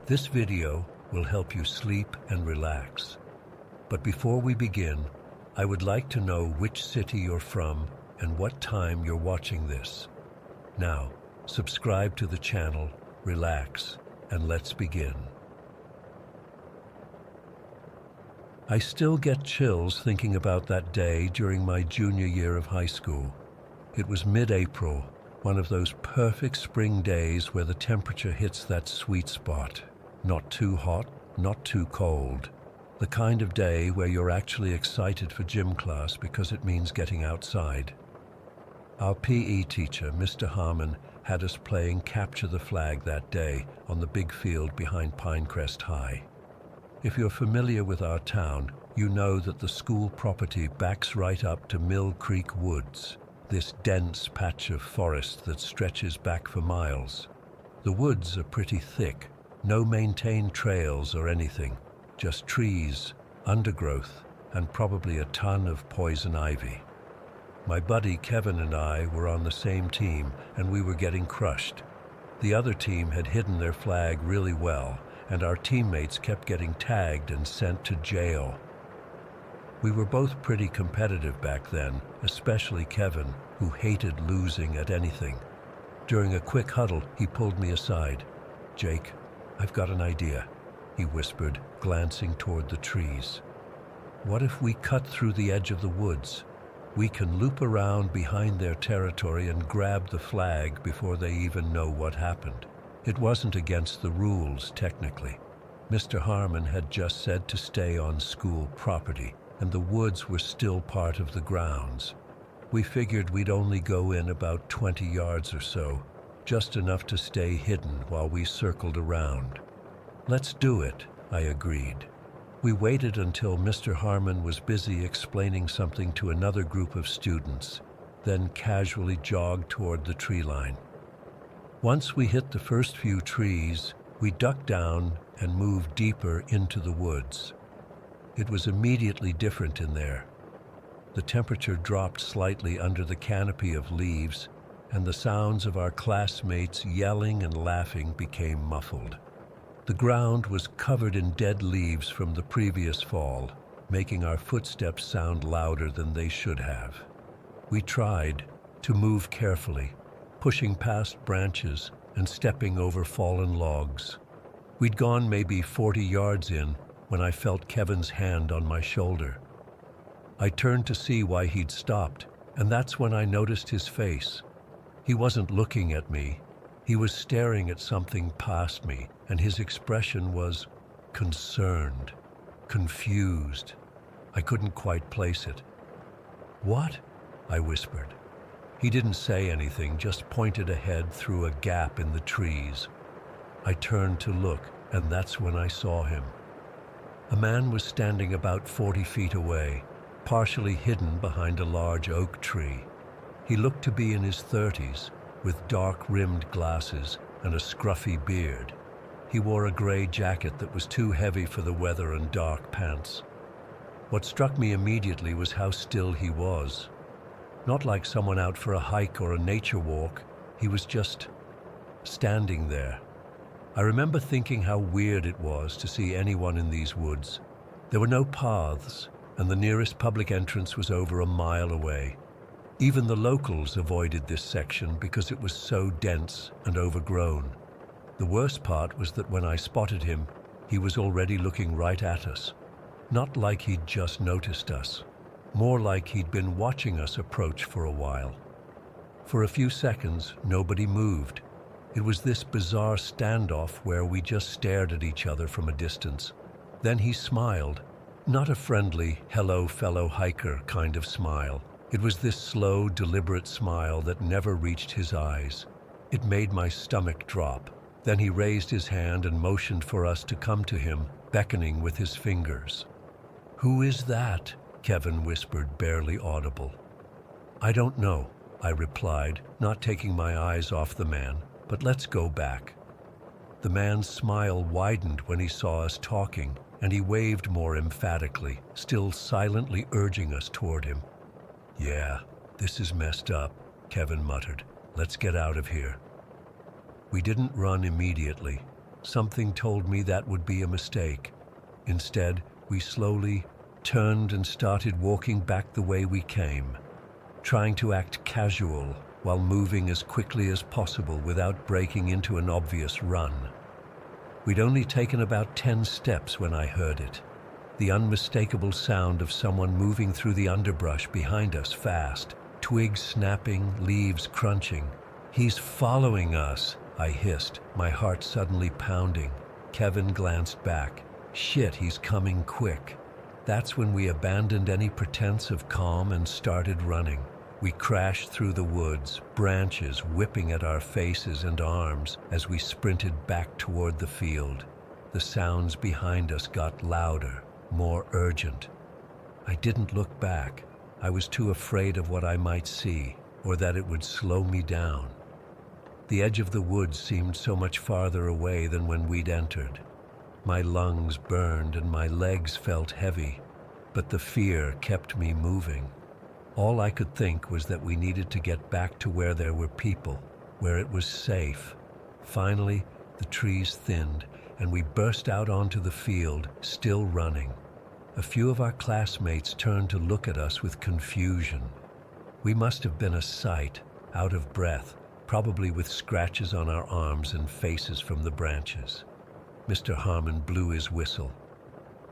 This video will help you sleep and relax. But before we begin, I would like to know which city you're from and what time you're watching this. Now, subscribe to the channel, relax, and let's begin. I still get chills thinking about that day during my junior year of high school. It was mid-April, one of those perfect spring days where the temperature hits that sweet spot. Not too hot, not too cold. The kind of day where you're actually excited for gym class because it means getting outside. Our PE teacher, Mr. Harmon, had us playing capture the flag that day on the big field behind Pinecrest High. If you're familiar with our town, you know that the school property backs right up to Mill Creek Woods, this dense patch of forest that stretches back for miles. The woods are pretty thick, no maintained trails or anything, just trees, undergrowth, and probably a ton of poison ivy. My buddy Kevin and I were on the same team, and we were getting crushed. The other team had hidden their flag really well, and our teammates kept getting tagged and sent to jail. We were both pretty competitive back then, especially Kevin, who hated losing at anything. During a quick huddle, he pulled me aside. "Jake, I've got an idea," he whispered, glancing toward the trees. "What if we cut through the edge of the woods? We can loop around behind their territory and grab the flag before they even know what happened." It wasn't against the rules, technically. Mr. Harmon had just said to stay on school property, and the woods were still part of the grounds. We figured we'd only go in about 20 yards or so, just enough to stay hidden while we circled around. "Let's do it," I agreed. We waited until Mr. Harmon was busy explaining something to another group of students, then casually jogged toward the tree line. Once we hit the first few trees, we ducked down and moved deeper into the woods. It was immediately different in there. The temperature dropped slightly under the canopy of leaves, and the sounds of our classmates yelling and laughing became muffled. The ground was covered in dead leaves from the previous fall, making our footsteps sound louder than they should have. We tried to move carefully, pushing past branches and stepping over fallen logs. We'd gone maybe 40 yards in when I felt Kevin's hand on my shoulder. I turned to see why he'd stopped, and that's when I noticed his face. He wasn't looking at me. He was staring at something past me, and his expression was concerned, confused. I couldn't quite place it. "What?" I whispered. He didn't say anything, just pointed ahead through a gap in the trees. I turned to look, and that's when I saw him. A man was standing about 40 feet away, partially hidden behind a large oak tree. He looked to be in his 30s, with dark-rimmed glasses and a scruffy beard. He wore a gray jacket that was too heavy for the weather and dark pants. What struck me immediately was how still he was. Not like someone out for a hike or a nature walk, he was just standing there. I remember thinking how weird it was to see anyone in these woods. There were no paths, and the nearest public entrance was over a mile away. Even the locals avoided this section because it was so dense and overgrown. The worst part was that when I spotted him, he was already looking right at us. Not like he'd just noticed us, more like he'd been watching us approach for a while. For a few seconds, nobody moved. It was this bizarre standoff where we just stared at each other from a distance. Then he smiled, not a friendly, "hello, fellow hiker" kind of smile. It was this slow, deliberate smile that never reached his eyes. It made my stomach drop. Then he raised his hand and motioned for us to come to him, beckoning with his fingers. "Who is that?" Kevin whispered, barely audible. "I don't know," I replied, not taking my eyes off the man, "but let's go back." The man's smile widened when he saw us talking, and he waved more emphatically, still silently urging us toward him. "Yeah, this is messed up," Kevin muttered. "Let's get out of here." We didn't run immediately. Something told me that would be a mistake. Instead, we slowly turned and started walking back the way we came, trying to act casual while moving as quickly as possible without breaking into an obvious run. We'd only taken about 10 steps when I heard it, the unmistakable sound of someone moving through the underbrush behind us fast, twigs snapping, leaves crunching. "He's following us," I hissed, my heart suddenly pounding. Kevin glanced back. "Shit, he's coming quick." That's when we abandoned any pretense of calm and started running. We crashed through the woods, branches whipping at our faces and arms as we sprinted back toward the field. The sounds behind us got louder, more urgent. I didn't look back. I was too afraid of what I might see, or that it would slow me down. The edge of the woods seemed so much farther away than when we'd entered. My lungs burned and my legs felt heavy, but the fear kept me moving. All I could think was that we needed to get back to where there were people, where it was safe. Finally, the trees thinned, and we burst out onto the field, still running. A few of our classmates turned to look at us with confusion. We must have been a sight, out of breath, probably with scratches on our arms and faces from the branches. Mr. Harmon blew his whistle.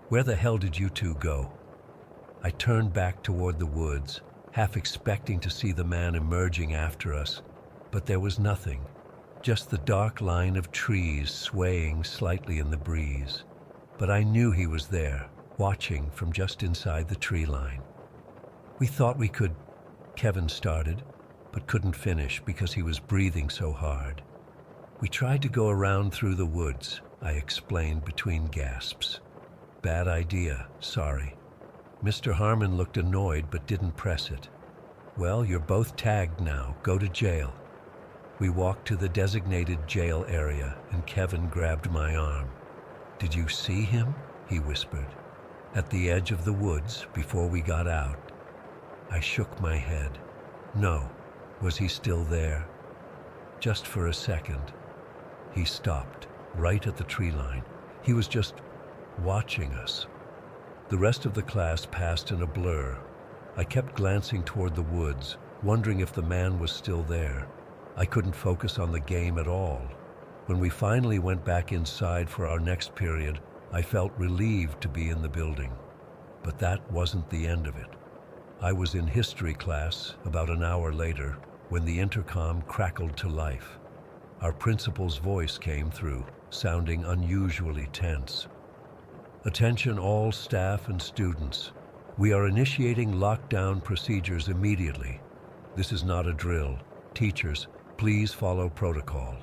"Where the hell did you two go?" I turned back toward the woods, half expecting to see the man emerging after us, but there was nothing, just the dark line of trees swaying slightly in the breeze. But I knew he was there, watching from just inside the tree line. "We thought we could," Kevin started, but couldn't finish because he was breathing so hard. "We tried to go around through the woods," I explained between gasps. "Bad idea, sorry." Mr. Harmon looked annoyed but didn't press it. "Well, you're both tagged now. Go to jail." We walked to the designated jail area and Kevin grabbed my arm. "Did you see him?" he whispered. "At the edge of the woods before we got out." I shook my head. No. Was he still there? Just for a second. He stopped, right at the tree line. He was just watching us. The rest of the class passed in a blur. I kept glancing toward the woods, wondering if the man was still there. I couldn't focus on the game at all. When we finally went back inside for our next period, I felt relieved to be in the building. But that wasn't the end of it. I was in history class about an hour later when the intercom crackled to life. Our principal's voice came through, sounding unusually tense. "Attention all staff and students. We are initiating lockdown procedures immediately. This is not a drill. Teachers, please follow protocol."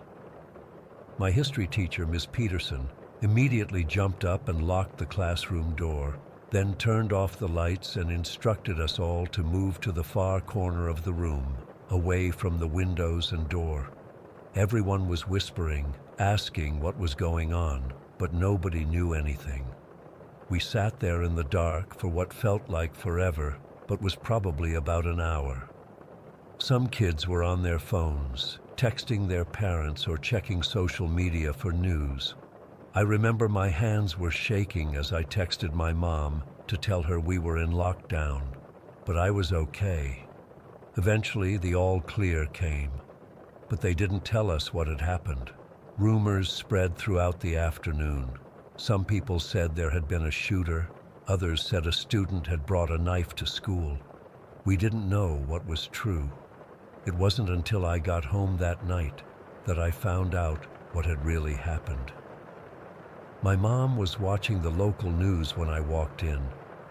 My history teacher, Ms. Peterson, immediately jumped up and locked the classroom door, then turned off the lights and instructed us all to move to the far corner of the room, away from the windows and door. Everyone was whispering, asking what was going on, but nobody knew anything. We sat there in the dark for what felt like forever, but was probably about an hour. Some kids were on their phones, texting their parents or checking social media for news. I remember my hands were shaking as I texted my mom to tell her we were in lockdown, but I was okay. Eventually, the all clear came, but they didn't tell us what had happened. Rumors spread throughout the afternoon. Some people said there had been a shooter. Others said a student had brought a knife to school. We didn't know what was true. It wasn't until I got home that night that I found out what had really happened. My mom was watching the local news when I walked in,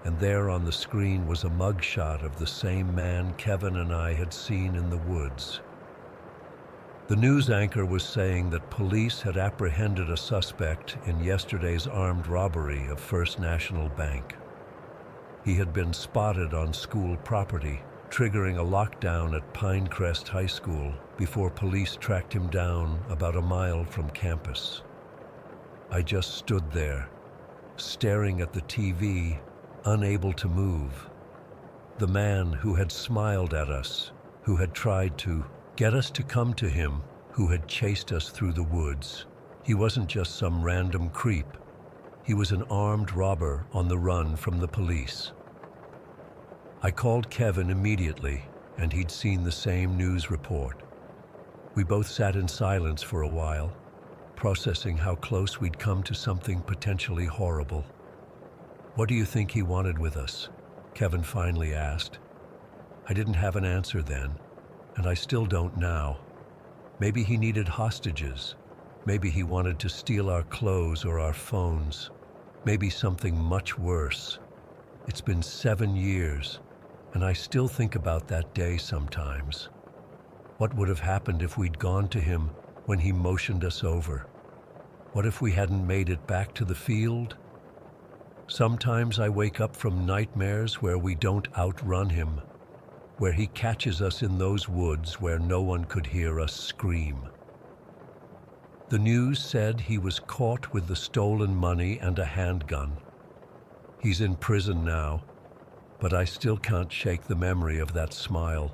and there on the screen was a mugshot of the same man Kevin and I had seen in the woods. The news anchor was saying that police had apprehended a suspect in yesterday's armed robbery of First National Bank. He had been spotted on school property, triggering a lockdown at Pinecrest High School before police tracked him down about a mile from campus. I just stood there, staring at the TV, unable to move. The man who had smiled at us, who had tried to get us to come to him, who had chased us through the woods, He wasn't just some random creep. He was an armed robber on the run from the police. I called Kevin immediately, and he'd seen the same news report. We both sat in silence for a while, processing how close we'd come to something potentially horrible. "What do you think he wanted with us?" Kevin finally asked. I didn't have an answer then, and I still don't now. Maybe he needed hostages. Maybe he wanted to steal our clothes or our phones. Maybe something much worse. It's been 7 years, and I still think about that day sometimes. What would have happened if we'd gone to him when he motioned us over? What if we hadn't made it back to the field? Sometimes I wake up from nightmares where we don't outrun him, where he catches us in those woods where no one could hear us scream. The news said he was caught with the stolen money and a handgun. He's in prison now, but I still can't shake the memory of that smile,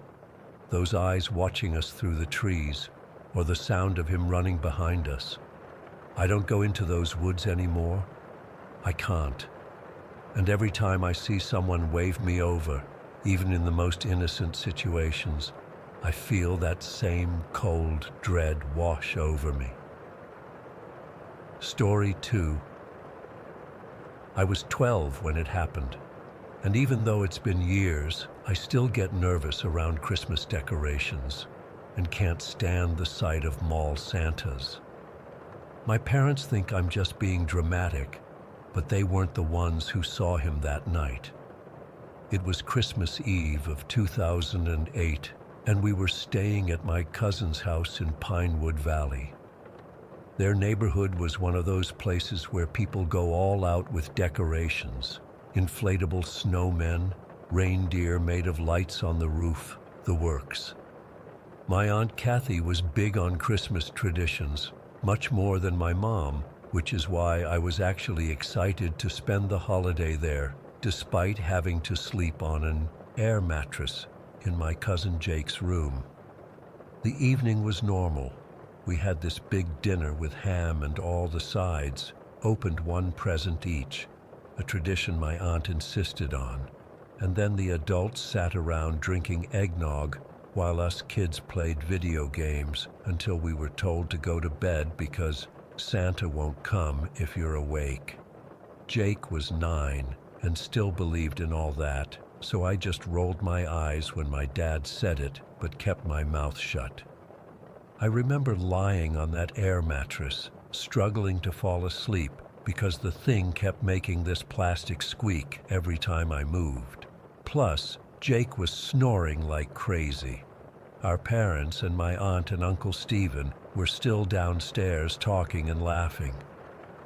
those eyes watching us through the trees, or the sound of him running behind us. I don't go into those woods anymore. I can't. And every time I see someone wave me over, even in the most innocent situations, I feel that same cold dread wash over me. Story 2. I was 12 when it happened, and even though it's been years, I still get nervous around Christmas decorations and can't stand the sight of mall Santas. My parents think I'm just being dramatic, but they weren't the ones who saw him that night. It was Christmas Eve of 2008, and we were staying at my cousin's house in Pinewood Valley. Their neighborhood was one of those places where people go all out with decorations, inflatable snowmen, reindeer made of lights on the roof, the works. My Aunt Kathy was big on Christmas traditions, much more than my mom, which is why I was actually excited to spend the holiday there, despite having to sleep on an air mattress in my cousin Jake's room. The evening was normal. We had this big dinner with ham and all the sides, opened one present each, a tradition my aunt insisted on, and then the adults sat around drinking eggnog while us kids played video games until we were told to go to bed because Santa won't come if you're awake. Jake was 9 and still believed in all that, so I just rolled my eyes when my dad said it, but kept my mouth shut. I remember lying on that air mattress, struggling to fall asleep because the thing kept making this plastic squeak every time I moved. Plus, Jake was snoring like crazy. Our parents and my aunt and Uncle Stephen were still downstairs talking and laughing.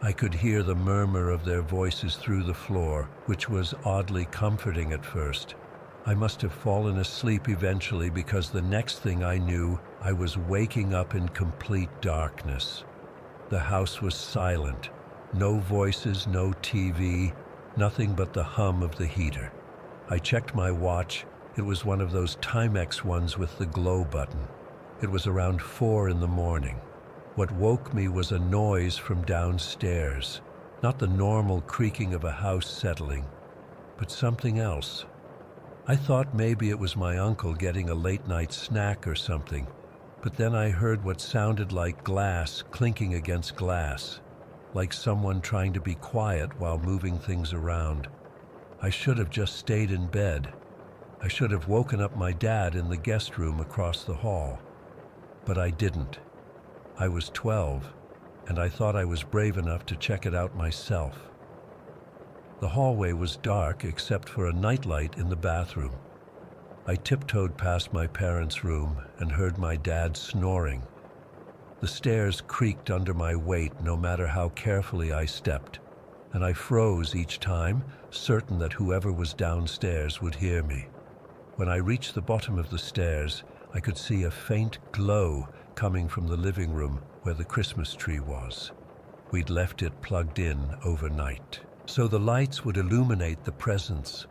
I could hear the murmur of their voices through the floor, which was oddly comforting at first. I must have fallen asleep eventually because the next thing I knew, I was waking up in complete darkness. The house was silent. No voices, no TV, nothing but the hum of the heater. I checked my watch. It was one of those Timex ones with the glow button. It was around 4 in the morning. What woke me was a noise from downstairs, not the normal creaking of a house settling, but something else. I thought maybe it was my uncle getting a late-night snack or something, but then I heard what sounded like glass clinking against glass, like someone trying to be quiet while moving things around. I should have just stayed in bed. I should have woken up my dad in the guest room across the hall. But I didn't. I was 12, and I thought I was brave enough to check it out myself. The hallway was dark except for a nightlight in the bathroom. I tiptoed past my parents' room and heard my dad snoring. The stairs creaked under my weight no matter how carefully I stepped, and I froze each time, certain that whoever was downstairs would hear me. When I reached the bottom of the stairs, I could see a faint glow coming from the living room where the Christmas tree was. We'd left it plugged in overnight, so the lights would illuminate the presents.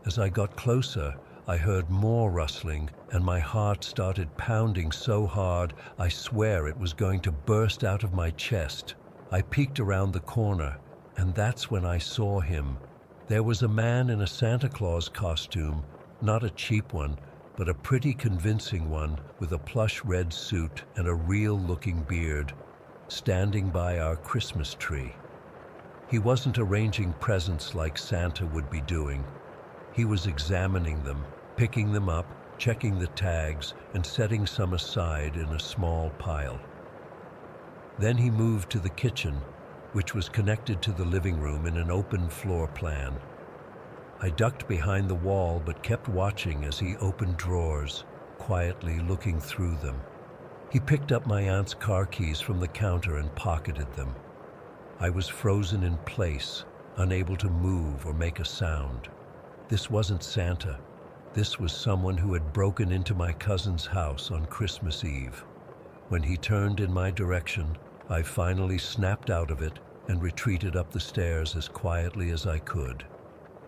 As I got closer, I heard more rustling, and my heart started pounding so hard I swear it was going to burst out of my chest. I peeked around the corner, and that's when I saw him. There was a man in a Santa Claus costume, not a cheap one, but a pretty convincing one, with a plush red suit and a real-looking beard, standing by our Christmas tree. He wasn't arranging presents like Santa would be doing. He was examining them, picking them up, checking the tags, and setting some aside in a small pile. Then he moved to the kitchen, which was connected to the living room in an open floor plan. I ducked behind the wall but kept watching as he opened drawers, quietly looking through them. He picked up my aunt's car keys from the counter and pocketed them. I was frozen in place, unable to move or make a sound. This wasn't Santa. This was someone who had broken into my cousin's house on Christmas Eve. When he turned in my direction, I finally snapped out of it and retreated up the stairs as quietly as I could.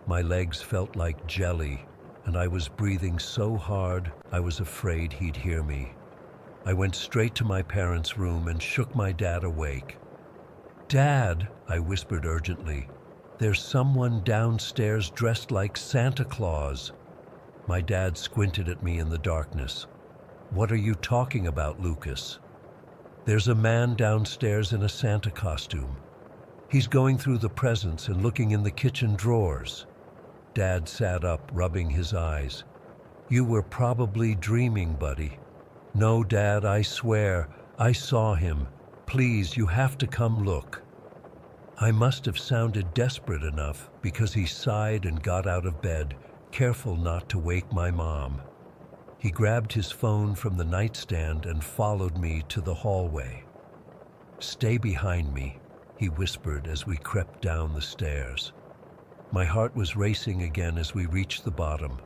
My legs felt like jelly, and I was breathing so hard I was afraid he'd hear me. I went straight to my parents' room and shook my dad awake. "Dad," I whispered urgently, "there's someone downstairs dressed like Santa Claus." My dad squinted at me in the darkness. "What are you talking about, Lucas?" "There's a man downstairs in a Santa costume. He's going through the presents and looking in the kitchen drawers." Dad sat up, rubbing his eyes. "You were probably dreaming, buddy." "No, Dad, I swear, I saw him. Please, you have to come look." I must have sounded desperate enough because he sighed and got out of bed, careful not to wake my mom. He grabbed his phone from the nightstand and followed me to the hallway. "Stay behind me," he whispered as we crept down the stairs. My heart was racing again as we reached the bottom.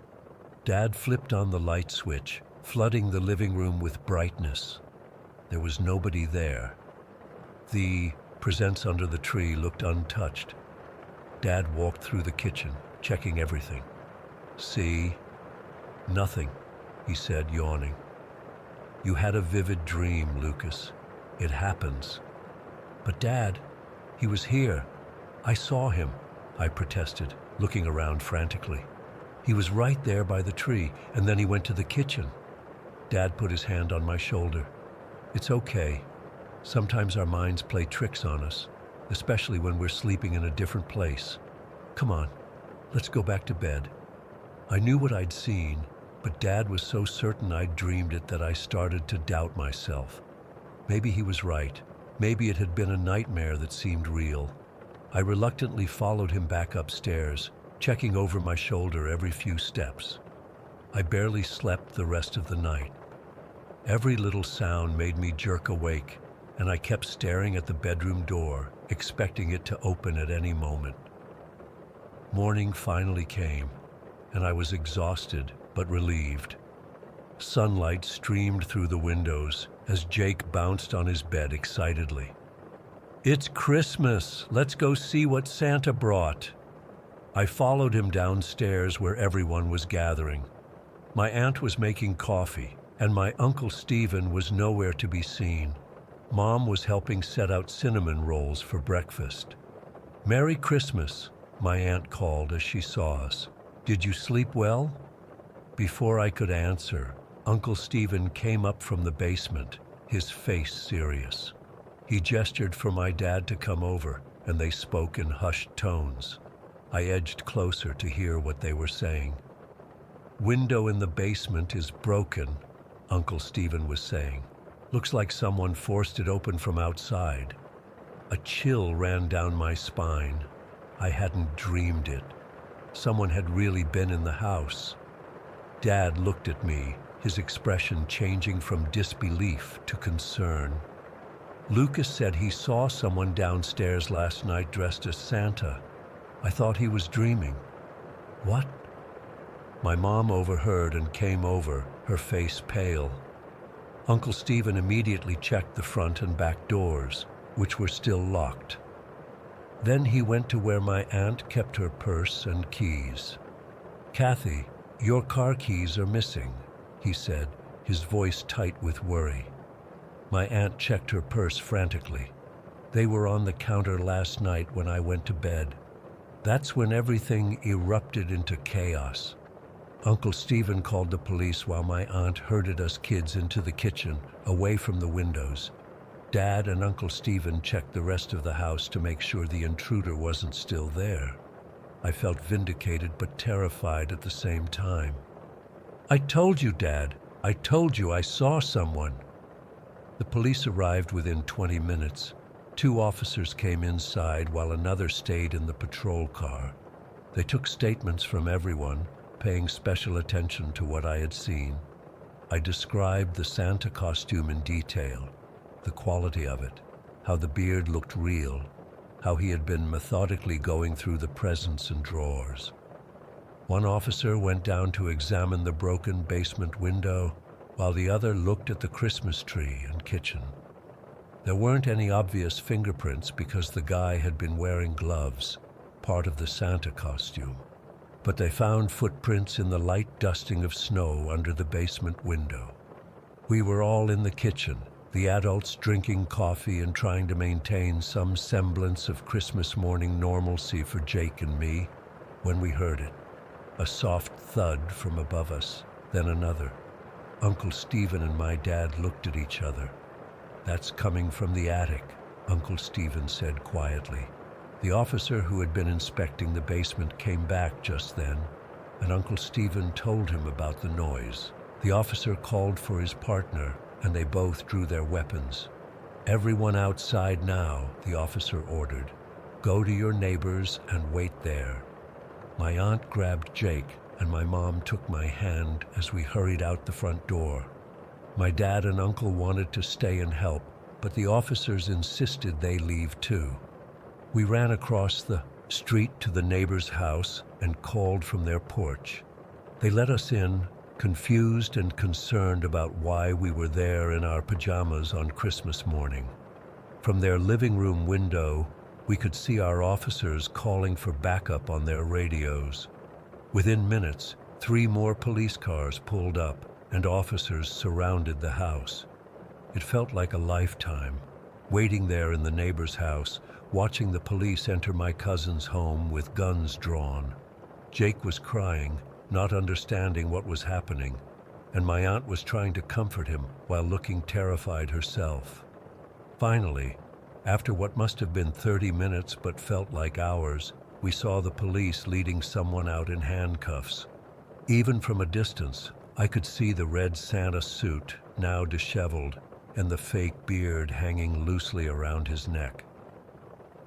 Dad flipped on the light switch, flooding the living room with brightness. There was nobody there. The presents under the tree looked untouched. Dad walked through the kitchen, checking everything. "See? Nothing," he said, yawning. "You had a vivid dream, Lucas. It happens." "But Dad, he was here. I saw him," I protested, looking around frantically. "He was right there by the tree, and then he went to the kitchen." Dad put his hand on my shoulder. "It's okay. Sometimes our minds play tricks on us, especially when we're sleeping in a different place. Come on, let's go back to bed." I knew what I'd seen, but Dad was so certain I'd dreamed it that I started to doubt myself. Maybe he was right. Maybe it had been a nightmare that seemed real. I reluctantly followed him back upstairs, checking over my shoulder every few steps. I barely slept the rest of the night. Every little sound made me jerk awake, and I kept staring at the bedroom door, expecting it to open at any moment. Morning finally came, and I was exhausted but relieved. Sunlight streamed through the windows as Jake bounced on his bed excitedly. "It's Christmas! Let's go see what Santa brought!" I followed him downstairs where everyone was gathering. My aunt was making coffee, and my Uncle Stephen was nowhere to be seen. Mom was helping set out cinnamon rolls for breakfast. "Merry Christmas," my aunt called as she saw us. "Did you sleep well?" Before I could answer, Uncle Stephen came up from the basement, his face serious. He gestured for my dad to come over, and they spoke in hushed tones. I edged closer to hear what they were saying. "Window in the basement is broken," Uncle Stephen was saying. "Looks like someone forced it open from outside." A chill ran down my spine. I hadn't dreamed it. Someone had really been in the house. Dad looked at me, his expression changing from disbelief to concern. "Lucas said he saw someone downstairs last night dressed as Santa. I thought he was dreaming." "What?" My mom overheard and came over, her face pale. Uncle Stephen immediately checked the front and back doors, which were still locked. Then he went to where my aunt kept her purse and keys. "Kathy, "Your car keys are missing," he said, his voice tight with worry. My aunt checked her purse frantically. "They were on the counter last night when I went to bed." That's when everything erupted into chaos. Uncle Stephen called the police while my aunt herded us kids into the kitchen, away from the windows. Dad and Uncle Stephen checked the rest of the house to make sure the intruder wasn't still there. I felt vindicated but terrified at the same time. "I told you, Dad. I told you I saw someone." The police arrived within 20 minutes. 2 officers came inside while another stayed in the patrol car. They took statements from everyone, paying special attention to what I had seen. I described the Santa costume in detail, the quality of it, how the beard looked real, how he had been methodically going through the presents and drawers. One officer went down to examine the broken basement window, while the other looked at the Christmas tree and kitchen. There weren't any obvious fingerprints because the guy had been wearing gloves, part of the Santa costume. But they found footprints in the light dusting of snow under the basement window. We were all in the kitchen, the adults drinking coffee and trying to maintain some semblance of Christmas morning normalcy for Jake and me, when we heard it. A soft thud from above us, then another. Uncle Stephen and my dad looked at each other. "That's coming from the attic," Uncle Stephen said quietly. The officer who had been inspecting the basement came back just then, and Uncle Stephen told him about the noise. The officer called for his partner, and they both drew their weapons. "Everyone outside now," the officer ordered. "Go to your neighbors and wait there." My aunt grabbed Jake, and my mom took my hand as we hurried out the front door. My dad and uncle wanted to stay and help, but the officers insisted they leave too. We ran across the street to the neighbor's house and called from their porch. They let us in, confused and concerned about why we were there in our pajamas on Christmas morning. From their living room window, we could see our officers calling for backup on their radios. Within minutes, 3 more police cars pulled up, and officers surrounded the house. It felt like a lifetime, waiting there in the neighbor's house, watching the police enter my cousin's home with guns drawn. Jake was crying, not understanding what was happening, and my aunt was trying to comfort him while looking terrified herself. Finally, after what must have been 30 minutes but felt like hours, we saw the police leading someone out in handcuffs. Even from a distance, I could see the red Santa suit, now disheveled, and the fake beard hanging loosely around his neck.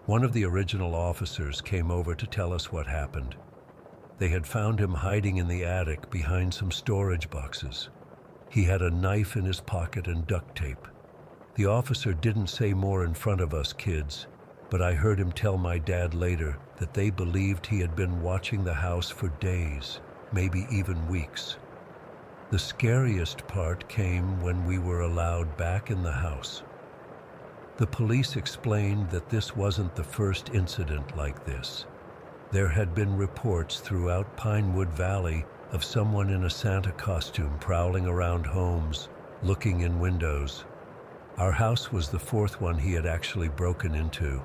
One of the original officers came over to tell us what happened. They had found him hiding in the attic behind some storage boxes. He had a knife in his pocket and duct tape. The officer didn't say more in front of us kids, but I heard him tell my dad later that they believed he had been watching the house for days, maybe even weeks. The scariest part came when we were allowed back in the house. The police explained that this wasn't the first incident like this. There had been reports throughout Pinewood Valley of someone in a Santa costume prowling around homes, looking in windows. Our house was the 4th one he had actually broken into.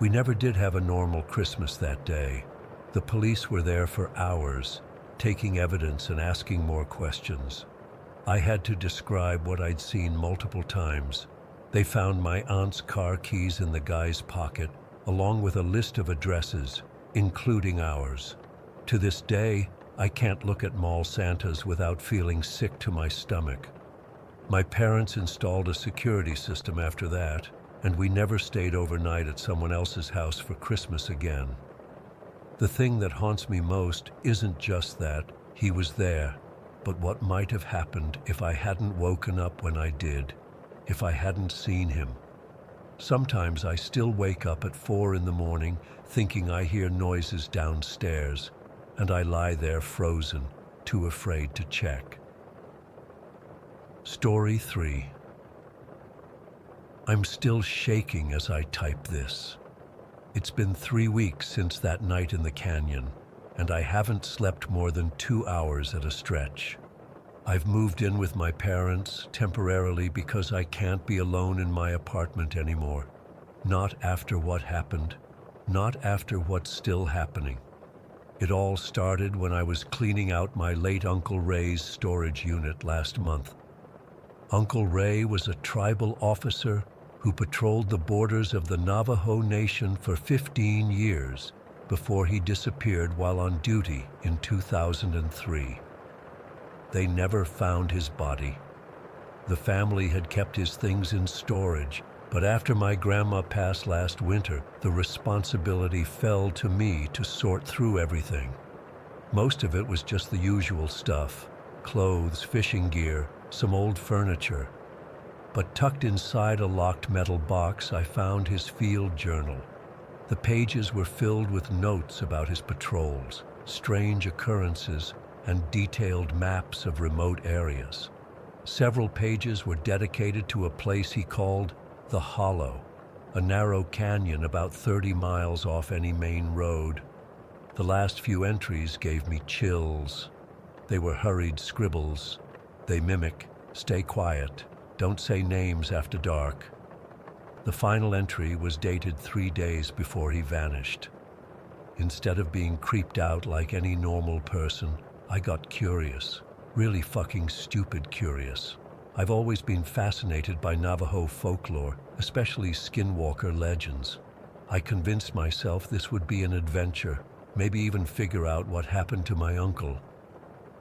We never did have a normal Christmas that day. The police were there for hours, taking evidence and asking more questions. I had to describe what I'd seen multiple times. They found my aunt's car keys in the guy's pocket, along with a list of addresses, including ours. To this day, I can't look at mall Santas without feeling sick to my stomach. My parents installed a security system after that, and we never stayed overnight at someone else's house for Christmas again. The thing that haunts me most isn't just that he was there, but what might have happened if I hadn't woken up when I did, if I hadn't seen him. Sometimes I still wake up at 4 in the morning thinking I hear noises downstairs, and I lie there frozen, too afraid to check. Story 3. I'm still shaking as I type this. It's been 3 weeks since that night in the canyon, and I haven't slept more than 2 hours at a stretch. I've moved in with my parents temporarily because I can't be alone in my apartment anymore. Not after what happened. Not after what's still happening. It all started when I was cleaning out my late Uncle Ray's storage unit last month. Uncle Ray was a tribal officer who patrolled the borders of the Navajo Nation for 15 years before he disappeared while on duty in 2003. They never found his body. The family had kept his things in storage, but after my grandma passed last winter, the responsibility fell to me to sort through everything. Most of it was just the usual stuff: clothes, fishing gear, some old furniture. But tucked inside a locked metal box, I found his field journal. The pages were filled with notes about his patrols, strange occurrences, and detailed maps of remote areas. Several pages were dedicated to a place he called the Hollow, a narrow canyon about 30 miles off any main road. The last few entries gave me chills. They were hurried scribbles. They mimic, "Stay quiet, don't say names after dark." The final entry was dated 3 days before he vanished. Instead of being creeped out like any normal person, I got curious. Really fucking stupid curious. I've always been fascinated by Navajo folklore, especially skinwalker legends. I convinced myself this would be an adventure, maybe even figure out what happened to my uncle.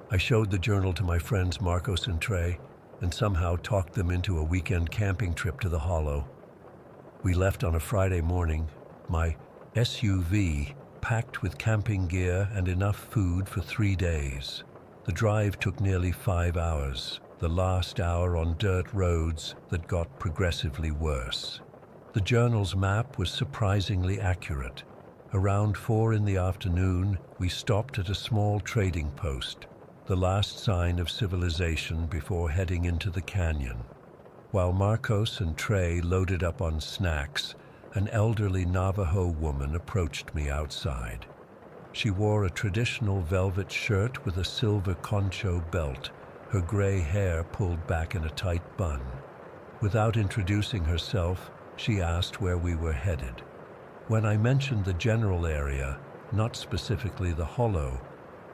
I showed the journal to my friends Marcos and Trey, and somehow talked them into a weekend camping trip to the Hollow. We left on a Friday morning, my SUV packed with camping gear and enough food for 3 days. The drive took nearly 5 hours, the last hour on dirt roads that got progressively worse. The journal's map was surprisingly accurate. Around 4 in the afternoon, we stopped at a small trading post, the last sign of civilization before heading into the canyon. While Marcos and Trey loaded up on snacks, an elderly Navajo woman approached me outside. She wore a traditional velvet shirt with a silver concho belt, her gray hair pulled back in a tight bun. Without introducing herself, she asked where we were headed. When I mentioned the general area, not specifically the Hollow,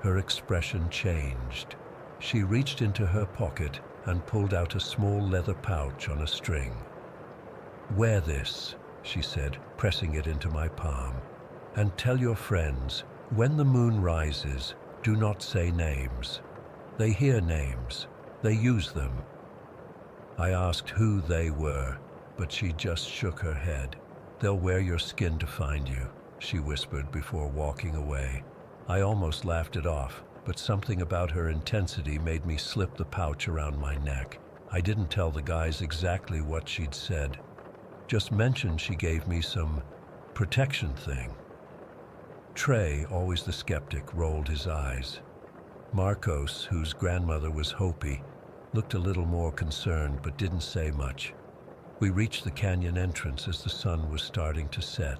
her expression changed. She reached into her pocket and pulled out a small leather pouch on a string. "Wear this," she said, pressing it into my palm. "And tell your friends, when the moon rises, do not say names. They hear names. They use them." I asked who they were, but she just shook her head. "They'll wear your skin to find you," she whispered before walking away. I almost laughed it off, but something about her intensity made me slip the pouch around my neck. I didn't tell the guys exactly what she'd said. Just mentioned she gave me some protection thing. Trey, always the skeptic, rolled his eyes. Marcos, whose grandmother was Hopi, looked a little more concerned but didn't say much. We reached the canyon entrance as the sun was starting to set.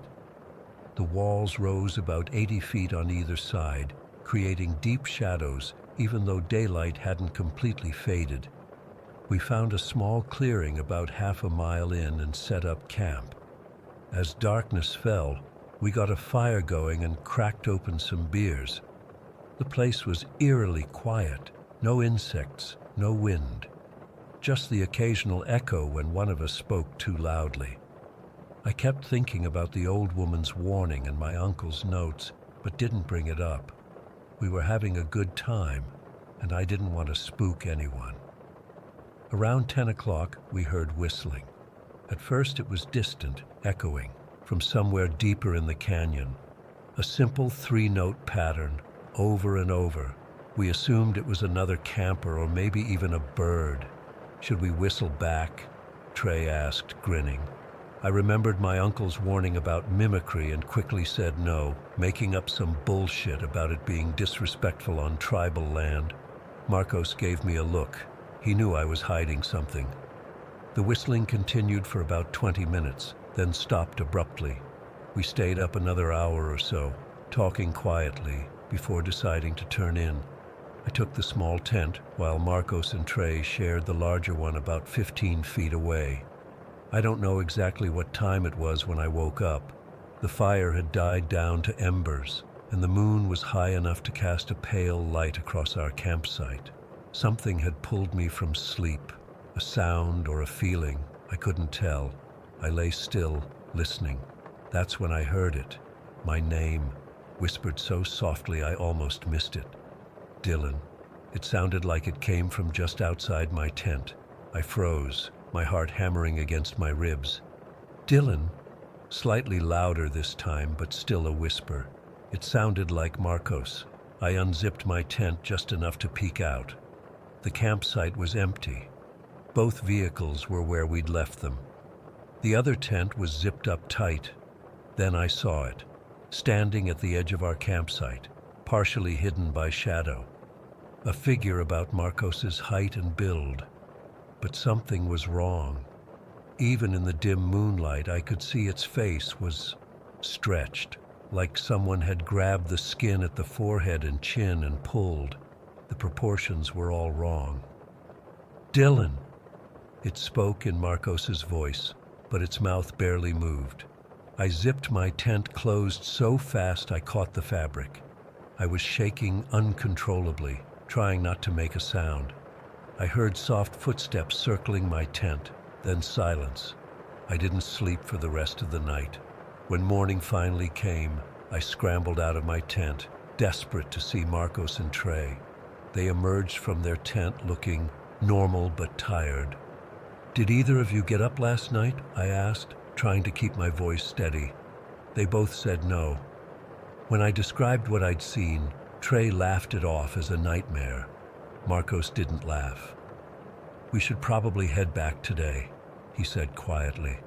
The walls rose about 80 feet on either side, creating deep shadows even though daylight hadn't completely faded. We found a small clearing about half a mile in and set up camp. As darkness fell, we got a fire going and cracked open some beers. The place was eerily quiet, no insects, no wind. Just the occasional echo when one of us spoke too loudly. I kept thinking about the old woman's warning and my uncle's notes, but didn't bring it up. We were having a good time, and I didn't want to spook anyone. Around 10 o'clock, we heard whistling. At first it was distant, echoing, from somewhere deeper in the canyon. A simple 3-note pattern, over and over. We assumed it was another camper or maybe even a bird. "Should we whistle back?" Trey asked, grinning. I remembered my uncle's warning about mimicry and quickly said no, making up some bullshit about it being disrespectful on tribal land. Marcos gave me a look. He knew I was hiding something. The whistling continued for about 20 minutes, then stopped abruptly. We stayed up another hour or so, talking quietly, before deciding to turn in. I took the small tent while Marcos and Trey shared the larger one about 15 feet away. I don't know exactly what time it was when I woke up. The fire had died down to embers, and the moon was high enough to cast a pale light across our campsite. Something had pulled me from sleep, a sound or a feeling, I couldn't tell. I lay still, listening. That's when I heard it. My name, whispered so softly I almost missed it. Dylan. It sounded like it came from just outside my tent. I froze, my heart hammering against my ribs. Dylan? Slightly louder this time, but still a whisper. It sounded like Marcos. I unzipped my tent just enough to peek out. The campsite was empty. Both vehicles were where we'd left them. The other tent was zipped up tight. Then I saw it, standing at the edge of our campsite, partially hidden by shadow. A figure about Marcos's height and build. But something was wrong. Even in the dim moonlight, I could see its face was stretched, like someone had grabbed the skin at the forehead and chin and pulled. The proportions were all wrong. Dylan! It spoke in Marcos's voice, but its mouth barely moved. I zipped my tent closed so fast I caught the fabric. I was shaking uncontrollably, trying not to make a sound. I heard soft footsteps circling my tent, then silence. I didn't sleep for the rest of the night. When morning finally came, I scrambled out of my tent, desperate to see Marcos and Trey. They emerged from their tent looking normal but tired. "Did either of you get up last night?" I asked, trying to keep my voice steady. They both said no. When I described what I'd seen, Trey laughed it off as a nightmare. Marcos didn't laugh. "We should probably head back today," he said quietly.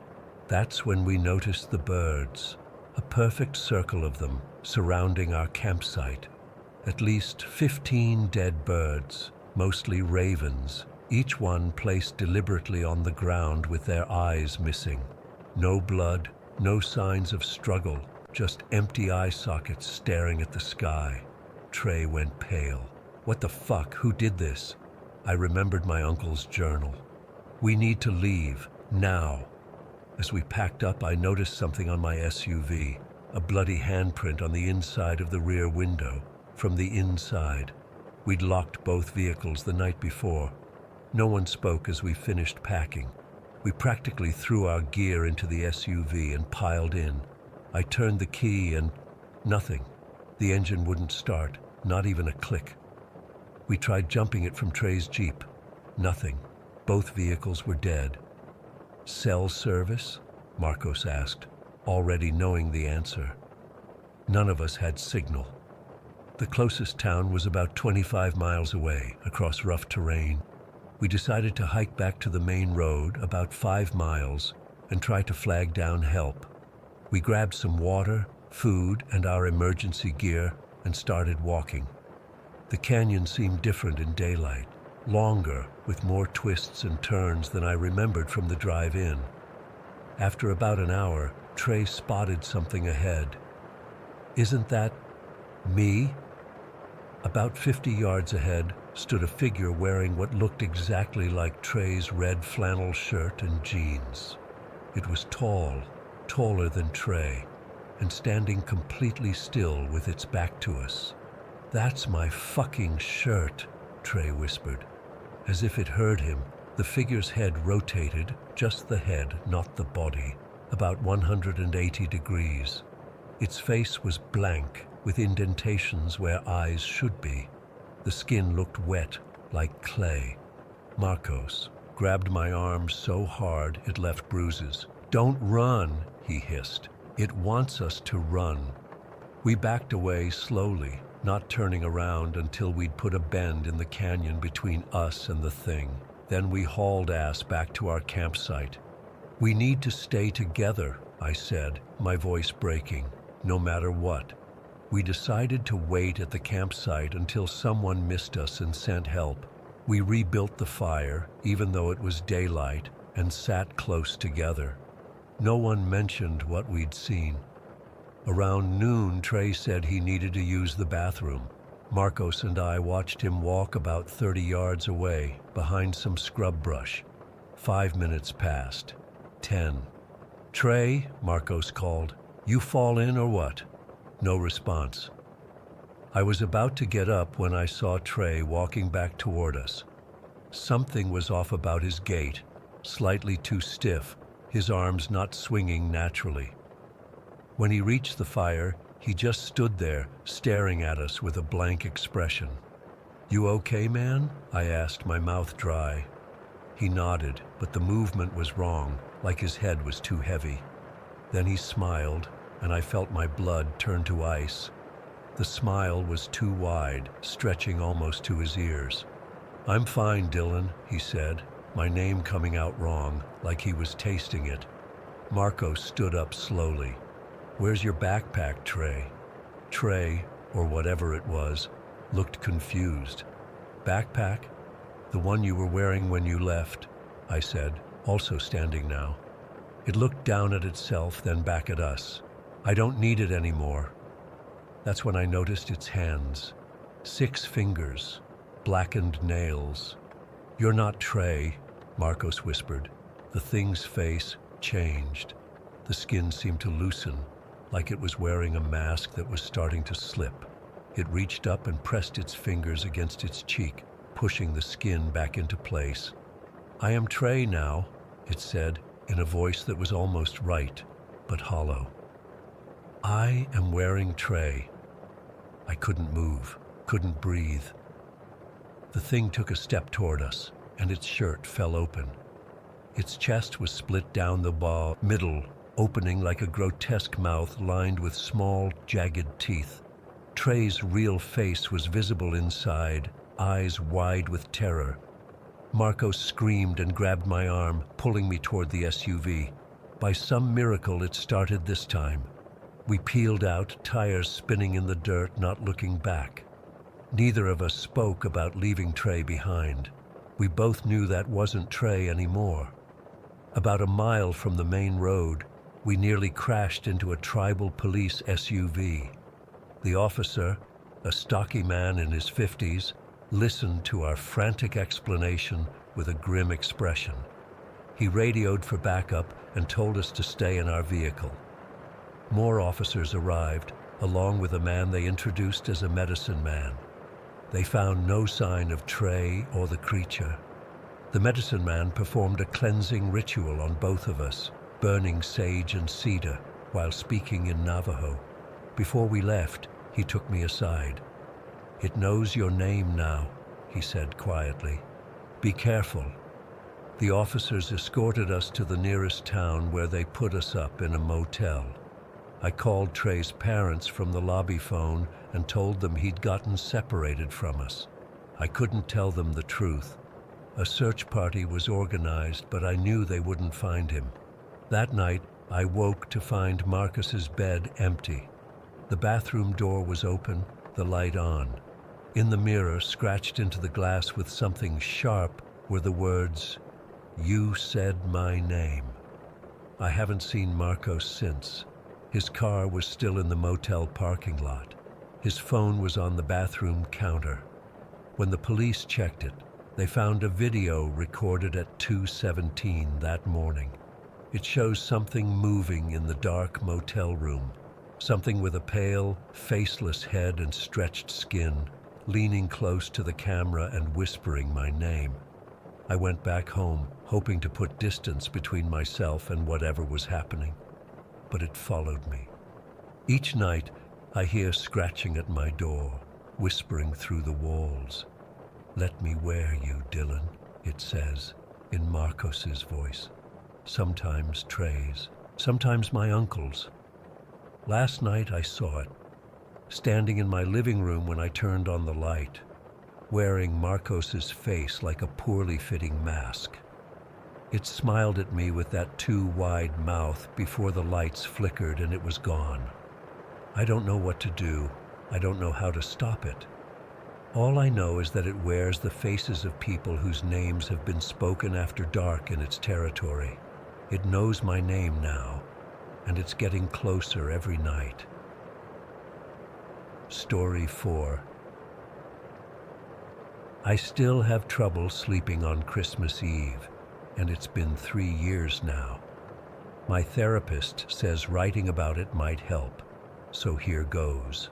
That's when we noticed the birds, a perfect circle of them surrounding our campsite. At least 15 dead birds, mostly ravens, each one placed deliberately on the ground with their eyes missing. No blood, no signs of struggle, just empty eye sockets staring at the sky. Trey went pale. "What the fuck? Who did this?" I remembered my uncle's journal. "We need to leave, now." As we packed up, I noticed something on my SUV, a bloody handprint on the inside of the rear window, from the inside. We'd locked both vehicles the night before. No one spoke as we finished packing. We practically threw our gear into the SUV and piled in. I turned the key and nothing. The engine wouldn't start, not even a click. We tried jumping it from Trey's Jeep. Nothing. Both vehicles were dead. "Cell service?" Marcos asked, already knowing the answer. None of us had signal. The closest town was about 25 miles away, across rough terrain. We decided to hike back to the main road, about 5 miles, and try to flag down help. We grabbed some water, food, and our emergency gear, and started walking. The canyon seemed different in daylight, longer, with more twists and turns than I remembered from the drive in. After about an hour, Trey spotted something ahead. "Isn't that me?" About 50 yards ahead stood a figure wearing what looked exactly like Trey's red flannel shirt and jeans. It was tall, taller than Trey, and standing completely still with its back to us. "That's my fucking shirt," Trey whispered. As if it heard him, the figure's head rotated, just the head, not the body, about 180 degrees. Its face was blank, with indentations where eyes should be. The skin looked wet, like clay. Marcos grabbed my arm so hard it left bruises. "Don't run," he hissed. "It wants us to run." We backed away slowly, not turning around until we'd put a bend in the canyon between us and the thing. Then we hauled ass back to our campsite. "We need to stay together," I said, my voice breaking, "no matter what." We decided to wait at the campsite until someone missed us and sent help. We rebuilt the fire, even though it was daylight, and sat close together. No one mentioned what we'd seen. Around noon, Trey said he needed to use the bathroom. Marcos and I watched him walk about 30 yards away, behind some scrub brush. 5 minutes passed. 10. "Trey," Marcos called. "You fall in or what?" No response. I was about to get up when I saw Trey walking back toward us. Something was off about his gait, slightly too stiff, his arms not swinging naturally. When he reached the fire, he just stood there, staring at us with a blank expression. "You okay, man?" I asked, my mouth dry. He nodded, but the movement was wrong, like his head was too heavy. Then he smiled, and I felt my blood turn to ice. The smile was too wide, stretching almost to his ears. "I'm fine, Dylan," he said, my name coming out wrong, like he was tasting it. Marcos stood up slowly. "Where's your backpack, Trey?" Trey, or whatever it was, looked confused. "Backpack? The one you were wearing when you left," I said, also standing now. It looked down at itself, then back at us. "I don't need it anymore." That's when I noticed its hands. 6 fingers, blackened nails. "You're not Trey," Marcos whispered. The thing's face changed. The skin seemed to loosen, like it was wearing a mask that was starting to slip. It reached up and pressed its fingers against its cheek, pushing the skin back into place. "I am Trey now," it said, in a voice that was almost right, but hollow. "I am wearing Trey." I couldn't move, couldn't breathe. The thing took a step toward us, and its shirt fell open. Its chest was split down the middle, opening like a grotesque mouth lined with small, jagged teeth. Trey's real face was visible inside, eyes wide with terror. Marcos screamed and grabbed my arm, pulling me toward the SUV. By some miracle, it started this time. We peeled out, tires spinning in the dirt, not looking back. Neither of us spoke about leaving Trey behind. We both knew that wasn't Trey anymore. About a mile from the main road, we nearly crashed into a tribal police SUV. The officer, a stocky man in his 50s, listened to our frantic explanation with a grim expression. He radioed for backup and told us to stay in our vehicle. More officers arrived, along with a man they introduced as a medicine man. They found no sign of Trey or the creature. The medicine man performed a cleansing ritual on both of us, burning sage and cedar while speaking in Navajo. Before we left, he took me aside. "It knows your name now," he said quietly. "Be careful." The officers escorted us to the nearest town, where they put us up in a motel. I called Trey's parents from the lobby phone and told them he'd gotten separated from us. I couldn't tell them the truth. A search party was organized, but I knew they wouldn't find him. That night, I woke to find Marcus's bed empty. The bathroom door was open, the light on. In the mirror, scratched into the glass with something sharp, were the words, "You said my name." I haven't seen Marcos since. His car was still in the motel parking lot. His phone was on the bathroom counter. When the police checked it, they found a video recorded at 2:17 that morning. It shows something moving in the dark motel room, something with a pale, faceless head and stretched skin, leaning close to the camera and whispering my name. I went back home, hoping to put distance between myself and whatever was happening. But it followed me. Each night, I hear scratching at my door, whispering through the walls. "Let me wear you, Dylan," it says, in Marcos's voice. Sometimes Trey's, sometimes my uncle's. Last night I saw it, standing in my living room when I turned on the light, wearing Marcos's face like a poorly fitting mask. It smiled at me with that too wide mouth before the lights flickered and it was gone. I don't know what to do. I don't know how to stop it. All I know is that it wears the faces of people whose names have been spoken after dark in its territory. It knows my name now, and it's getting closer every night. Story 4. I still have trouble sleeping on Christmas Eve, and it's been 3 years now. My therapist says writing about it might help, so here goes.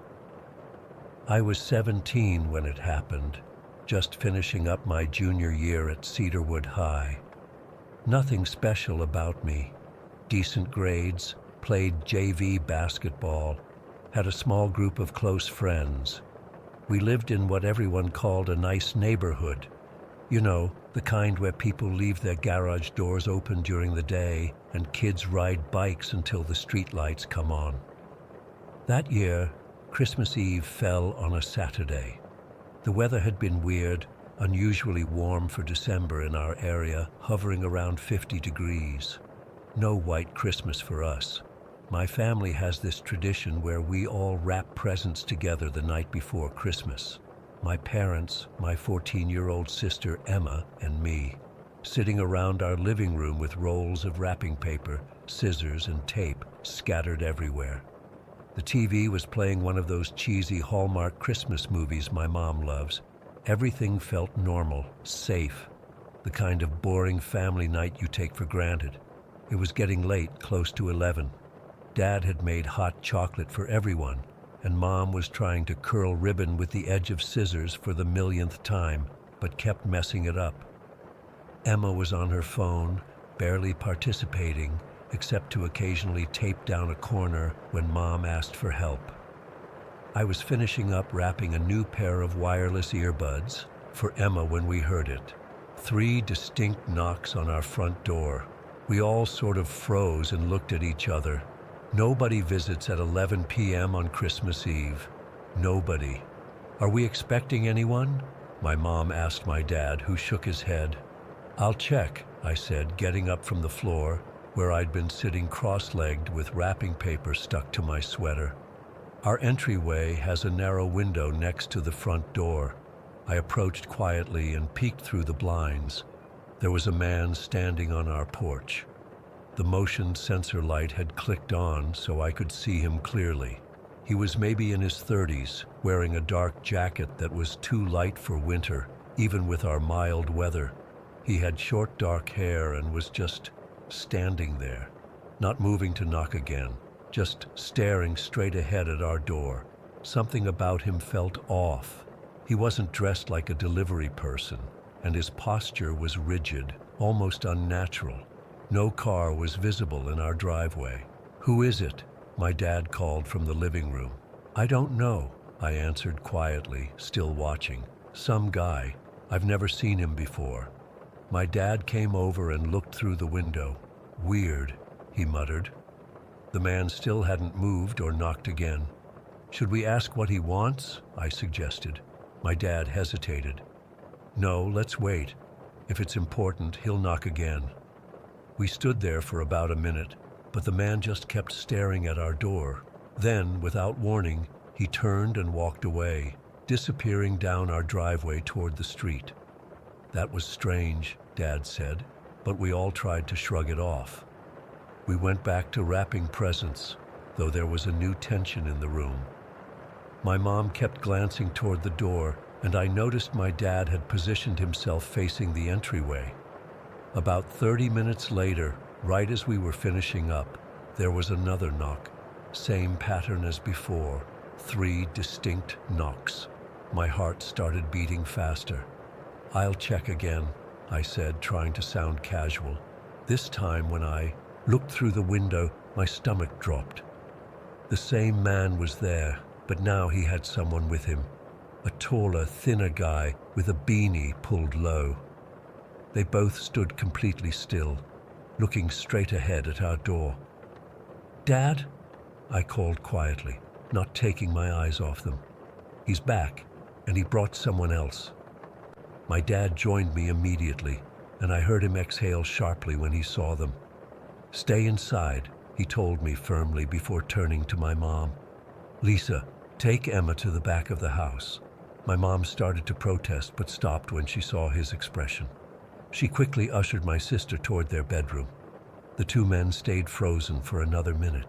I was 17 when it happened, just finishing up my junior year at Cedarwood High. Nothing special about me. Decent grades, played JV basketball, had a small group of close friends. We lived in what everyone called a nice neighborhood. You know, the kind where people leave their garage doors open during the day and kids ride bikes until the streetlights come on. That year, Christmas Eve fell on a Saturday. The weather had been weird, unusually warm for December in our area, hovering around 50 degrees. No white Christmas for us. My family has this tradition where we all wrap presents together the night before Christmas. My parents, my 14-year-old sister Emma, and me, sitting around our living room with rolls of wrapping paper, scissors, and tape scattered everywhere. The TV was playing one of those cheesy Hallmark Christmas movies my mom loves. Everything felt normal, safe, the kind of boring family night you take for granted. It was getting late, close to 11. Dad had made hot chocolate for everyone, and Mom was trying to curl ribbon with the edge of scissors for the millionth time, but kept messing it up. Emma was on her phone, barely participating, except to occasionally tape down a corner when Mom asked for help. I was finishing up wrapping a new pair of wireless earbuds for Emma when we heard it. 3 distinct knocks on our front door. We all sort of froze and looked at each other. Nobody visits at 11 p.m. on Christmas Eve. Nobody. Are we expecting anyone? My mom asked my dad, who shook his head. I'll check, I said, getting up from the floor, where I'd been sitting cross-legged with wrapping paper stuck to my sweater. Our entryway has a narrow window next to the front door. I approached quietly and peeked through the blinds. There was a man standing on our porch. The motion sensor light had clicked on so I could see him clearly. He was maybe in his 30s, wearing a dark jacket that was too light for winter, even with our mild weather. He had short dark hair and was just standing there, not moving to knock again, just staring straight ahead at our door. Something about him felt off. He wasn't dressed like a delivery person, and his posture was rigid, almost unnatural. No car was visible in our driveway. Who is it? My dad called from the living room. I don't know, I answered quietly, still watching. Some guy. I've never seen him before. My dad came over and looked through the window. Weird, he muttered. The man still hadn't moved or knocked again. Should we ask what he wants? I suggested. My dad hesitated. No, let's wait. If it's important, he'll knock again. We stood there for about a minute, but the man just kept staring at our door. Then, without warning, he turned and walked away, disappearing down our driveway toward the street. That was strange, Dad said, but we all tried to shrug it off. We went back to wrapping presents, though there was a new tension in the room. My mom kept glancing toward the door, and I noticed my dad had positioned himself facing the entryway. About 30 minutes later, right as we were finishing up, there was another knock. Same pattern as before, 3 distinct knocks. My heart started beating faster. I'll check again, I said, trying to sound casual. This time when I looked through the window, my stomach dropped. The same man was there, but now he had someone with him. A taller, thinner guy with a beanie pulled low. They both stood completely still, looking straight ahead at our door. Dad? I called quietly, not taking my eyes off them. He's back, and he brought someone else. My dad joined me immediately, and I heard him exhale sharply when he saw them. Stay inside, he told me firmly before turning to my mom. Lisa, take Emma to the back of the house. My mom started to protest but stopped when she saw his expression. She quickly ushered my sister toward their bedroom. The two men stayed frozen for another minute.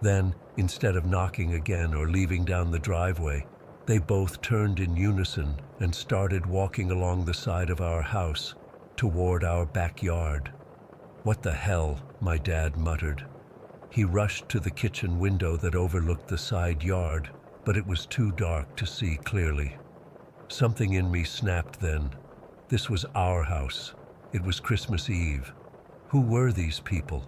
Then, instead of knocking again or leaving down the driveway, they both turned in unison and started walking along the side of our house toward our backyard. "What the hell?" my dad muttered. He rushed to the kitchen window that overlooked the side yard, but it was too dark to see clearly. Something in me snapped then. This was our house. It was Christmas Eve. Who were these people?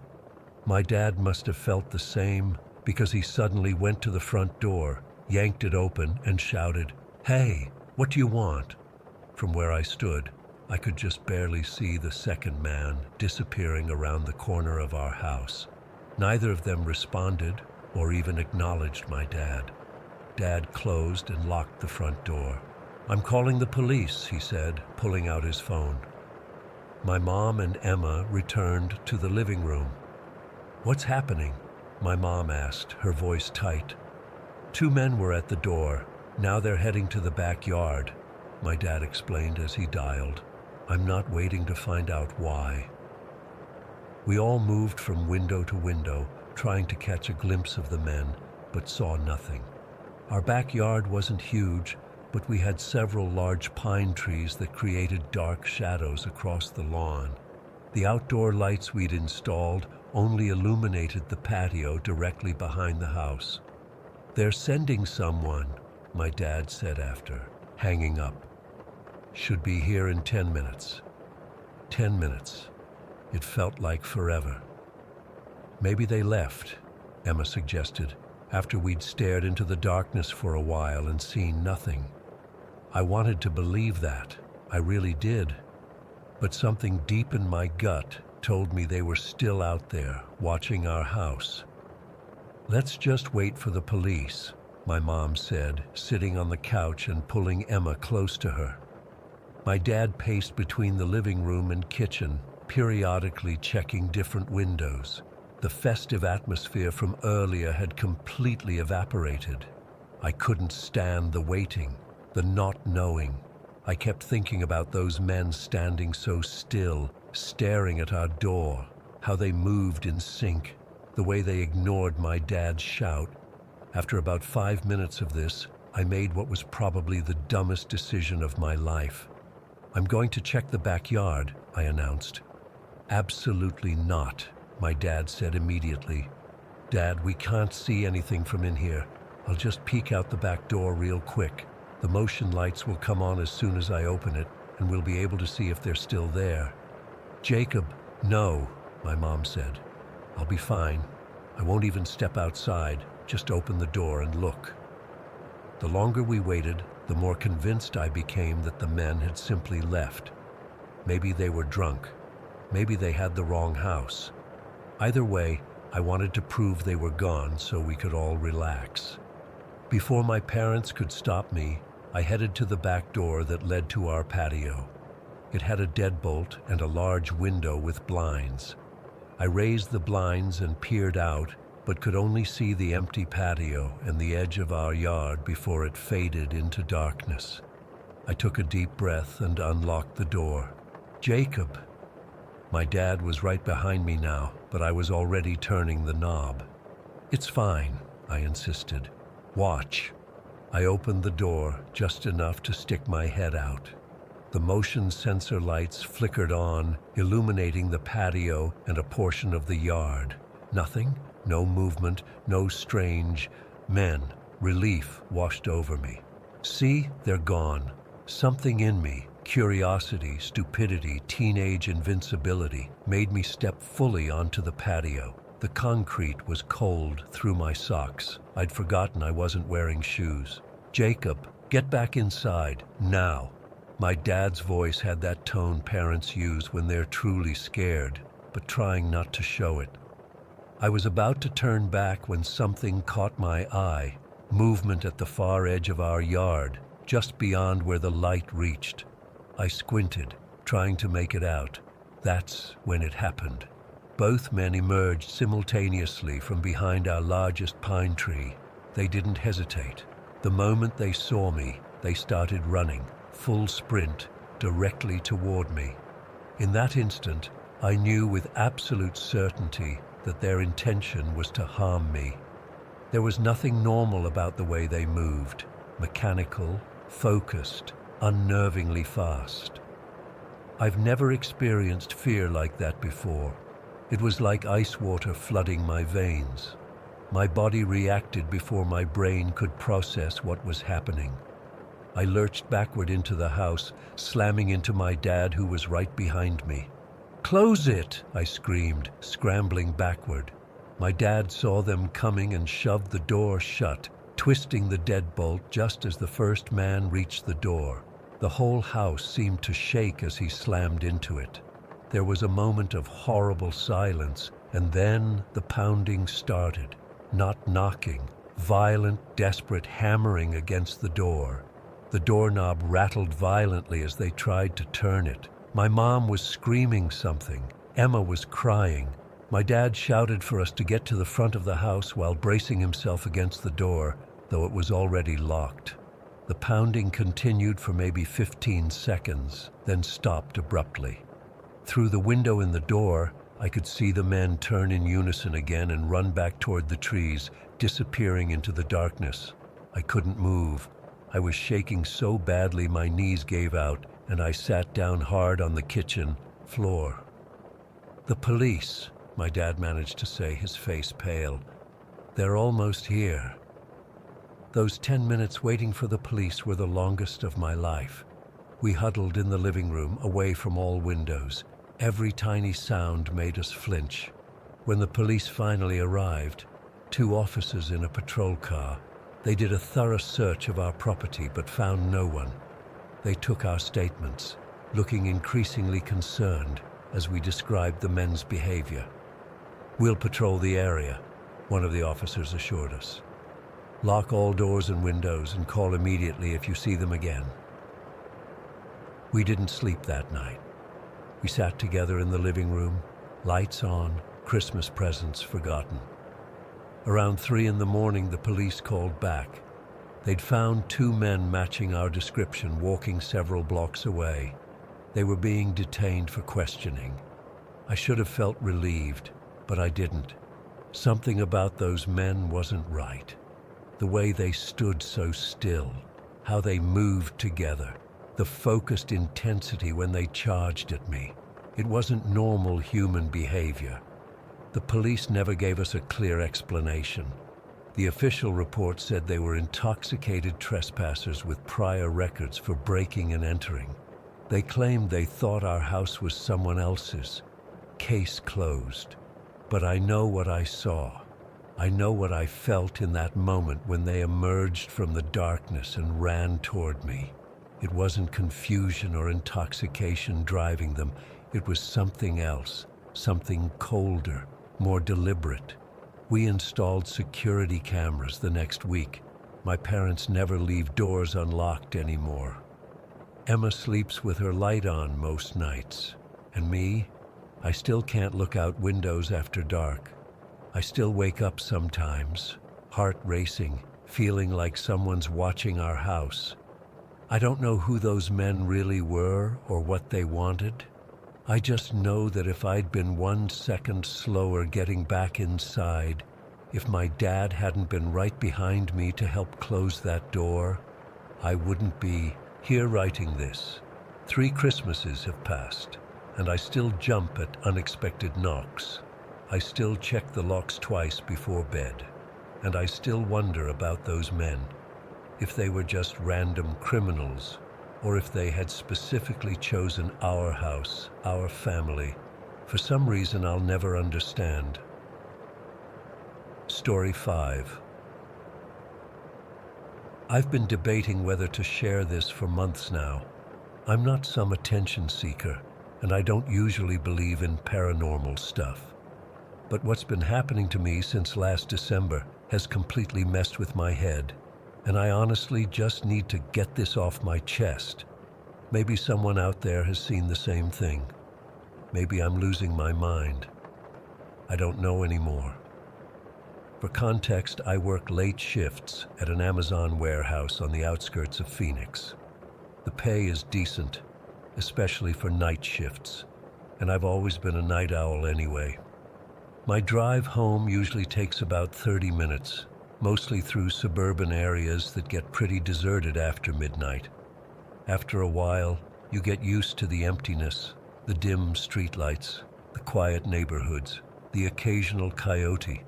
My dad must have felt the same, because he suddenly went to the front door, yanked it open, and shouted, "Hey, what do you want?" From where I stood, I could just barely see the second man disappearing around the corner of our house. Neither of them responded or even acknowledged my dad. Dad closed and locked the front door. "I'm calling the police," he said, pulling out his phone. My mom and Emma returned to the living room. "What's happening?" my mom asked, her voice tight. "Two men were at the door. Now they're heading to the backyard," my dad explained as he dialed. "I'm not waiting to find out why." We all moved from window to window, trying to catch a glimpse of the men, but saw nothing. Our backyard wasn't huge, but we had several large pine trees that created dark shadows across the lawn. The outdoor lights we'd installed only illuminated the patio directly behind the house. "They're sending someone," my dad said after, hanging up. "Should be here in 10 minutes. 10 minutes. It felt like forever. "Maybe they left," Emma suggested, after we'd stared into the darkness for a while and seen nothing. I wanted to believe that. I really did. But something deep in my gut told me they were still out there, watching our house. "Let's just wait for the police," my mom said, sitting on the couch and pulling Emma close to her. My dad paced between the living room and kitchen, periodically checking different windows. The festive atmosphere from earlier had completely evaporated. I couldn't stand the waiting, the not knowing. I kept thinking about those men standing so still, staring at our door, how they moved in sync, the way they ignored my dad's shout. After about 5 minutes of this, I made what was probably the dumbest decision of my life. "I'm going to check the backyard," I announced. "Absolutely not," my dad said immediately. "Dad, we can't see anything from in here. I'll just peek out the back door real quick. The motion lights will come on as soon as I open it, and we'll be able to see if they're still there." "Jacob, no," my mom said. "I'll be fine. I won't even step outside, just open the door and look." The longer we waited, the more convinced I became that the men had simply left. Maybe they were drunk. Maybe they had the wrong house. Either way, I wanted to prove they were gone so we could all relax. Before my parents could stop me, I headed to the back door that led to our patio. It had a deadbolt and a large window with blinds. I raised the blinds and peered out, but could only see the empty patio and the edge of our yard before it faded into darkness. I took a deep breath and unlocked the door. "Jacob!" My dad was right behind me now, but I was already turning the knob. "It's fine," I insisted. "Watch." I opened the door just enough to stick my head out. The motion sensor lights flickered on, illuminating the patio and a portion of the yard. Nothing, no movement, no strange men. Relief washed over me. "See, they're gone." Something in me, curiosity, stupidity, teenage invincibility, made me step fully onto the patio. The concrete was cold through my socks. I'd forgotten I wasn't wearing shoes. "Jacob, get back inside, now." My dad's voice had that tone parents use when they're truly scared, but trying not to show it. I was about to turn back when something caught my eye. Movement at the far edge of our yard, just beyond where the light reached. I squinted, trying to make it out. That's when it happened. Both men emerged simultaneously from behind our largest pine tree. They didn't hesitate. The moment they saw me, they started running, full sprint, directly toward me. In that instant, I knew with absolute certainty that their intention was to harm me. There was nothing normal about the way they moved, mechanical, focused, unnervingly fast. I've never experienced fear like that before. It was like ice water flooding my veins. My body reacted before my brain could process what was happening. I lurched backward into the house, slamming into my dad who was right behind me. "Close it!" I screamed, scrambling backward. My dad saw them coming and shoved the door shut, twisting the deadbolt just as the first man reached the door. The whole house seemed to shake as he slammed into it. There was a moment of horrible silence, and then the pounding started. Not knocking, violent, desperate hammering against the door. The doorknob rattled violently as they tried to turn it. My mom was screaming something. Emma was crying. My dad shouted for us to get to the front of the house while bracing himself against the door, though it was already locked. The pounding continued for maybe 15 seconds, then stopped abruptly. Through the window in the door, I could see the men turn in unison again and run back toward the trees, disappearing into the darkness. I couldn't move. I was shaking so badly my knees gave out, and I sat down hard on the kitchen floor. "The police," my dad managed to say, his face pale. "They're almost here." Those 10 minutes waiting for the police were the longest of my life. We huddled in the living room, away from all windows. Every tiny sound made us flinch. When the police finally arrived, 2 officers in a patrol car, they did a thorough search of our property but found no one. They took our statements, looking increasingly concerned as we described the men's behavior. "We'll patrol the area," one of the officers assured us. "Lock all doors and windows and call immediately if you see them again." We didn't sleep that night. We sat together in the living room, lights on, Christmas presents forgotten. Around 3 in the morning, the police called back. They'd found 2 men matching our description walking several blocks away. They were being detained for questioning. I should have felt relieved, but I didn't. Something about those men wasn't right. The way they stood so still, how they moved together, the focused intensity when they charged at me. It wasn't normal human behavior. The police never gave us a clear explanation. The official report said they were intoxicated trespassers with prior records for breaking and entering. They claimed they thought our house was someone else's. Case closed. But I know what I saw. I know what I felt in that moment when they emerged from the darkness and ran toward me. It wasn't confusion or intoxication driving them. It was something else, something colder, more deliberate. We installed security cameras the next week. My parents never leave doors unlocked anymore. Emma sleeps with her light on most nights. And me, I still can't look out windows after dark. I still wake up sometimes, heart racing, feeling like someone's watching our house. I don't know who those men really were or what they wanted. I just know that if I'd been 1 second slower getting back inside, if my dad hadn't been right behind me to help close that door, I wouldn't be here writing this. 3 Christmases have passed, and I still jump at unexpected knocks. I still check the locks twice before bed, and I still wonder about those men, if they were just random criminals, or if they had specifically chosen our house, our family, for some reason I'll never understand. Story 5. I've been debating whether to share this for months now. I'm not some attention seeker, and I don't usually believe in paranormal stuff. But what's been happening to me since last December has completely messed with my head, and I honestly just need to get this off my chest. Maybe someone out there has seen the same thing. Maybe I'm losing my mind. I don't know anymore. For context, I work late shifts at an Amazon warehouse on the outskirts of Phoenix. The pay is decent, especially for night shifts, and I've always been a night owl anyway. My drive home usually takes about 30 minutes, mostly through suburban areas that get pretty deserted after midnight. After a while, you get used to the emptiness, the dim streetlights, the quiet neighborhoods, the occasional coyote.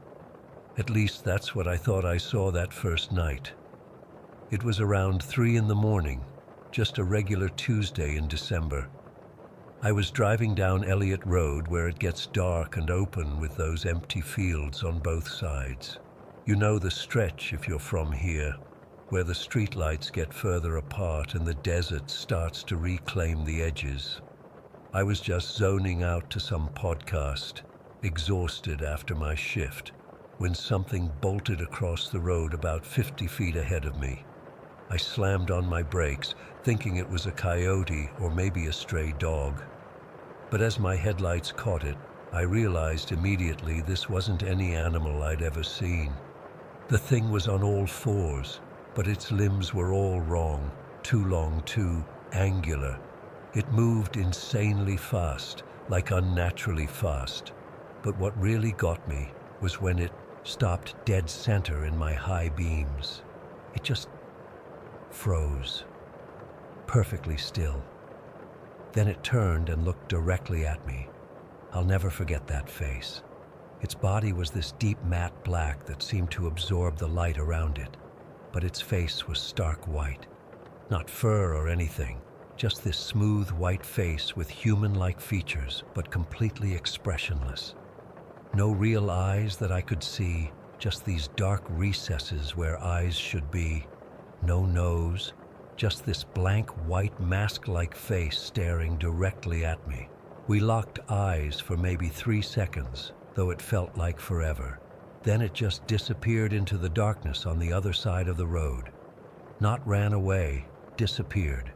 At least that's what I thought I saw that first night. It was around 3 in the morning, just a regular Tuesday in December. I was driving down Elliott Road where it gets dark and open with those empty fields on both sides. You know the stretch if you're from here, where the streetlights get further apart and the desert starts to reclaim the edges. I was just zoning out to some podcast, exhausted after my shift, when something bolted across the road about 50 feet ahead of me. I slammed on my brakes, thinking it was a coyote or maybe a stray dog. But as my headlights caught it, I realized immediately this wasn't any animal I'd ever seen. The thing was on all fours, but its limbs were all wrong, too long, too angular. It moved insanely fast, like unnaturally fast. But what really got me was when it stopped dead center in my high beams. It just froze, perfectly still. Then it turned and looked directly at me. I'll never forget that face. Its body was this deep matte black that seemed to absorb the light around it, but its face was stark white. Not fur or anything, just this smooth white face with human-like features, but completely expressionless. No real eyes that I could see, just these dark recesses where eyes should be. No nose, just this blank white mask-like face staring directly at me. We locked eyes for maybe 3 seconds, though it felt like forever. Then it just disappeared into the darkness on the other side of the road. Not ran away, disappeared.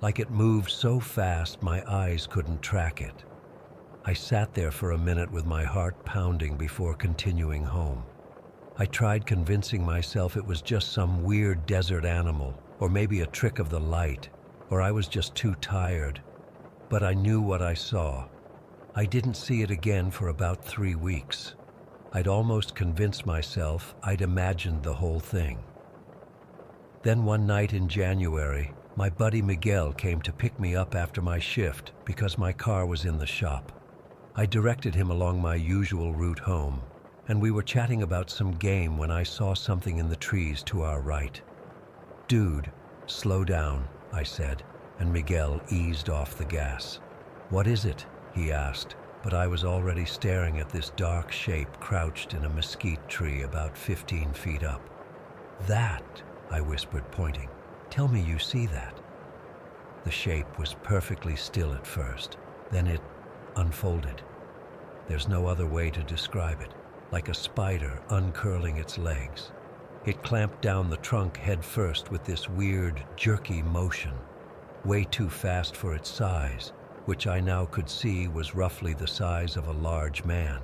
Like it moved so fast my eyes couldn't track it. I sat there for a minute with my heart pounding before continuing home. I tried convincing myself it was just some weird desert animal, or maybe a trick of the light, or I was just too tired. But I knew what I saw. I didn't see it again for about 3 weeks. I'd almost convinced myself I'd imagined the whole thing. Then one night in January, my buddy Miguel came to pick me up after my shift because my car was in the shop. I directed him along my usual route home, and we were chatting about some game when I saw something in the trees to our right. "Dude, slow down," I said, and Miguel eased off the gas. "What is it?" he asked, but I was already staring at this dark shape crouched in a mesquite tree about 15 feet up. "That," I whispered, pointing. "Tell me you see that." The shape was perfectly still at first. Then it unfolded. There's no other way to describe it. Like a spider uncurling its legs. It clamped down the trunk head first with this weird, jerky motion. Way too fast for its size, which I now could see was roughly the size of a large man.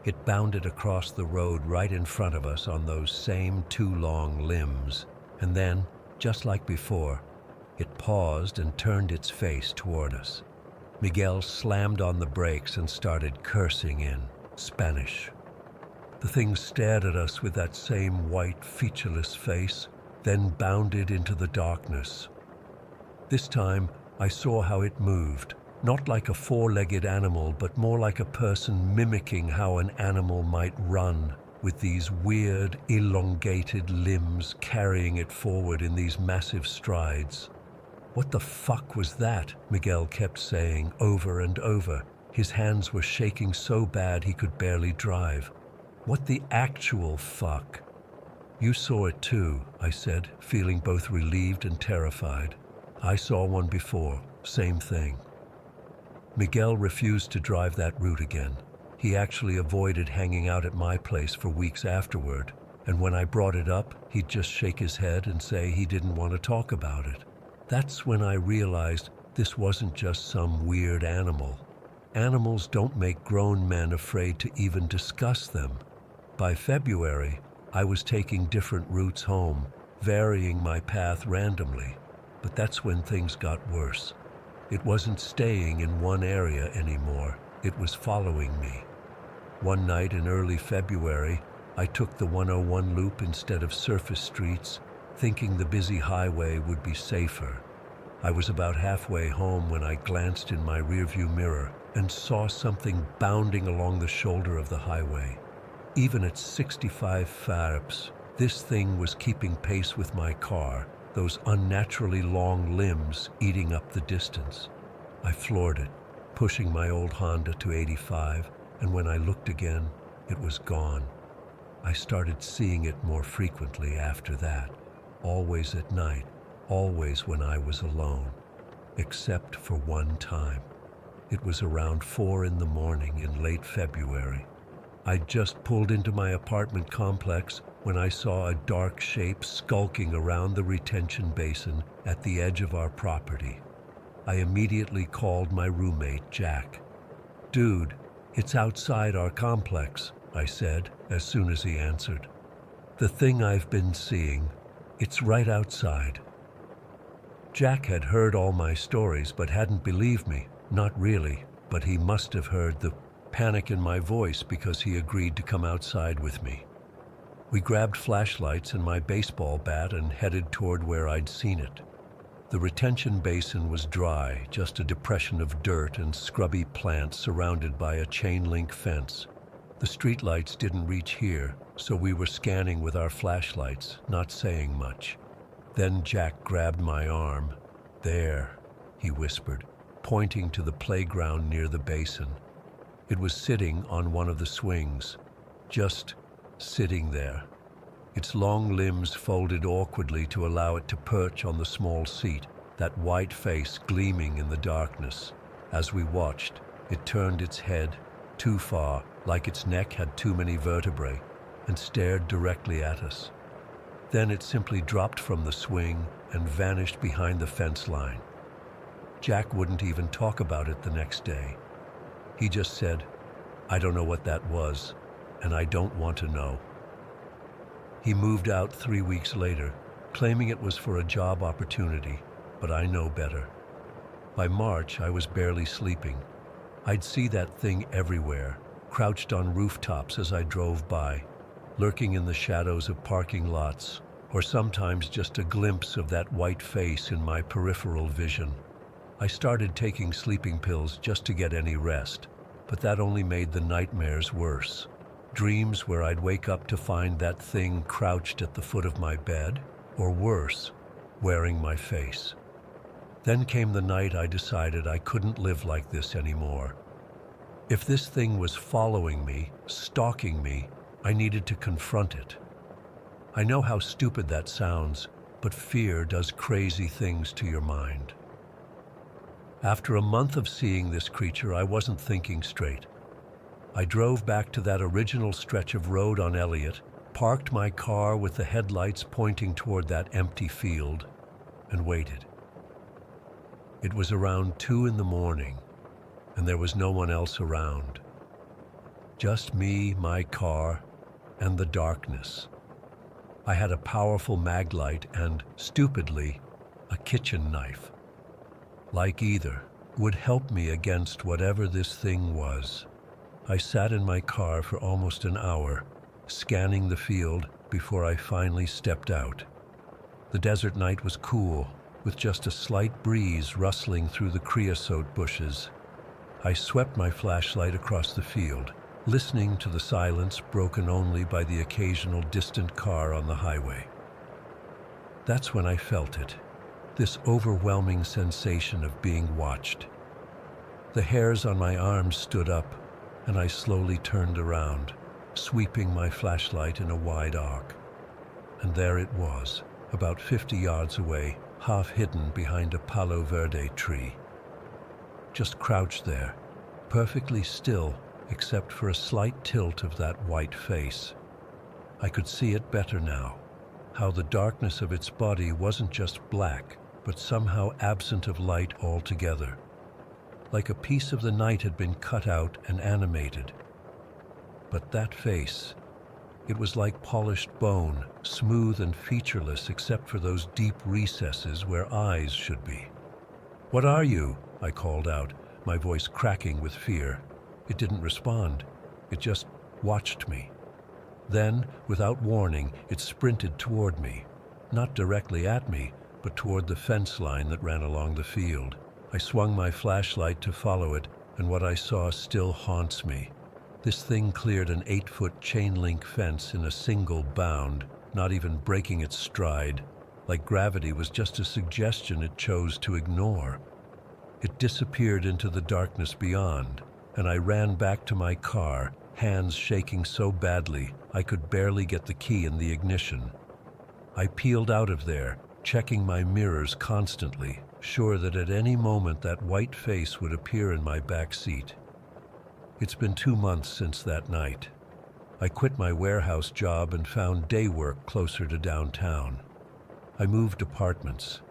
It bounded across the road right in front of us on those same 2 long limbs. And then, just like before, it paused and turned its face toward us. Miguel slammed on the brakes and started cursing in Spanish. The thing stared at us with that same white, featureless face, then bounded into the darkness. This time, I saw how it moved, not like a 4-legged animal, but more like a person mimicking how an animal might run, with these weird, elongated limbs carrying it forward in these massive strides. "What the fuck was that?" Miguel kept saying over and over. His hands were shaking so bad he could barely drive. "What the actual fuck?" "You saw it too," I said, feeling both relieved and terrified. "I saw one before, same thing." Miguel refused to drive that route again. He actually avoided hanging out at my place for weeks afterward, and when I brought it up, he'd just shake his head and say he didn't want to talk about it. That's when I realized this wasn't just some weird animal. Animals don't make grown men afraid to even discuss them. By February, I was taking different routes home, varying my path randomly, but that's when things got worse. It wasn't staying in one area anymore. It was following me. One night in early February, I took the 101 loop instead of surface streets, thinking the busy highway would be safer. I was about halfway home when I glanced in my rearview mirror and saw something bounding along the shoulder of the highway. Even at 65 pharps, this thing was keeping pace with my car, those unnaturally long limbs eating up the distance. I floored it, pushing my old Honda to 85, and when I looked again, it was gone. I started seeing it more frequently after that, always at night, always when I was alone, except for one time. It was around 4 in the morning in late February. I'd just pulled into my apartment complex when I saw a dark shape skulking around the retention basin at the edge of our property. I immediately called my roommate, Jack. "Dude, it's outside our complex," I said as soon as he answered. "The thing I've been seeing, it's right outside." Jack had heard all my stories but hadn't believed me. Not really, but he must have heard the panic in my voice because he agreed to come outside with me. We grabbed flashlights and my baseball bat and headed toward where I'd seen it. The retention basin was dry, just a depression of dirt and scrubby plants surrounded by a chain-link fence. The streetlights didn't reach here, so we were scanning with our flashlights, not saying much. Then Jack grabbed my arm. "There," he whispered, pointing to the playground near the basin. It was sitting on one of the swings, just sitting there, its long limbs folded awkwardly to allow it to perch on the small seat, that white face gleaming in the darkness. As we watched, it turned its head too far, like its neck had too many vertebrae, and stared directly at us. Then it simply dropped from the swing and vanished behind the fence line. Jack wouldn't even talk about it the next day. He just said, "I don't know what that was, and I don't want to know." He moved out 3 weeks later, claiming it was for a job opportunity, but I know better. By March, I was barely sleeping. I'd see that thing everywhere, crouched on rooftops as I drove by, lurking in the shadows of parking lots, or sometimes just a glimpse of that white face in my peripheral vision. I started taking sleeping pills just to get any rest, but that only made the nightmares worse. Dreams where I'd wake up to find that thing crouched at the foot of my bed, or worse, wearing my face. Then came the night I decided I couldn't live like this anymore. If this thing was following me, stalking me, I needed to confront it. I know how stupid that sounds, but fear does crazy things to your mind. After a month of seeing this creature, I wasn't thinking straight. I drove back to that original stretch of road on Elliott, parked my car with the headlights pointing toward that empty field, and waited. It was around 2 in the morning, and there was no one else around. Just me, my car, and the darkness. I had a powerful mag light and, stupidly, a kitchen knife. Like either, would help me against whatever this thing was. I sat in my car for almost an hour, scanning the field before I finally stepped out. The desert night was cool, with just a slight breeze rustling through the creosote bushes. I swept my flashlight across the field, listening to the silence broken only by the occasional distant car on the highway. That's when I felt it. This overwhelming sensation of being watched. The hairs on my arms stood up, and I slowly turned around, sweeping my flashlight in a wide arc. And there it was, about 50 yards away, half hidden behind a Palo Verde tree. Just crouched there, perfectly still, except for a slight tilt of that white face. I could see it better now, how the darkness of its body wasn't just black, but somehow absent of light altogether. Like a piece of the night had been cut out and animated. But that face, it was like polished bone, smooth and featureless except for those deep recesses where eyes should be. "What are you?" I called out, my voice cracking with fear. It didn't respond. It just watched me. Then, without warning, it sprinted toward me. Not directly at me, but toward the fence line that ran along the field. I swung my flashlight to follow it, and what I saw still haunts me. This thing cleared an 8-foot chain-link fence in a single bound, not even breaking its stride, like gravity was just a suggestion it chose to ignore. It disappeared into the darkness beyond, and I ran back to my car, hands shaking so badly I could barely get the key in the ignition. I peeled out of there, checking my mirrors constantly, sure that at any moment that white face would appear in my back seat. It's been 2 months since that night. I quit my warehouse job and found day work closer to downtown. I moved apartments.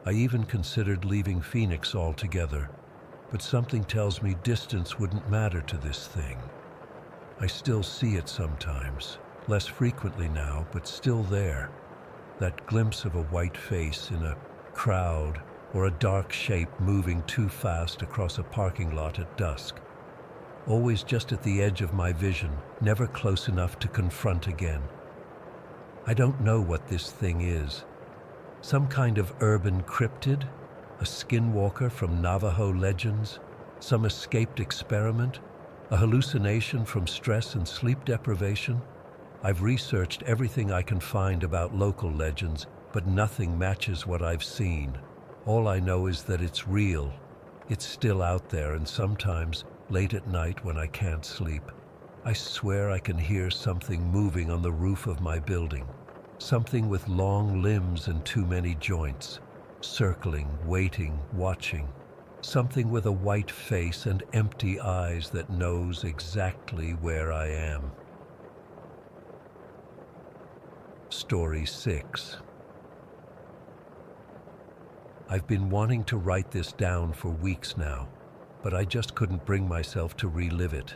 I even considered leaving Phoenix altogether, but something tells me distance wouldn't matter to this thing. I still see it sometimes, less frequently now, but still there. That glimpse of a white face in a crowd or a dark shape moving too fast across a parking lot at dusk. Always just at the edge of my vision, never close enough to confront again. I don't know what this thing is. Some kind of urban cryptid? A skinwalker from Navajo legends? Some escaped experiment? A hallucination from stress and sleep deprivation? I've researched everything I can find about local legends, but nothing matches what I've seen. All I know is that it's real. It's still out there, and sometimes, late at night when I can't sleep, I swear I can hear something moving on the roof of my building. Something with long limbs and too many joints. Circling, waiting, watching. Something with a white face and empty eyes that knows exactly where I am. Story 6. I've been wanting to write this down for weeks now, but I just couldn't bring myself to relive it.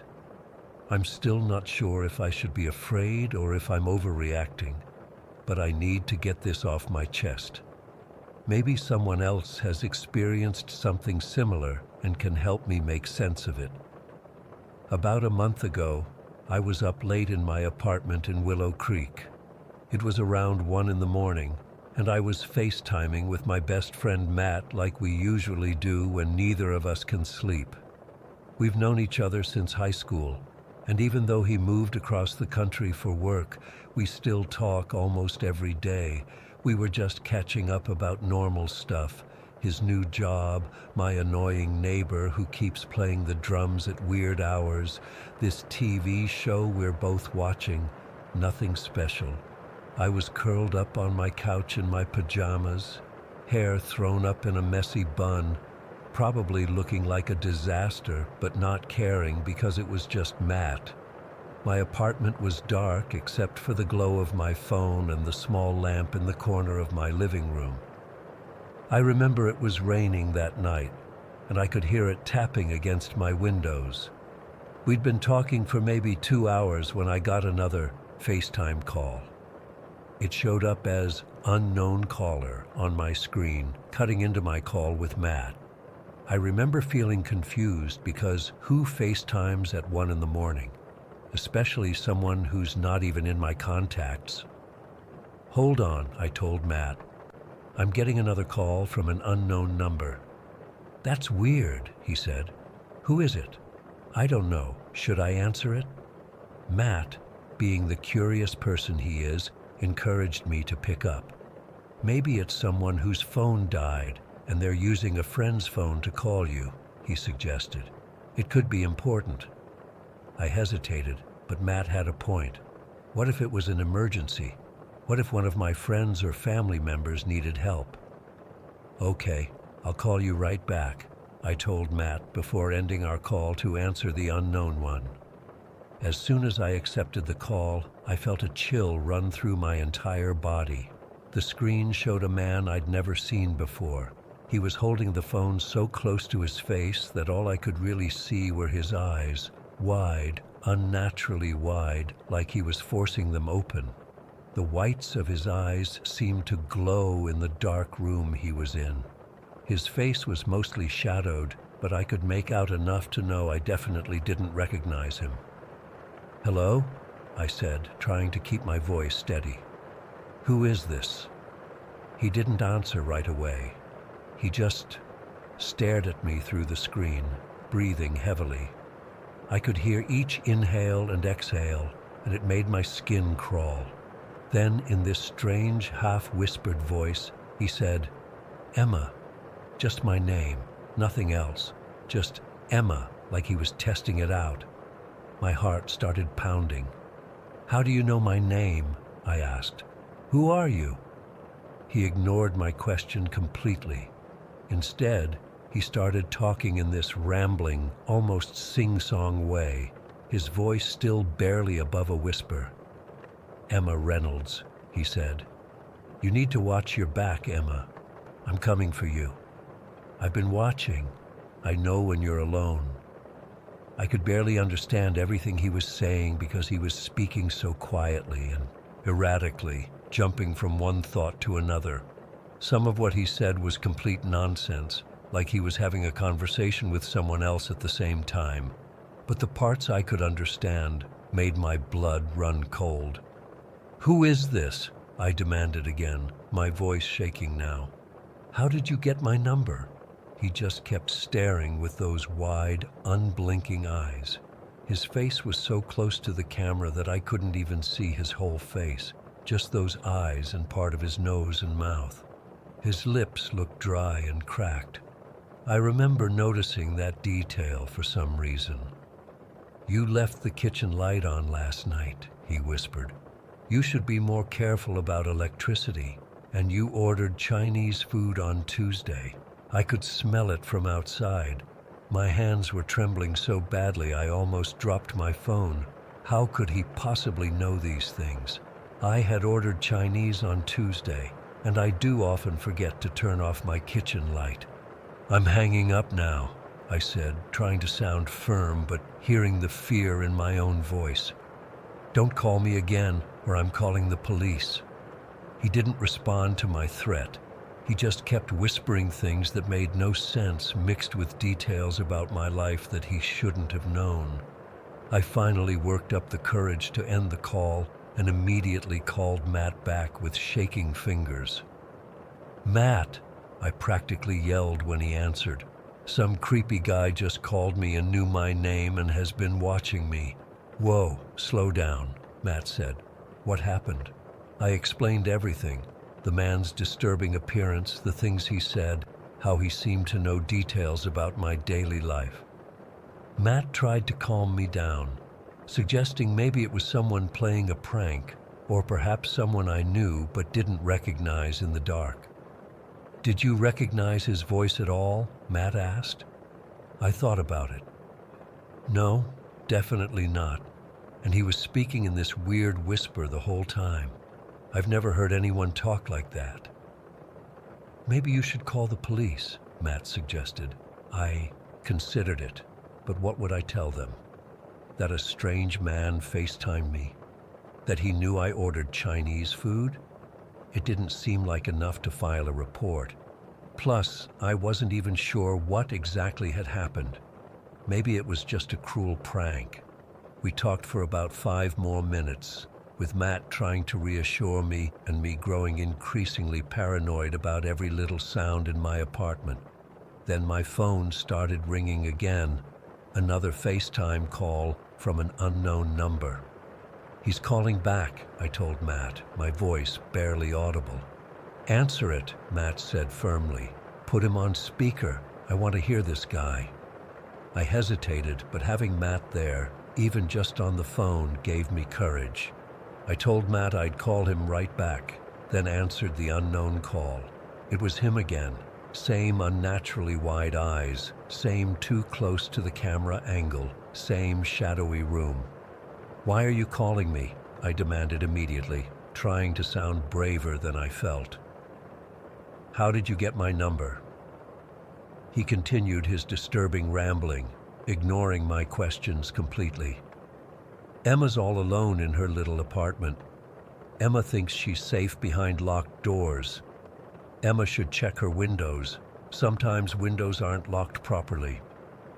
I'm still not sure if I should be afraid or if I'm overreacting, but I need to get this off my chest. Maybe someone else has experienced something similar and can help me make sense of it. About a month ago, I was up late in my apartment in Willow Creek. It was around 1 a.m, and I was FaceTiming with my best friend Matt like we usually do when neither of us can sleep. We've known each other since high school, and even though he moved across the country for work, we still talk almost every day. We were just catching up about normal stuff, his new job, my annoying neighbor who keeps playing the drums at weird hours, this TV show we're both watching. Nothing special. I was curled up on my couch in my pajamas, hair thrown up in a messy bun, probably looking like a disaster, but not caring because it was just Matt. My apartment was dark except for the glow of my phone and the small lamp in the corner of my living room. I remember it was raining that night, and I could hear it tapping against my windows. We'd been talking for maybe 2 hours when I got another FaceTime call. It showed up as unknown caller on my screen, cutting into my call with Matt. I remember feeling confused because who FaceTimes at 1 a.m, especially someone who's not even in my contacts? Hold on, I told Matt. I'm getting another call from an unknown number. That's weird, he said. Who is it? I don't know. Should I answer it? Matt, being the curious person he is, encouraged me to pick up. Maybe it's someone whose phone died and they're using a friend's phone to call you, he suggested. It could be important. I hesitated, but Matt had a point. What if it was an emergency? What if one of my friends or family members needed help? Okay, I'll call you right back, I told Matt before ending our call to answer the unknown one. As soon as I accepted the call, I felt a chill run through my entire body. The screen showed a man I'd never seen before. He was holding the phone so close to his face that all I could really see were his eyes, wide, unnaturally wide, like he was forcing them open. The whites of his eyes seemed to glow in the dark room he was in. His face was mostly shadowed, but I could make out enough to know I definitely didn't recognize him. "Hello?" I said, trying to keep my voice steady. "Who is this?" He didn't answer right away. He just stared at me through the screen, breathing heavily. I could hear each inhale and exhale, and it made my skin crawl. Then, in this strange, half-whispered voice, he said, "Emma." Just my name, nothing else. Just Emma, like he was testing it out. My heart started pounding. "How do you know my name?" I asked. "Who are you?" He ignored my question completely. Instead, he started talking in this rambling, almost sing-song way, his voice still barely above a whisper. "Emma Reynolds," he said. "You need to watch your back, Emma. I'm coming for you. I've been watching. I know when you're alone." I could barely understand everything he was saying because he was speaking so quietly and erratically, jumping from one thought to another. Some of what he said was complete nonsense, like he was having a conversation with someone else at the same time. But the parts I could understand made my blood run cold. "Who is this?" I demanded again, my voice shaking now. "How did you get my number?" He just kept staring with those wide, unblinking eyes. His face was so close to the camera that I couldn't even see his whole face, just those eyes and part of his nose and mouth. His lips looked dry and cracked. I remember noticing that detail for some reason. "You left the kitchen light on last night," he whispered. "You should be more careful about electricity. And you ordered Chinese food on Tuesday. I could smell it from outside. My hands were trembling so badly I almost dropped my phone. How could he possibly know these things? I had ordered Chinese on Tuesday, and I do often forget to turn off my kitchen light." "I'm hanging up now," I said, trying to sound firm but hearing the fear in my own voice. "Don't call me again, or I'm calling the police." He didn't respond to my threat. He just kept whispering things that made no sense, mixed with details about my life that he shouldn't have known. I finally worked up the courage to end the call and immediately called Matt back with shaking fingers. "Matt," I practically yelled when he answered. "Some creepy guy just called me and knew my name and has been watching me." "Whoa, slow down," Matt said. "What happened?" I explained everything, the man's disturbing appearance, the things he said, how he seemed to know details about my daily life. Matt tried to calm me down, suggesting maybe it was someone playing a prank, or perhaps someone I knew but didn't recognize in the dark. "Did you recognize his voice at all?" Matt asked. I thought about it. No, definitely not. And he was speaking in this weird whisper the whole time. I've never heard anyone talk like that. "Maybe you should call the police," Matt suggested. I considered it, but what would I tell them? That a strange man FaceTimed me? That he knew I ordered Chinese food? It didn't seem like enough to file a report. Plus, I wasn't even sure what exactly had happened. Maybe it was just a cruel prank. We talked for about 5 more minutes, with Matt trying to reassure me and me growing increasingly paranoid about every little sound in my apartment. Then my phone started ringing again, another FaceTime call from an unknown number. "He's calling back," I told Matt, my voice barely audible. "Answer it," Matt said firmly. "Put him on speaker. I want to hear this guy." I hesitated, but having Matt there, even just on the phone, gave me courage. I told Matt I'd call him right back, then answered the unknown call. It was him again. Same unnaturally wide eyes, same too close to the camera angle, same shadowy room. "Why are you calling me?" I demanded immediately, trying to sound braver than I felt. "How did you get my number?" He continued his disturbing rambling, ignoring my questions completely. "Emma's all alone in her little apartment. Emma thinks she's safe behind locked doors. Emma should check her windows. Sometimes windows aren't locked properly.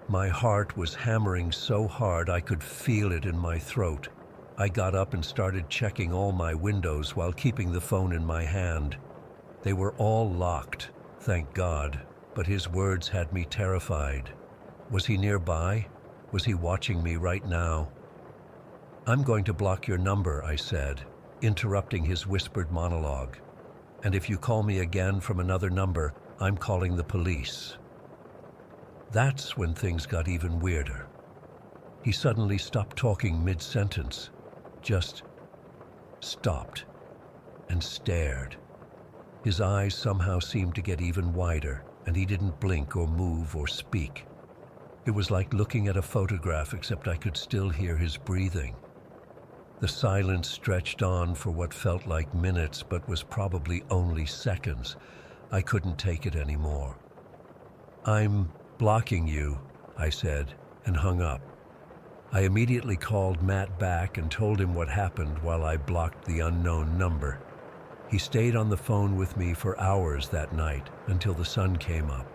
My heart was hammering so hard I could feel it in my throat. I got up and started checking all my windows while keeping the phone in my hand. They were all locked, thank God, but his words had me terrified. Was he nearby? Was he watching me right now? "I'm going to block your number," I said, interrupting his whispered monologue. "And if you call me again from another number, I'm calling the police." That's when things got even weirder. He suddenly stopped talking mid-sentence, just stopped and stared. His eyes somehow seemed to get even wider, and he didn't blink or move or speak. It was like looking at a photograph, except I could still hear his breathing. The silence stretched on for what felt like minutes, but was probably only seconds. I couldn't take it anymore. "I'm blocking you," I said, and hung up. I immediately called Matt back and told him what happened while I blocked the unknown number. He stayed on the phone with me for hours that night until the sun came up.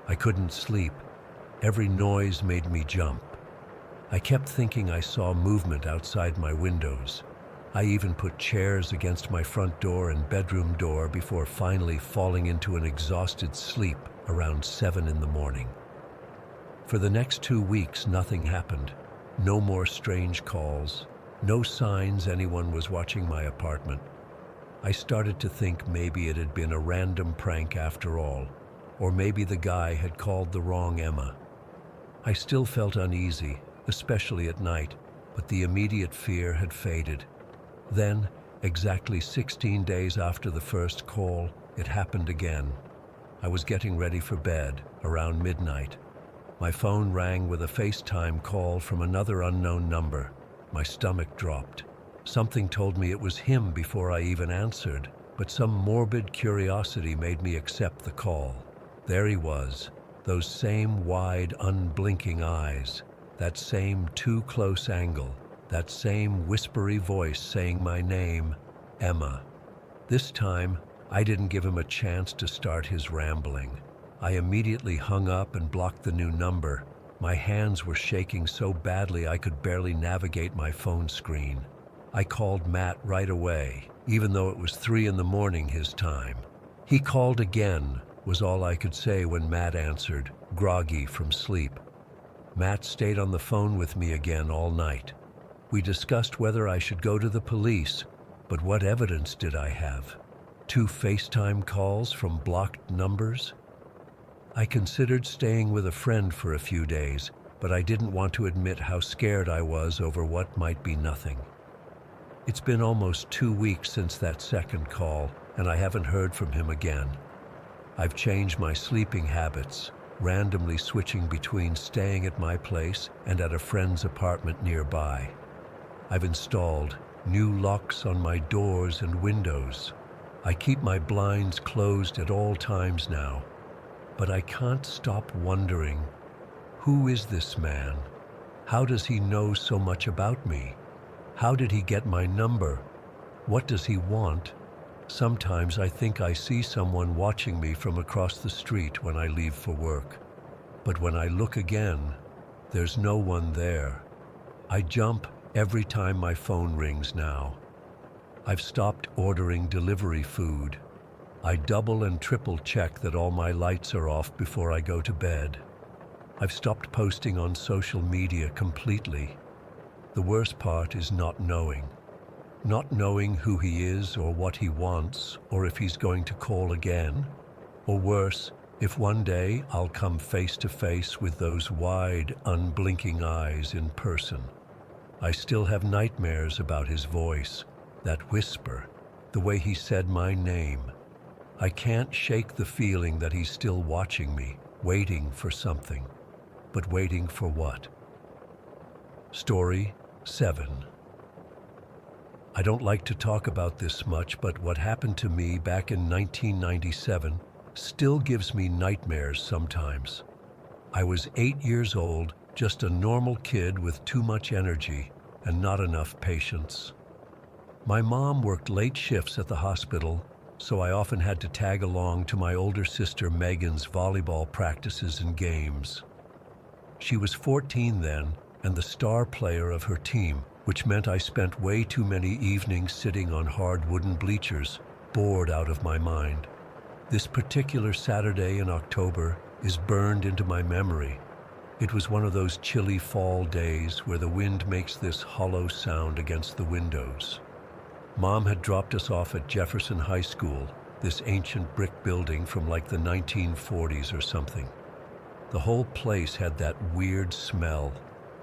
I couldn't sleep. Every noise made me jump. I kept thinking I saw movement outside my windows. I even put chairs against my front door and bedroom door before finally falling into an exhausted sleep around 7 in the morning. For the next 2 weeks, nothing happened. No more strange calls. No signs anyone was watching my apartment. I started to think maybe it had been a random prank after all, or maybe the guy had called the wrong Emma. I still felt uneasy, especially at night, but the immediate fear had faded. Then, exactly 16 days after the first call, it happened again. I was getting ready for bed, around midnight. My phone rang with a FaceTime call from another unknown number. My stomach dropped. Something told me it was him before I even answered, but some morbid curiosity made me accept the call. There he was, those same wide, unblinking eyes, that same too close angle, that same whispery voice saying my name, Emma. This time, I didn't give him a chance to start his rambling. I immediately hung up and blocked the new number. My hands were shaking so badly I could barely navigate my phone screen. I called Matt right away, even though it was 3 in the morning his time. "He called again," was all I could say when Matt answered, groggy from sleep. Matt stayed on the phone with me again all night. We discussed whether I should go to the police, but what evidence did I have? 2 FaceTime calls from blocked numbers? I considered staying with a friend for a few days, but I didn't want to admit how scared I was over what might be nothing. It's been almost 2 weeks since that second call, and I haven't heard from him again. I've changed my sleeping habits, randomly switching between staying at my place and at a friend's apartment nearby. I've installed new locks on my doors and windows. I keep my blinds closed at all times now. But I can't stop wondering, who is this man? How does he know so much about me? How did he get my number? What does he want? Sometimes I think I see someone watching me from across the street when I leave for work. But when I look again, there's no one there. I jump every time my phone rings now. I've stopped ordering delivery food. I double and triple check that all my lights are off before I go to bed. I've stopped posting on social media completely. The worst part is not knowing. Not knowing who he is or what he wants, or if he's going to call again. Or worse, if one day I'll come face to face with those wide, unblinking eyes in person. I still have nightmares about his voice, that whisper, the way he said my name. I can't shake the feeling that he's still watching me, waiting for something. But waiting for what? Story 7. I don't like to talk about this much, but what happened to me back in 1997 still gives me nightmares sometimes. I was 8 years old, just a normal kid with too much energy and not enough patience. My mom worked late shifts at the hospital, so I often had to tag along to my older sister Megan's volleyball practices and games. She was 14 then, and the star player of her team, which meant I spent way too many evenings sitting on hard wooden bleachers, bored out of my mind. This particular Saturday in October is burned into my memory. It was one of those chilly fall days where the wind makes this hollow sound against the windows. Mom had dropped us off at Jefferson High School, this ancient brick building from like the 1940s or something. The whole place had that weird smell,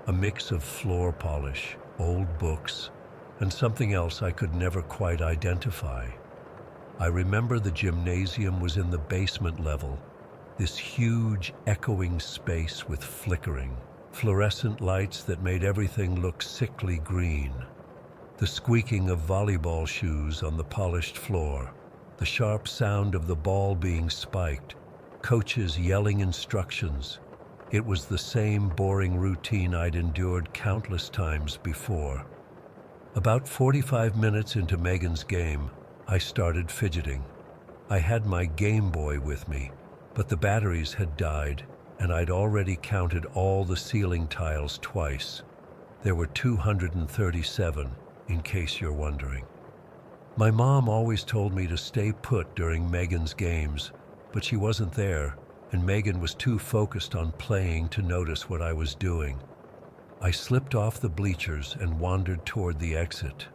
a mix of floor polish, old books, and something else I could never quite identify. I remember the gymnasium was in the basement level, this huge echoing space with flickering, fluorescent lights that made everything look sickly green. The squeaking of volleyball shoes on the polished floor, the sharp sound of the ball being spiked, coaches yelling instructions. It was the same boring routine I'd endured countless times before. About 45 minutes into Megan's game, I started fidgeting. I had my Game Boy with me, but the batteries had died, and I'd already counted all the ceiling tiles twice. There were 237, in case you're wondering. My mom always told me to stay put during Megan's games, but she wasn't there, and Megan was too focused on playing to notice what I was doing. I slipped off the bleachers and wandered toward the exit.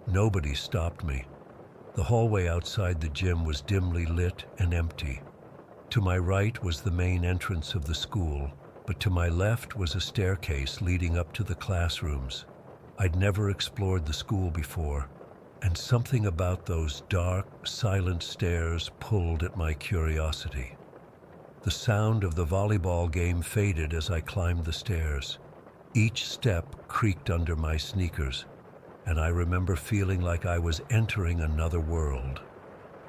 Nobody stopped me. The hallway outside the gym was dimly lit and empty. To my right was the main entrance of the school, but to my left was a staircase leading up to the classrooms. I'd never explored the school before, and something about those dark, silent stairs pulled at my curiosity. The sound of the volleyball game faded as I climbed the stairs. Each step creaked under my sneakers, and I remember feeling like I was entering another world.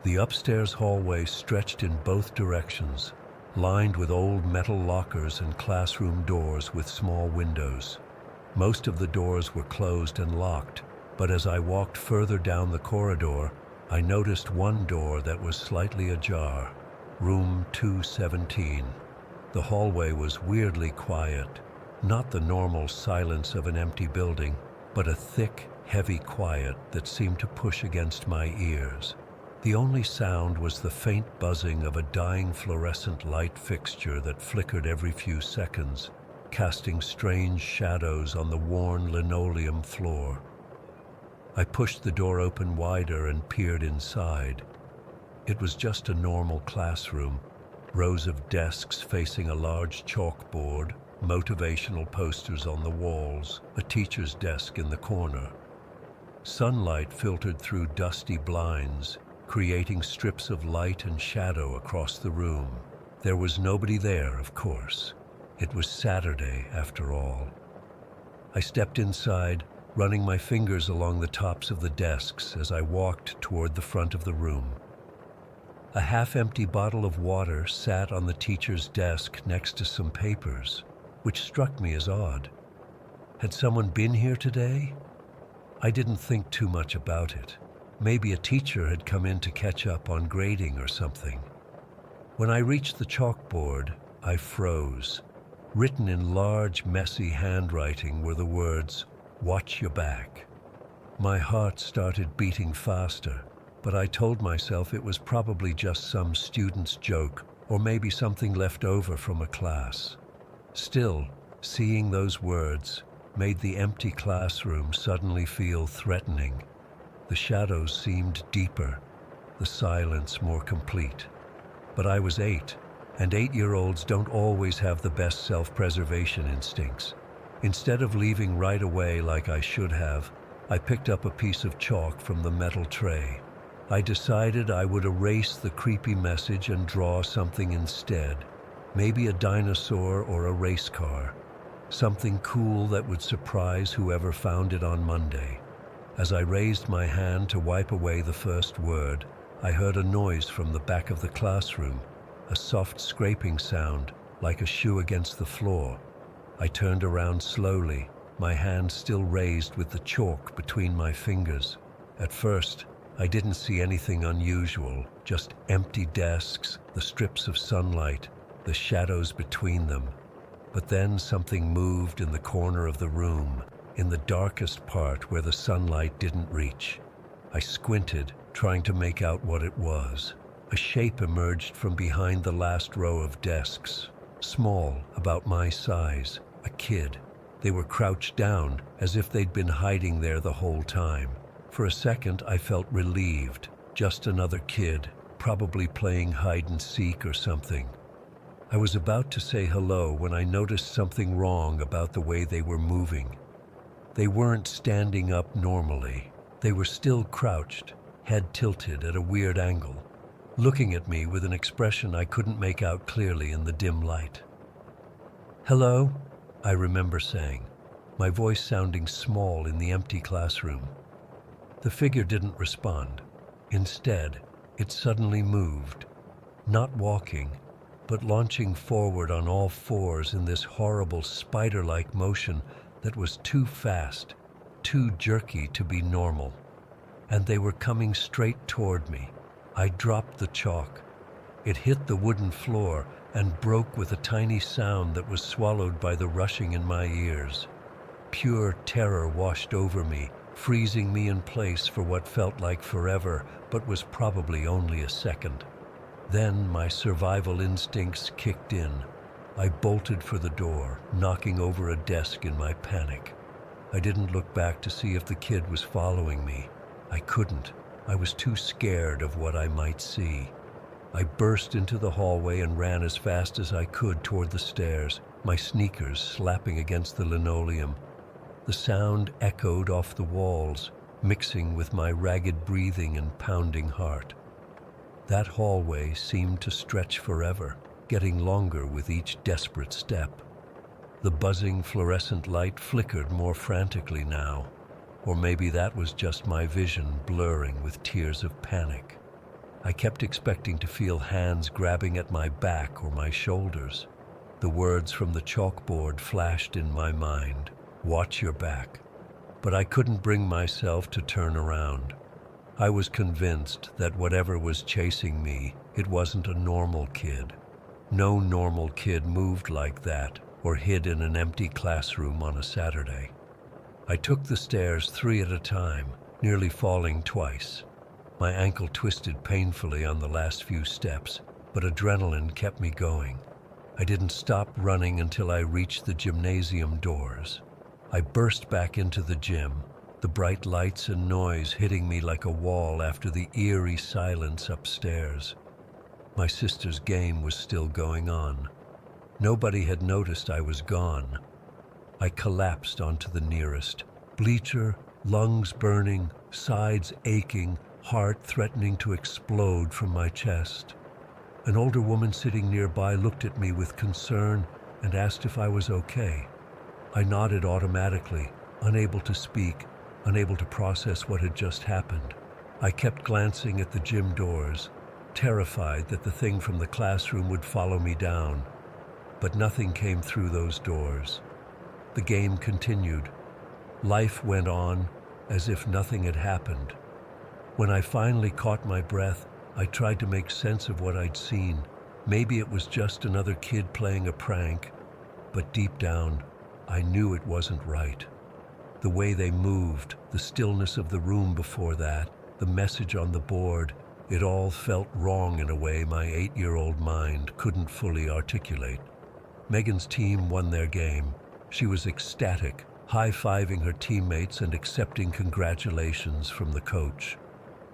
The upstairs hallway stretched in both directions, lined with old metal lockers and classroom doors with small windows. Most of the doors were closed and locked, but as I walked further down the corridor, I noticed one door that was slightly ajar, room 217. The hallway was weirdly quiet, not the normal silence of an empty building, but a thick, heavy quiet that seemed to push against my ears. The only sound was the faint buzzing of a dying fluorescent light fixture that flickered every few seconds, casting strange shadows on the worn linoleum floor. I pushed the door open wider and peered inside. It was just a normal classroom, rows of desks facing a large chalkboard, motivational posters on the walls, a teacher's desk in the corner. Sunlight filtered through dusty blinds, creating strips of light and shadow across the room. There was nobody there, of course. It was Saturday, after all. I stepped inside, running my fingers along the tops of the desks as I walked toward the front of the room. A half-empty bottle of water sat on the teacher's desk next to some papers, which struck me as odd. Had someone been here today? I didn't think too much about it. Maybe a teacher had come in to catch up on grading or something. When I reached the chalkboard, I froze. Written in large, messy handwriting were the words, "Watch your back." My heart started beating faster, but I told myself it was probably just some student's joke or maybe something left over from a class. Still, seeing those words made the empty classroom suddenly feel threatening. The shadows seemed deeper, the silence more complete. But I was 8, and 8-year-olds don't always have the best self-preservation instincts. Instead of leaving right away like I should have, I picked up a piece of chalk from the metal tray. I decided I would erase the creepy message and draw something instead. Maybe a dinosaur or a race car. Something cool that would surprise whoever found it on Monday. As I raised my hand to wipe away the first word, I heard a noise from the back of the classroom, a soft scraping sound, like a shoe against the floor. I turned around slowly, my hand still raised with the chalk between my fingers. At first, I didn't see anything unusual, just empty desks, the strips of sunlight, the shadows between them. But then something moved in the corner of the room, in the darkest part where the sunlight didn't reach. I squinted, trying to make out what it was. A shape emerged from behind the last row of desks. Small, about my size, a kid. They were crouched down, as if they'd been hiding there the whole time. For a second, I felt relieved. Just another kid, probably playing hide and seek or something. I was about to say hello when I noticed something wrong about the way they were moving. They weren't standing up normally. They were still crouched, head tilted at a weird angle, looking at me with an expression I couldn't make out clearly in the dim light. "Hello?" I remember saying, my voice sounding small in the empty classroom. The figure didn't respond. Instead, it suddenly moved, not walking, but launching forward on all fours in this horrible spider-like motion that was too fast, too jerky to be normal. And they were coming straight toward me. I dropped the chalk. It hit the wooden floor and broke with a tiny sound that was swallowed by the rushing in my ears. Pure terror washed over me, freezing me in place for what felt like forever, but was probably only a second. Then my survival instincts kicked in. I bolted for the door, knocking over a desk in my panic. I didn't look back to see if the kid was following me. I couldn't. I was too scared of what I might see. I burst into the hallway and ran as fast as I could toward the stairs, my sneakers slapping against the linoleum. The sound echoed off the walls, mixing with my ragged breathing and pounding heart. That hallway seemed to stretch forever, getting longer with each desperate step. The buzzing fluorescent light flickered more frantically now, or maybe that was just my vision blurring with tears of panic. I kept expecting to feel hands grabbing at my back or my shoulders. The words from the chalkboard flashed in my mind, "Watch your back." But I couldn't bring myself to turn around. I was convinced that whatever was chasing me, it wasn't a normal kid. No normal kid moved like that or hid in an empty classroom on a Saturday. I took the stairs 3 at a time, nearly falling twice. My ankle twisted painfully on the last few steps, but adrenaline kept me going. I didn't stop running until I reached the gymnasium doors. I burst back into the gym, the bright lights and noise hitting me like a wall after the eerie silence upstairs. My sister's game was still going on. Nobody had noticed I was gone. I collapsed onto the nearest bleacher, lungs burning, sides aching, heart threatening to explode from my chest. An older woman sitting nearby looked at me with concern and asked if I was okay. I nodded automatically, unable to speak, unable to process what had just happened. I kept glancing at the gym doors, terrified that the thing from the classroom would follow me down. But nothing came through those doors. The game continued. Life went on as if nothing had happened. When I finally caught my breath, I tried to make sense of what I'd seen. Maybe it was just another kid playing a prank, but deep down, I knew it wasn't right. The way they moved, the stillness of the room before that, the message on the board, it all felt wrong in a way my 8-year-old mind couldn't fully articulate. Megan's team won their game. She was ecstatic, high-fiving her teammates and accepting congratulations from the coach.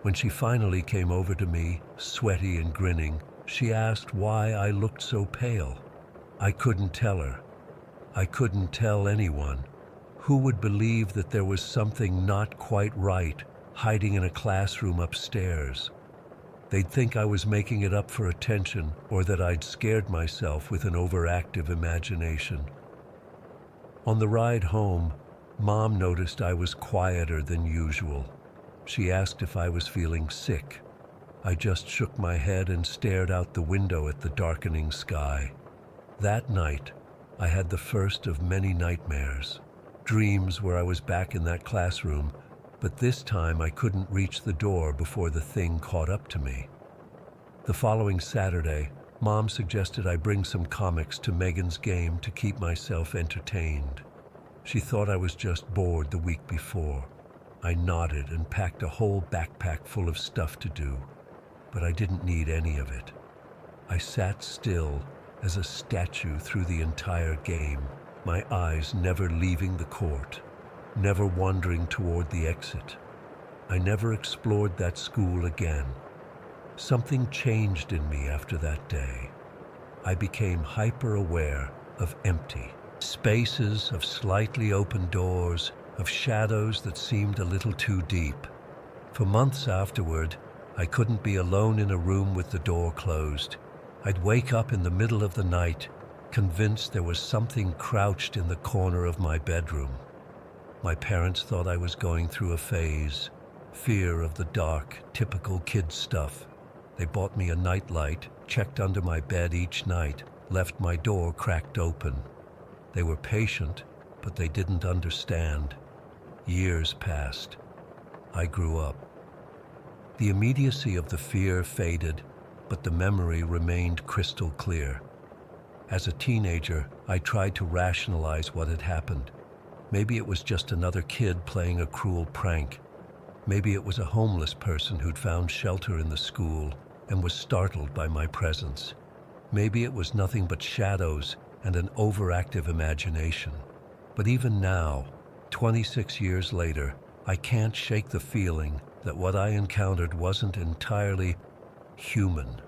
When she finally came over to me, sweaty and grinning, she asked why I looked so pale. I couldn't tell her. I couldn't tell anyone. Who would believe that there was something not quite right hiding in a classroom upstairs? They'd think I was making it up for attention or that I'd scared myself with an overactive imagination. On the ride home, Mom noticed I was quieter than usual. She asked if I was feeling sick. I just shook my head and stared out the window at the darkening sky. That night, I had the first of many nightmares. Dreams where I was back in that classroom, but this time I couldn't reach the door before the thing caught up to me. The following Saturday, Mom suggested I bring some comics to Megan's game to keep myself entertained. She thought I was just bored the week before. I nodded and packed a whole backpack full of stuff to do, but I didn't need any of it. I sat still as a statue through the entire game, my eyes never leaving the court, never wandering toward the exit. I never explored that school again. Something changed in me after that day. I became hyper-aware of empty spaces, of slightly open doors, of shadows that seemed a little too deep. For months afterward, I couldn't be alone in a room with the door closed. I'd wake up in the middle of the night, convinced there was something crouched in the corner of my bedroom. My parents thought I was going through a phase, fear of the dark, typical kid stuff. They bought me a nightlight, checked under my bed each night, left my door cracked open. They were patient, but they didn't understand. Years passed. I grew up. The immediacy of the fear faded, but the memory remained crystal clear. As a teenager, I tried to rationalize what had happened. Maybe it was just another kid playing a cruel prank. Maybe it was a homeless person who'd found shelter in the school and was startled by my presence. Maybe it was nothing but shadows and an overactive imagination. But even now, 26 years later, I can't shake the feeling that what I encountered wasn't entirely human.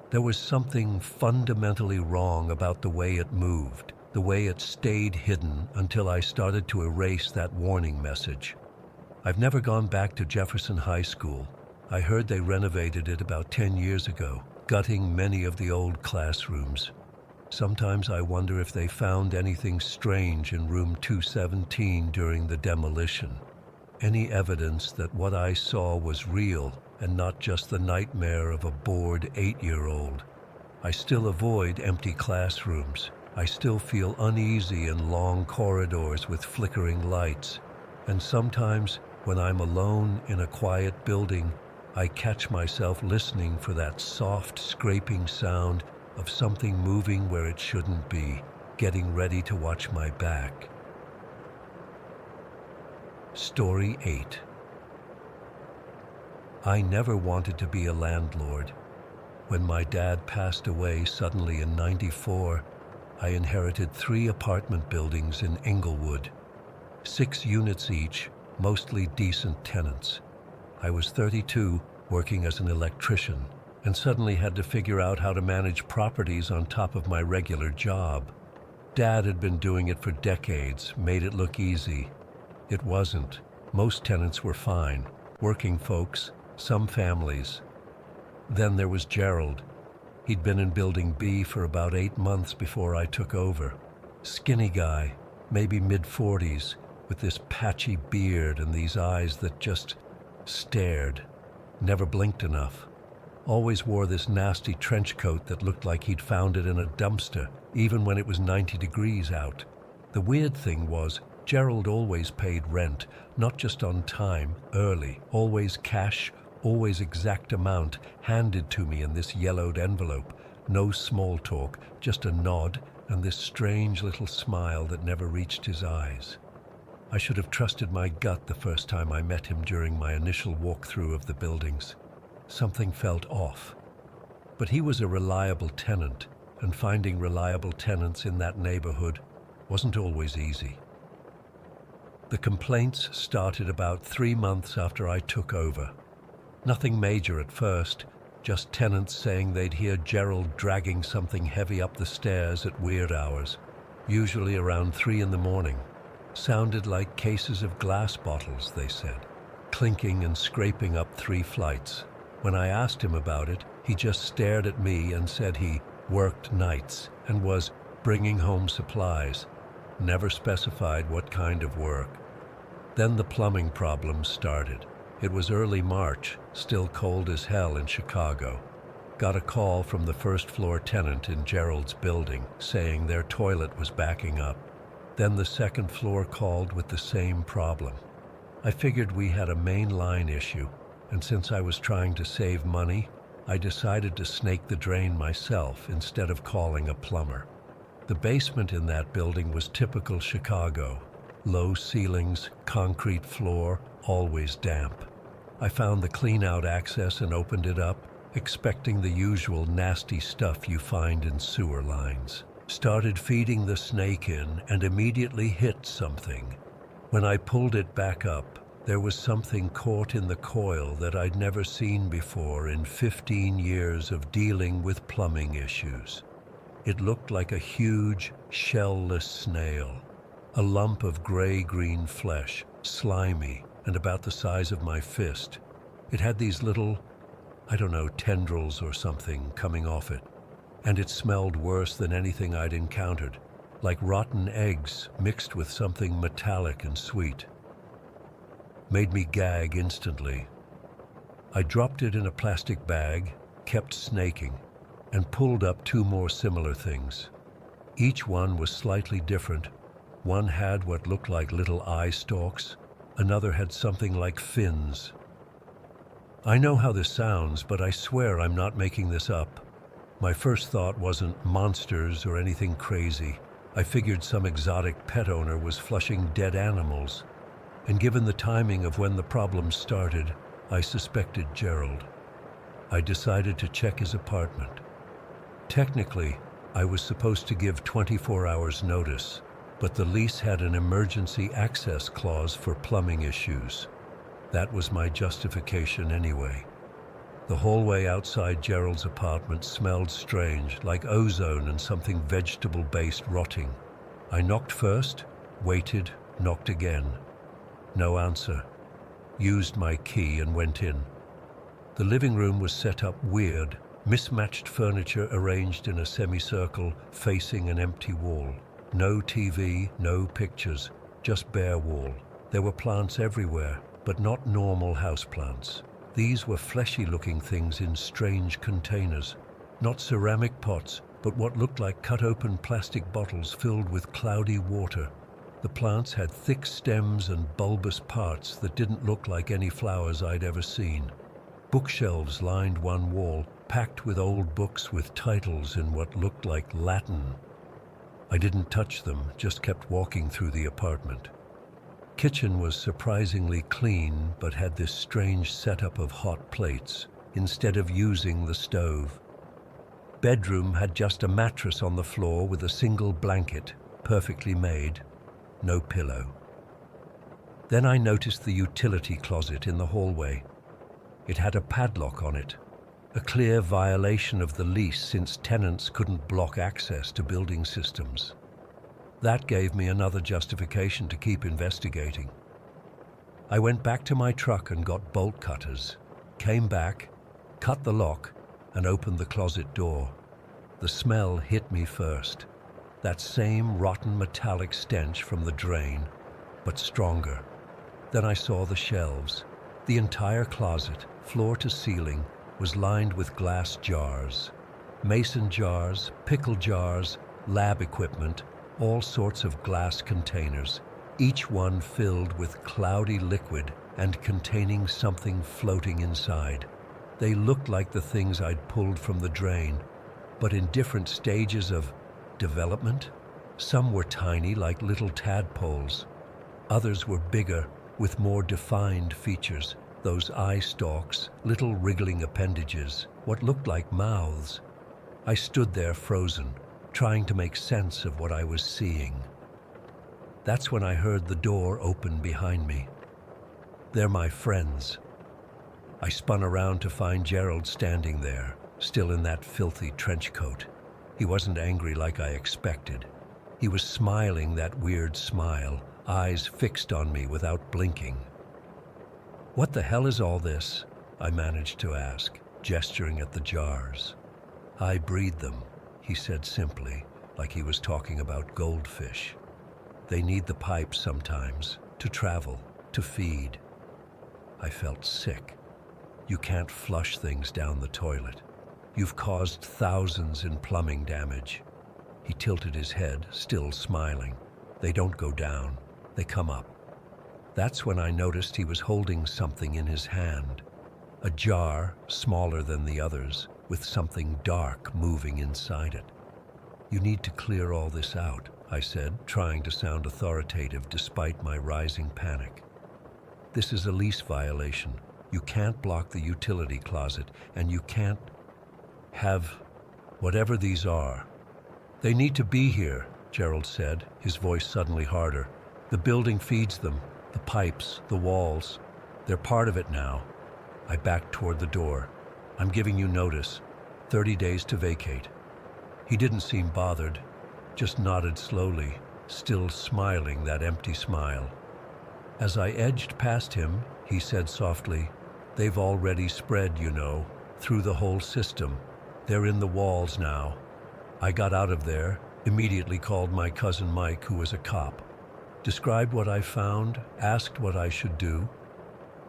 There was something fundamentally wrong about the way it moved, the way it stayed hidden until I started to erase that warning message. I've never gone back to Jefferson High School. I heard they renovated it about 10 years ago, gutting many of the old classrooms. Sometimes I wonder if they found anything strange in room 217 during the demolition. Any evidence that what I saw was real and not just the nightmare of a bored 8-year-old. I still avoid empty classrooms. I still feel uneasy in long corridors with flickering lights. And sometimes, when I'm alone in a quiet building, I catch myself listening for that soft, scraping sound of something moving where it shouldn't be, getting ready to watch my back. Story 8. I never wanted to be a landlord. When my dad passed away suddenly in '94, I inherited 3 apartment buildings in Inglewood, 6 units each, mostly decent tenants. I was 32, working as an electrician, and suddenly had to figure out how to manage properties on top of my regular job. Dad had been doing it for decades, made it look easy. It wasn't. Most tenants were fine, working folks, some families. Then there was Gerald. He'd been in Building B for about 8 months before I took over. Skinny guy, maybe mid-40s, with this patchy beard and these eyes that just stared. Never blinked enough. Always wore this nasty trench coat that looked like he'd found it in a dumpster, even when it was 90 degrees out. The weird thing was, Gerald always paid rent, not just on time, early, always cash, always exact amount, handed to me in this yellowed envelope. No small talk, just a nod and this strange little smile that never reached his eyes. I should have trusted my gut the first time I met him during my initial walkthrough of the buildings. Something felt off. But he was a reliable tenant, and finding reliable tenants in that neighborhood wasn't always easy. The complaints started about 3 months after I took over. Nothing major at first, just tenants saying they'd hear Gerald dragging something heavy up the stairs at weird hours, usually around 3 in the morning. Sounded like cases of glass bottles, they said, clinking and scraping up 3 flights. When I asked him about it, he just stared at me and said he worked nights and was bringing home supplies. Never specified what kind of work. Then the plumbing problems started. It was early March, still cold as hell in Chicago. Got a call from the first-floor tenant in Gerald's building saying their toilet was backing up. Then the second floor called with the same problem. I figured we had a main line issue, and since I was trying to save money, I decided to snake the drain myself instead of calling a plumber. The basement in that building was typical Chicago. Low ceilings, concrete floor, always damp. I found the clean-out access and opened it up, expecting the usual nasty stuff you find in sewer lines. Started feeding the snake in and immediately hit something. When I pulled it back up, there was something caught in the coil that I'd never seen before in 15 years of dealing with plumbing issues. It looked like a huge, shell-less snail, a lump of gray-green flesh, slimy and about the size of my fist. It had these little, tendrils or something coming off it, and it smelled worse than anything I'd encountered, like rotten eggs mixed with something metallic and sweet. Made me gag instantly. I dropped it in a plastic bag, kept snaking, and pulled up 2 more similar things. Each one was slightly different. One had what looked like little eye stalks, another had something like fins. I know how this sounds, but I swear I'm not making this up. My first thought wasn't monsters or anything crazy. I figured some exotic pet owner was flushing dead animals. And given the timing of when the problem started, I suspected Gerald. I decided to check his apartment. Technically, I was supposed to give 24 hours notice, but the lease had an emergency access clause for plumbing issues. That was my justification anyway. The hallway outside Gerald's apartment smelled strange, like ozone and something vegetable-based rotting. I knocked first, waited, knocked again. No answer. Used my key and went in. The living room was set up weird, mismatched furniture arranged in a semicircle facing an empty wall. No TV, no pictures, just bare wall. There were plants everywhere, but not normal houseplants. These were fleshy-looking things in strange containers, not ceramic pots, but what looked like cut-open plastic bottles filled with cloudy water. The plants had thick stems and bulbous parts that didn't look like any flowers I'd ever seen. Bookshelves lined one wall, packed with old books with titles in what looked like Latin. I didn't touch them, just kept walking through the apartment. Kitchen was surprisingly clean, but had this strange setup of hot plates instead of using the stove. Bedroom had just a mattress on the floor with a single blanket, perfectly made, no pillow. Then I noticed the utility closet in the hallway. It had a padlock on it, a clear violation of the lease since tenants couldn't block access to building systems. That gave me another justification to keep investigating. I went back to my truck and got bolt cutters, came back, cut the lock, and opened the closet door. The smell hit me first. That same rotten metallic stench from the drain, but stronger. Then I saw the shelves. The entire closet, floor to ceiling, was lined with glass jars. Mason jars, pickle jars, lab equipment, all sorts of glass containers, each one filled with cloudy liquid and containing something floating inside. They looked like the things I'd pulled from the drain, but in different stages of development. Some were tiny, like little tadpoles. Others were bigger, with more defined features. Those eye stalks, little wriggling appendages, what looked like mouths. I stood there frozen, trying to make sense of what I was seeing. That's when I heard the door open behind me. They're my friends. I spun around to find Gerald standing there, still in that filthy trench coat. He wasn't angry like I expected. He was smiling that weird smile, eyes fixed on me without blinking. "What the hell is all this?" I managed to ask, gesturing at the jars. "I breed them," he said simply, like he was talking about goldfish. "They need the pipes sometimes, to travel, to feed." I felt sick. You can't flush things down the toilet. You've caused thousands in plumbing damage. He tilted his head, still smiling. They don't go down, they come up. That's when I noticed he was holding something in his hand. A jar, smaller than the others, with something dark moving inside it. "You need to clear all this out," I said, trying to sound authoritative despite my rising panic. "This is a lease violation. You can't block the utility closet, and you can't have whatever these are." "They need to be here," Gerald said, his voice suddenly harder. "The building feeds them, the pipes, the walls. They're part of it now." I backed toward the door. "I'm giving you notice. 30 days to vacate." He didn't seem bothered, just nodded slowly, still smiling that empty smile. As I edged past him, he said softly, "They've already spread, you know, through the whole system. They're in the walls now." I got out of there, immediately called my cousin Mike, who was a cop. Described what I found, asked what I should do.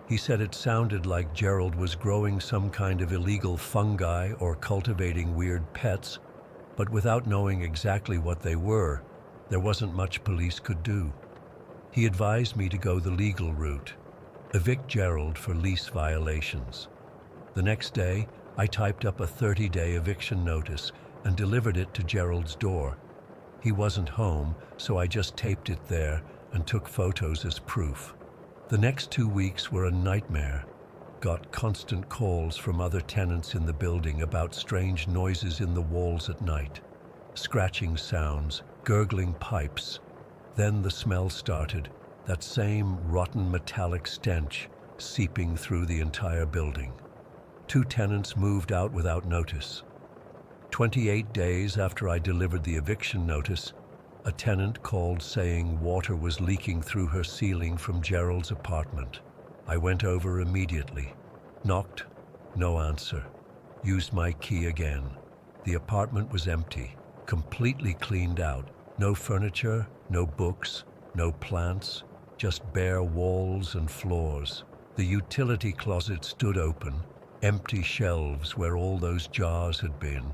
He said it sounded like Gerald was growing some kind of illegal fungi or cultivating weird pets, but without knowing exactly what they were, there wasn't much police could do. He advised me to go the legal route, evict Gerald for lease violations. The next day, I typed up a 30-day eviction notice and delivered it to Gerald's door. He wasn't home, so I just taped it there and took photos as proof. The next 2 weeks were a nightmare. Got constant calls from other tenants in the building about strange noises in the walls at night. Scratching sounds, gurgling pipes. Then the smell started, that same rotten metallic stench seeping through the entire building. 2 tenants moved out without notice. 28 days after I delivered the eviction notice, a tenant called saying water was leaking through her ceiling from Gerald's apartment. I went over immediately. Knocked, no answer. Used my key again. The apartment was empty, completely cleaned out. No furniture, no books, no plants, just bare walls and floors. The utility closet stood open, empty shelves where all those jars had been.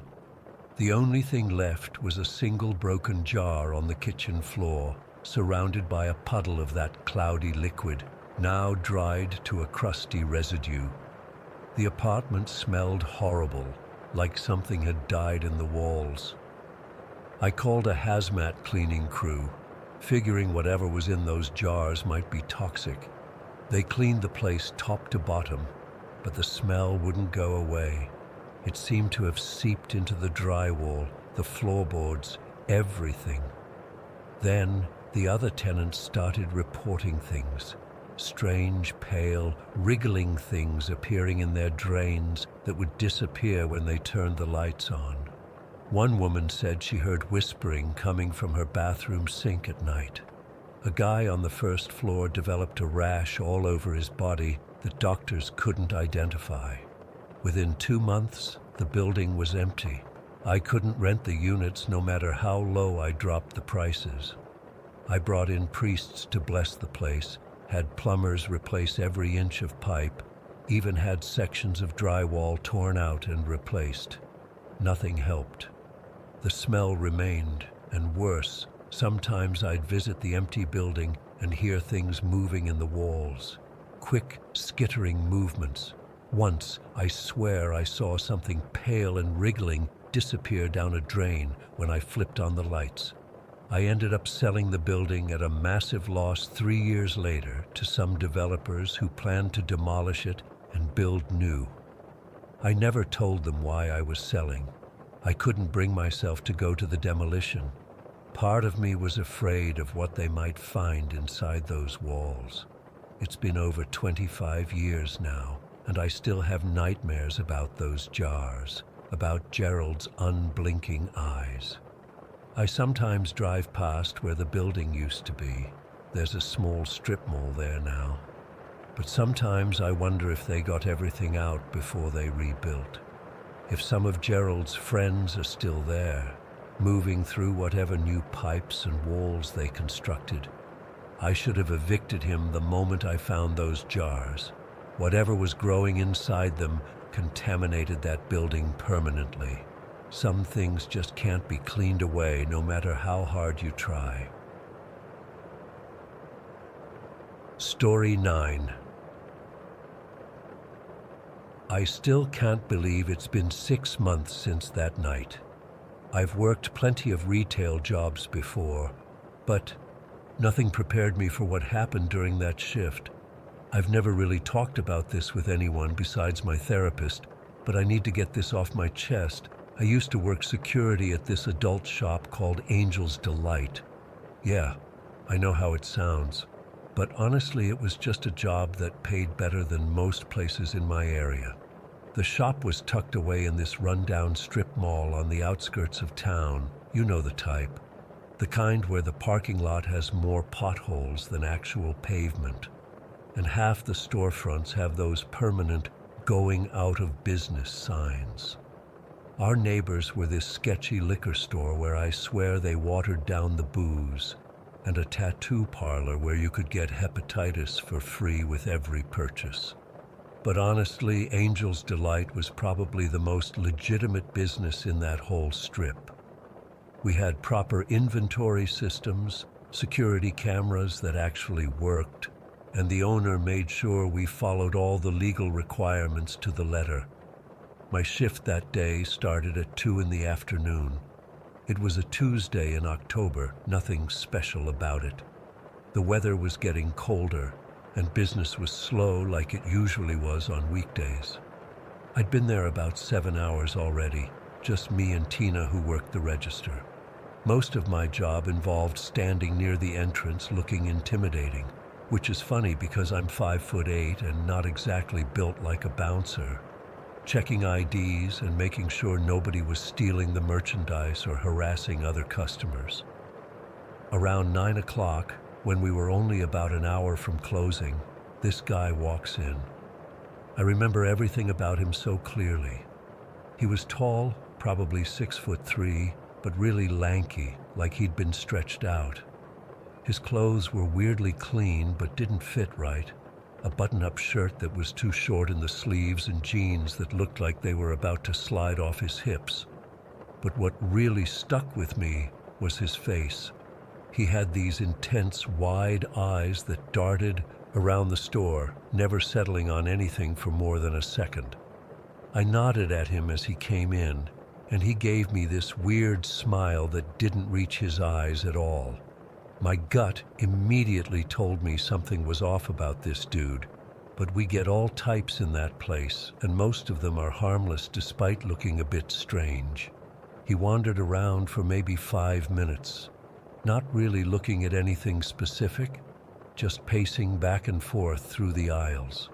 The only thing left was a single broken jar on the kitchen floor, surrounded by a puddle of that cloudy liquid, now dried to a crusty residue. The apartment smelled horrible, like something had died in the walls. I called a hazmat cleaning crew, figuring whatever was in those jars might be toxic. They cleaned the place top to bottom, but the smell wouldn't go away. It seemed to have seeped into the drywall, the floorboards, everything. Then the other tenants started reporting things. Strange, pale, wriggling things appearing in their drains that would disappear when they turned the lights on. One woman said she heard whispering coming from her bathroom sink at night. A guy on the first floor developed a rash all over his body that doctors couldn't identify. Within 2 months, the building was empty. I couldn't rent the units no matter how low I dropped the prices. I brought in priests to bless the place, had plumbers replace every inch of pipe, even had sections of drywall torn out and replaced. Nothing helped. The smell remained, and worse, sometimes I'd visit the empty building and hear things moving in the walls. Quick, skittering movements. Once, I swear I saw something pale and wriggling disappear down a drain when I flipped on the lights. I ended up selling the building at a massive loss 3 years later to some developers who planned to demolish it and build new. I never told them why I was selling. I couldn't bring myself to go to the demolition. Part of me was afraid of what they might find inside those walls. It's been over 25 years now, and I still have nightmares about those jars, about Gerald's unblinking eyes. I sometimes drive past where the building used to be. There's a small strip mall there now. But sometimes I wonder if they got everything out before they rebuilt. If some of Gerald's friends are still there, moving through whatever new pipes and walls they constructed. I should have evicted him the moment I found those jars. Whatever was growing inside them contaminated that building permanently. Some things just can't be cleaned away no matter how hard you try. Story 9. I still can't believe it's been 6 months since that night. I've worked plenty of retail jobs before, but nothing prepared me for what happened during that shift. I've never really talked about this with anyone besides my therapist, but I need to get this off my chest. I used to work security at this adult shop called Angel's Delight. Yeah, I know how it sounds, but honestly it was just a job that paid better than most places in my area. The shop was tucked away in this rundown strip mall on the outskirts of town. You know the type. The kind where the parking lot has more potholes than actual pavement. And half the storefronts have those permanent going out of business signs. Our neighbors were this sketchy liquor store where I swear they watered down the booze, and a tattoo parlor where you could get hepatitis for free with every purchase. But honestly, Angel's Delight was probably the most legitimate business in that whole strip. We had proper inventory systems, security cameras that actually worked, and the owner made sure we followed all the legal requirements to the letter. My shift that day started at 2 in the afternoon. It was a Tuesday in October, nothing special about it. The weather was getting colder, and business was slow like it usually was on weekdays. I'd been there about 7 hours already, just me and Tina who worked the register. Most of my job involved standing near the entrance looking intimidating, which is funny because I'm 5'8" and not exactly built like a bouncer. Checking IDs and making sure nobody was stealing the merchandise or harassing other customers. Around 9 o'clock, when we were only about an hour from closing, this guy walks in. I remember everything about him so clearly. He was tall, probably 6'3", but really lanky, like he'd been stretched out. His clothes were weirdly clean but didn't fit right. A button-up shirt that was too short in the sleeves and jeans that looked like they were about to slide off his hips. But what really stuck with me was his face. He had these intense, wide eyes that darted around the store, never settling on anything for more than a second. I nodded at him as he came in, and he gave me this weird smile that didn't reach his eyes at all. My gut immediately told me something was off about this dude, but we get all types in that place, and most of them are harmless despite looking a bit strange. He wandered around for maybe 5 minutes, not really looking at anything specific, just pacing back and forth through the aisles.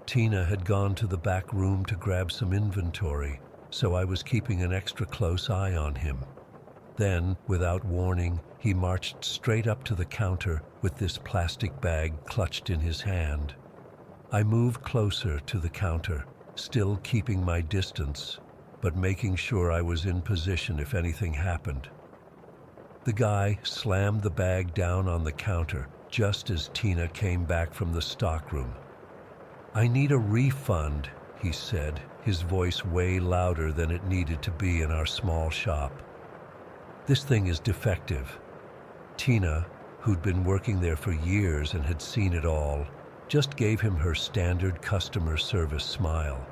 Tina had gone to the back room to grab some inventory, so I was keeping an extra close eye on him. Then, without warning, he marched straight up to the counter with this plastic bag clutched in his hand. I moved closer to the counter, still keeping my distance, but making sure I was in position if anything happened. The guy slammed the bag down on the counter just as Tina came back from the stockroom. "I need a refund," he said, his voice way louder than it needed to be in our small shop. "This thing is defective." Tina, who'd been working there for years and had seen it all, just gave him her standard customer service smile.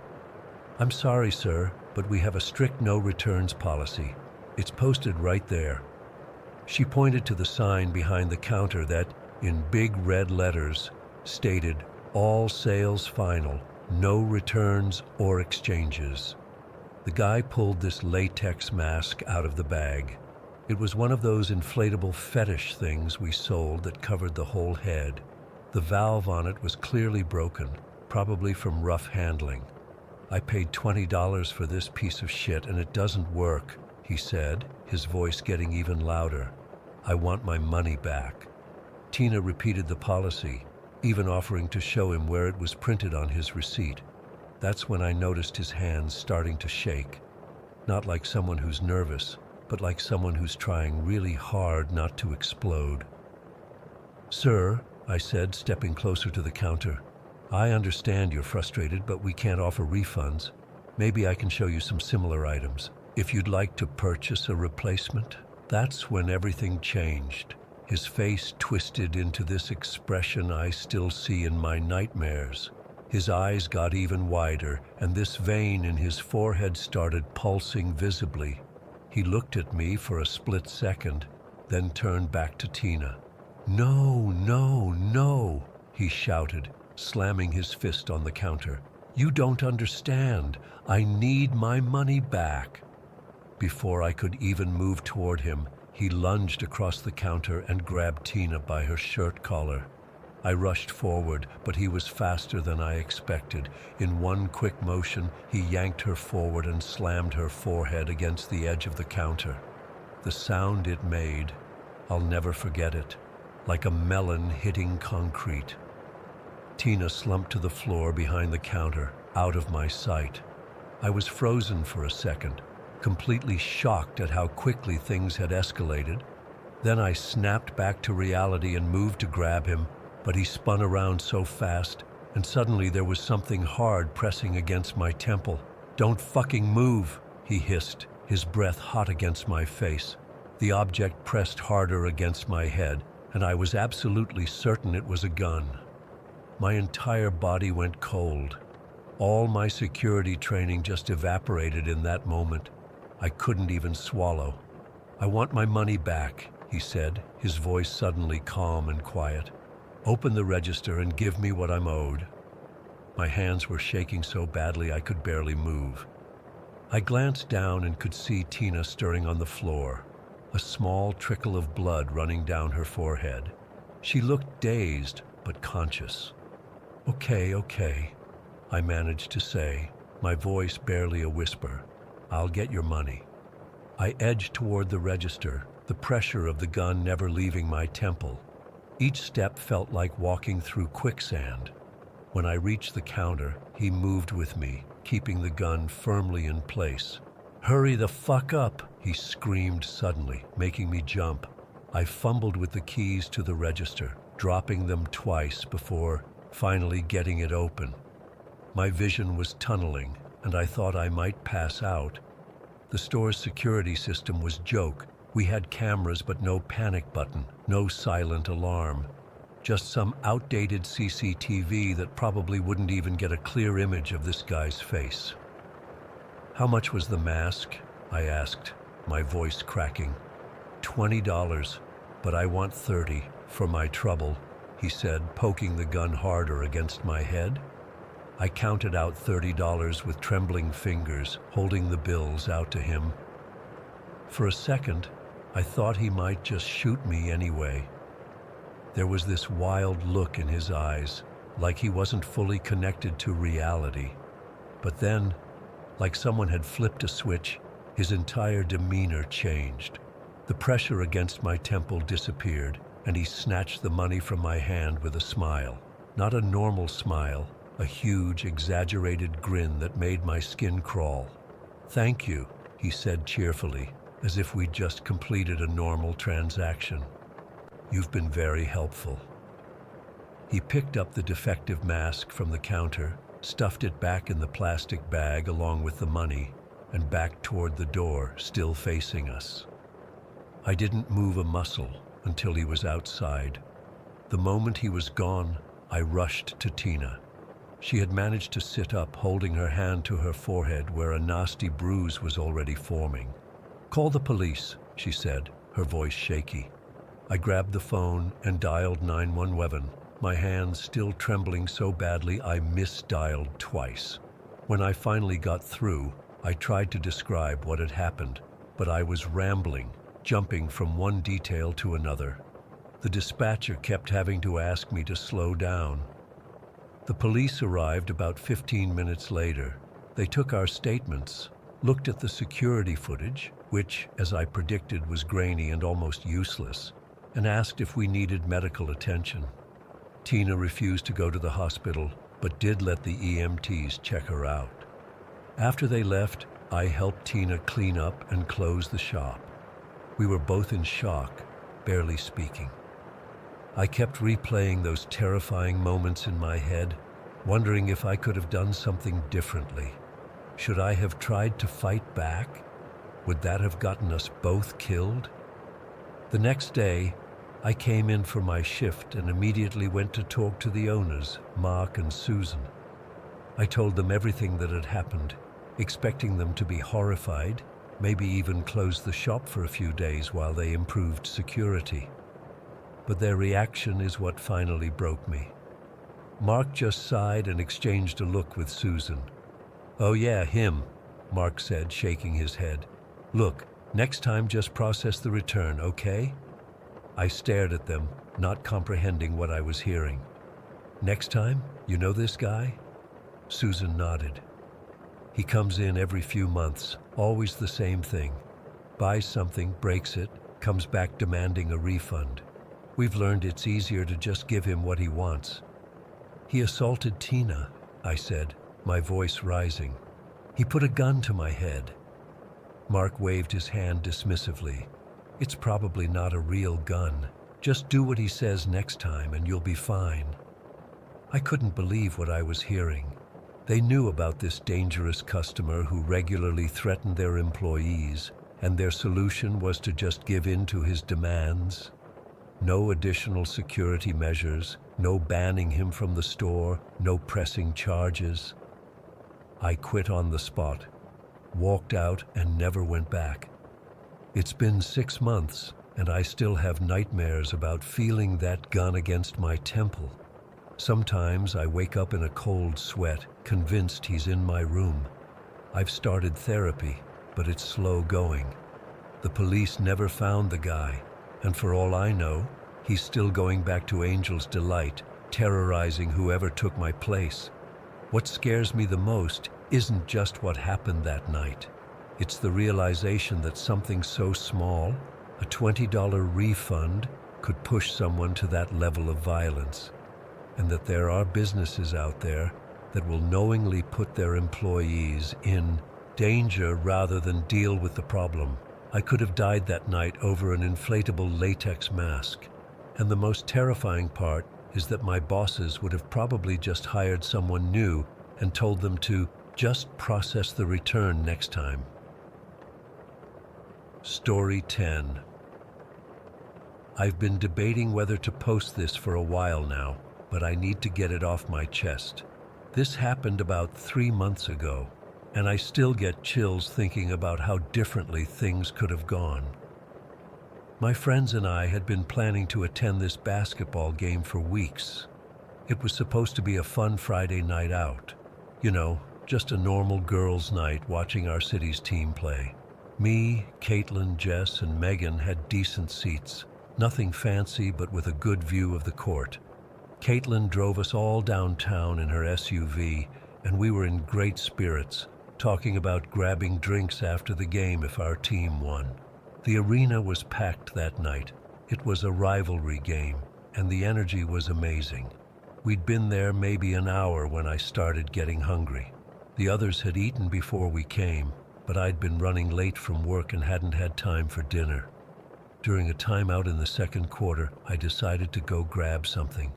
"I'm sorry, sir, but we have a strict no returns policy. It's posted right there." She pointed to the sign behind the counter that, in big red letters, stated, "All sales final, no returns or exchanges." The guy pulled this latex mask out of the bag. It was one of those inflatable fetish things we sold that covered the whole head. The valve on it was clearly broken, probably from rough handling. "I paid $20 for this piece of shit and it doesn't work," he said, his voice getting even louder. "I want my money back." Tina repeated the policy, even offering to show him where it was printed on his receipt. That's when I noticed his hands starting to shake. Not like someone who's nervous, but like someone who's trying really hard not to explode. "Sir," I said, stepping closer to the counter, "I understand you're frustrated, but we can't offer refunds. Maybe I can show you some similar items. If you'd like to purchase a replacement." That's when everything changed. His face twisted into this expression I still see in my nightmares. His eyes got even wider, and this vein in his forehead started pulsing visibly. He looked at me for a split second, then turned back to Tina. "No, no, no," he shouted, slamming his fist on the counter. "You don't understand. I need my money back." Before I could even move toward him, he lunged across the counter and grabbed Tina by her shirt collar. I rushed forward, but he was faster than I expected. In one quick motion, he yanked her forward and slammed her forehead against the edge of the counter. The sound it made, I'll never forget it, like a melon hitting concrete. Tina slumped to the floor behind the counter, out of my sight. I was frozen for a second, completely shocked at how quickly things had escalated. Then I snapped back to reality and moved to grab him, but he spun around so fast, and suddenly there was something hard pressing against my temple. "Don't fucking move," he hissed, his breath hot against my face. The object pressed harder against my head, and I was absolutely certain it was a gun. My entire body went cold. All my security training just evaporated in that moment. I couldn't even swallow. "I want my money back," he said, his voice suddenly calm and quiet. "Open the register and give me what I'm owed." My hands were shaking so badly I could barely move. I glanced down and could see Tina stirring on the floor, a small trickle of blood running down her forehead. She looked dazed but conscious. Okay, I managed to say, my voice barely a whisper. "I'll get your money." I edged toward the register, the pressure of the gun never leaving my temple. Each step felt like walking through quicksand. When I reached the counter, he moved with me, keeping the gun firmly in place. "Hurry the fuck up," he screamed suddenly, making me jump. I fumbled with the keys to the register, dropping them twice before finally getting it open. My vision was tunneling, and I thought I might pass out. The store's security system was joke. We had cameras but no panic button, no silent alarm. Just some outdated CCTV that probably wouldn't even get a clear image of this guy's face. "How much was the mask?" I asked, my voice cracking. $20, but I want 30 for my trouble," he said, poking the gun harder against my head. I counted out $30 with trembling fingers, holding the bills out to him. For a second, I thought he might just shoot me anyway. There was this wild look in his eyes, like he wasn't fully connected to reality. But then, like someone had flipped a switch, his entire demeanor changed. The pressure against my temple disappeared, and he snatched the money from my hand with a smile. Not a normal smile, a huge, exaggerated grin that made my skin crawl. "Thank you," he said cheerfully, as if we'd just completed a normal transaction. "You've been very helpful." He picked up the defective mask from the counter, stuffed it back in the plastic bag along with the money, and backed toward the door, still facing us. I didn't move a muscle until he was outside. The moment he was gone, I rushed to Tina. She had managed to sit up, holding her hand to her forehead where a nasty bruise was already forming. "Call the police," she said, her voice shaky. I grabbed the phone and dialed 911, my hands still trembling so badly I misdialed twice. When I finally got through, I tried to describe what had happened, but I was rambling, jumping from one detail to another. The dispatcher kept having to ask me to slow down. The police arrived about 15 minutes later. They took our statements, looked at the security footage, which, as I predicted, was grainy and almost useless, and asked if we needed medical attention. Tina refused to go to the hospital, but did let the EMTs check her out. After they left, I helped Tina clean up and close the shop. We were both in shock, barely speaking. I kept replaying those terrifying moments in my head, wondering if I could have done something differently. Should I have tried to fight back? Would that have gotten us both killed? The next day, I came in for my shift and immediately went to talk to the owners, Mark and Susan. I told them everything that had happened, expecting them to be horrified, maybe even close the shop for a few days while they improved security. But their reaction is what finally broke me. Mark just sighed and exchanged a look with Susan. "Oh yeah, him," Mark said, shaking his head. "Look, next time just process the return, okay?" I stared at them, not comprehending what I was hearing. "Next time? You know this guy?" Susan nodded. "He comes in every few months, always the same thing. Buys something, breaks it, comes back demanding a refund. We've learned it's easier to just give him what he wants." "He assaulted Tina," I said, my voice rising. "He put a gun to my head." Mark waved his hand dismissively. "It's probably not a real gun. Just do what he says next time and you'll be fine." I couldn't believe what I was hearing. They knew about this dangerous customer who regularly threatened their employees, and their solution was to just give in to his demands. No additional security measures, no banning him from the store, no pressing charges. I quit on the spot, walked out and never went back. It's been 6 months, and I still have nightmares about feeling that gun against my temple. Sometimes I wake up in a cold sweat, convinced he's in my room. I've started therapy, but it's slow going. The police never found the guy, and for all I know, he's still going back to Angel's Delight, terrorizing whoever took my place. What scares me the most isn't just what happened that night. It's the realization that something so small, a $20 refund, could push someone to that level of violence, and that there are businesses out there that will knowingly put their employees in danger rather than deal with the problem. I could have died that night over an inflatable latex mask, and the most terrifying part is that my bosses would have probably just hired someone new and told them to just process the return next time. Story 10. I've been debating whether to post this for a while now, but I need to get it off my chest. This happened about 3 months ago, and I still get chills thinking about how differently things could have gone. My friends and I had been planning to attend this basketball game for weeks. It was supposed to be a fun Friday night out. You know, just a normal girls' night watching our city's team play. Me, Caitlin, Jess, and Megan had decent seats. Nothing fancy, but with a good view of the court. Caitlin drove us all downtown in her SUV, and we were in great spirits, talking about grabbing drinks after the game if our team won. The arena was packed that night. It was a rivalry game, and the energy was amazing. We'd been there maybe an hour when I started getting hungry. The others had eaten before we came, but I'd been running late from work and hadn't had time for dinner. During a timeout in the second quarter, I decided to go grab something.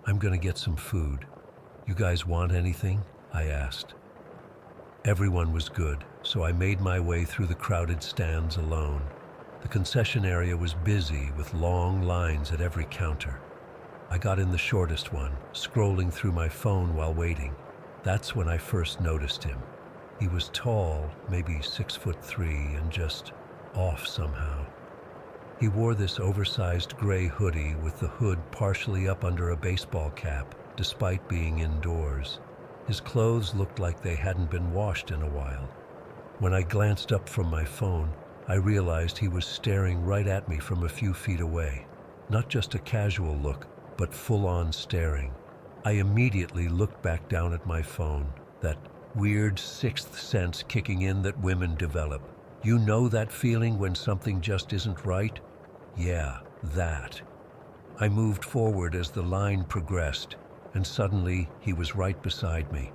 "I'm gonna get some food. You guys want anything?" I asked. Everyone was good, so I made my way through the crowded stands alone. The concession area was busy with long lines at every counter. I got in the shortest one, scrolling through my phone while waiting. That's when I first noticed him. He was tall, maybe 6'3", and just off somehow. He wore this oversized gray hoodie with the hood partially up under a baseball cap, despite being indoors. His clothes looked like they hadn't been washed in a while. When I glanced up from my phone, I realized he was staring right at me from a few feet away. Not just a casual look, but full-on staring. I immediately looked back down at my phone, that weird sixth sense kicking in that women develop. You know that feeling when something just isn't right? Yeah, that. I moved forward as the line progressed, and suddenly he was right beside me.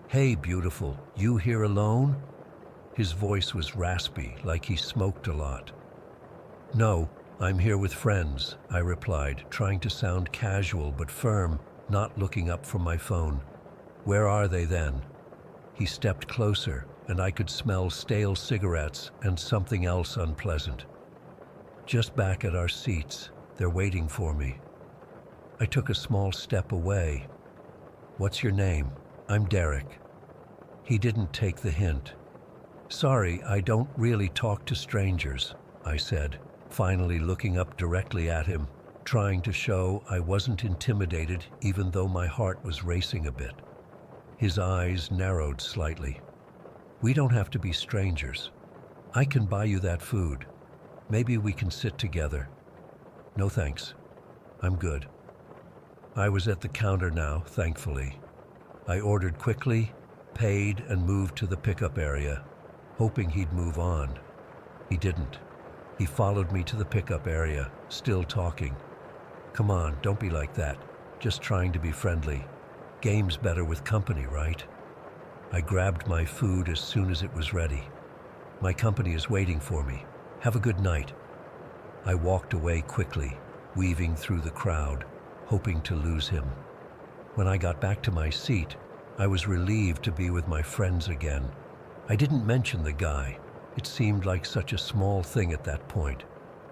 "Hey, beautiful, you here alone?" His voice was raspy, like he smoked a lot. "No, I'm here with friends," I replied, trying to sound casual but firm, not looking up from my phone. "Where are they then?" He stepped closer, and I could smell stale cigarettes and something else unpleasant. "Just back at our seats. They're waiting for me. I took a small step away. What's your name? I'm Derek. He didn't take the hint. Sorry, I don't really talk to strangers, I said, finally looking up directly at him, trying to show I wasn't intimidated even though my heart was racing a bit. His eyes narrowed slightly. We don't have to be strangers. I can buy you that food. Maybe we can sit together. No thanks. I'm good. I was at the counter now, thankfully. I ordered quickly, paid, and moved to the pickup area, hoping he'd move on. He didn't. He followed me to the pickup area, still talking. Come on, don't be like that. Just trying to be friendly. Game's better with company, right? I grabbed my food as soon as it was ready. My company is waiting for me. Have a good night. I walked away quickly, weaving through the crowd, hoping to lose him. When I got back to my seat, I was relieved to be with my friends again. I didn't mention the guy. It seemed like such a small thing at that point,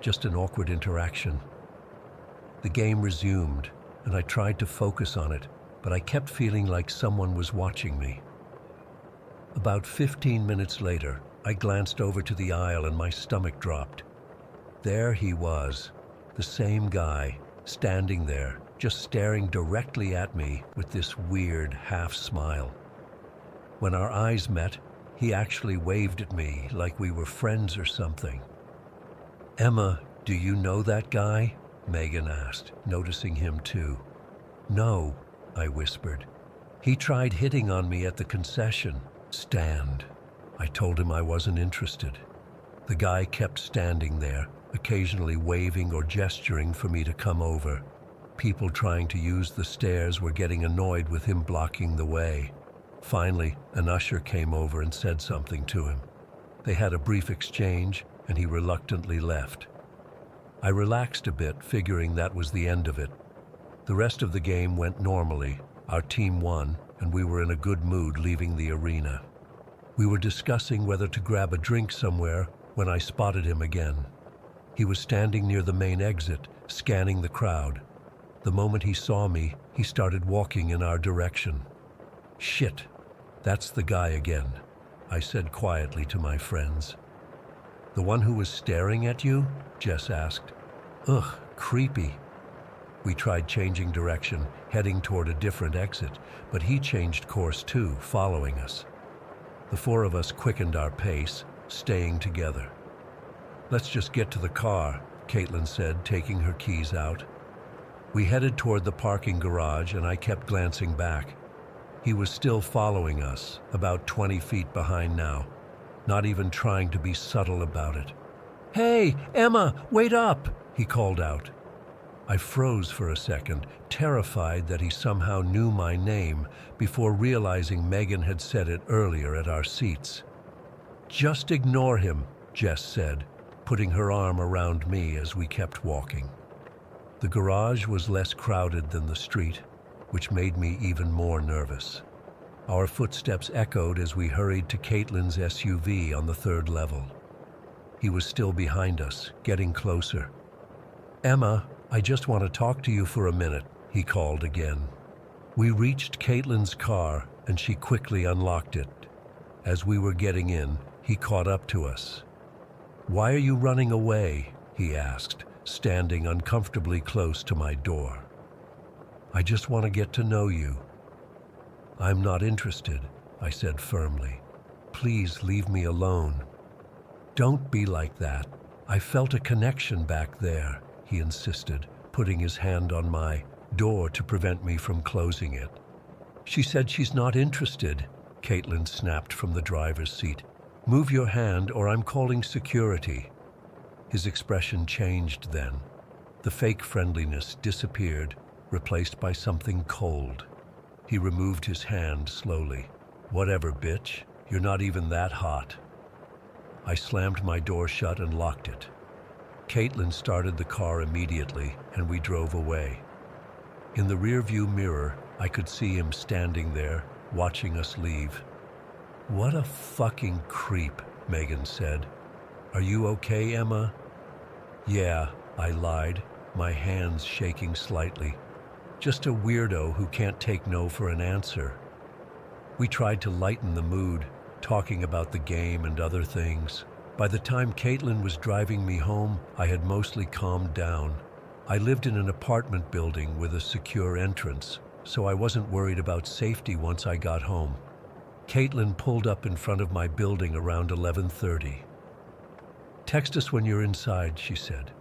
just an awkward interaction. The game resumed, and I tried to focus on it, but I kept feeling like someone was watching me. About 15 minutes later, I glanced over to the aisle and my stomach dropped. There he was, the same guy, standing there, just staring directly at me with this weird half-smile. When our eyes met, he actually waved at me like we were friends or something. "Emma, do you know that guy?" Megan asked, noticing him too. "No," I whispered. "He tried hitting on me at the concession stand." I told him I wasn't interested. The guy kept standing there, occasionally waving or gesturing for me to come over. People trying to use the stairs were getting annoyed with him blocking the way. Finally, an usher came over and said something to him. They had a brief exchange, and he reluctantly left. I relaxed a bit, figuring that was the end of it. The rest of the game went normally. Our team won, and we were in a good mood leaving the arena. We were discussing whether to grab a drink somewhere when I spotted him again. He was standing near the main exit, scanning the crowd. The moment he saw me, he started walking in our direction. "Shit, that's the guy again," I said quietly to my friends. "The one who was staring at you?" Jess asked. "Ugh, creepy." We tried changing direction, heading toward a different exit, but he changed course too, following us. The four of us quickened our pace, staying together. "Let's just get to the car," Caitlin said, taking her keys out. We headed toward the parking garage, and I kept glancing back. He was still following us, about 20 feet behind now, not even trying to be subtle about it. "Hey, Emma, wait up!" he called out. I froze for a second, terrified that he somehow knew my name, before realizing Megan had said it earlier at our seats. "Just ignore him," Jess said, putting her arm around me as we kept walking. The garage was less crowded than the street, which made me even more nervous. Our footsteps echoed as we hurried to Caitlin's SUV on the 3rd level. He was still behind us, getting closer. "Emma, I just want to talk to you for a minute," he called again. We reached Caitlin's car, and she quickly unlocked it. As we were getting in, he caught up to us. "Why are you running away?" he asked, standing uncomfortably close to my door. "I just want to get to know you." "I'm not interested," I said firmly. "Please leave me alone." "Don't be like that. I felt a connection back there," he insisted, putting his hand on my door to prevent me from closing it. "She said she's not interested," Caitlin snapped from the driver's seat. "Move your hand or I'm calling security." His expression changed then. The fake friendliness disappeared, replaced by something cold. He removed his hand slowly. "Whatever, bitch. You're not even that hot." I slammed my door shut and locked it. Caitlin started the car immediately, and we drove away. In the rearview mirror, I could see him standing there, watching us leave. "What a fucking creep," Megan said. "Are you okay, Emma?" "Yeah," I lied. my hands shaking slightly. Just a weirdo who can't take no for an answer. We tried to lighten the mood, talking about the game and other things. By the time Caitlin was driving me home, I had mostly calmed down. I lived in an apartment building with a secure entrance, so I wasn't worried about safety once I got home. Caitlin pulled up in front of my building around 11:30. "Text us when you're inside," she said.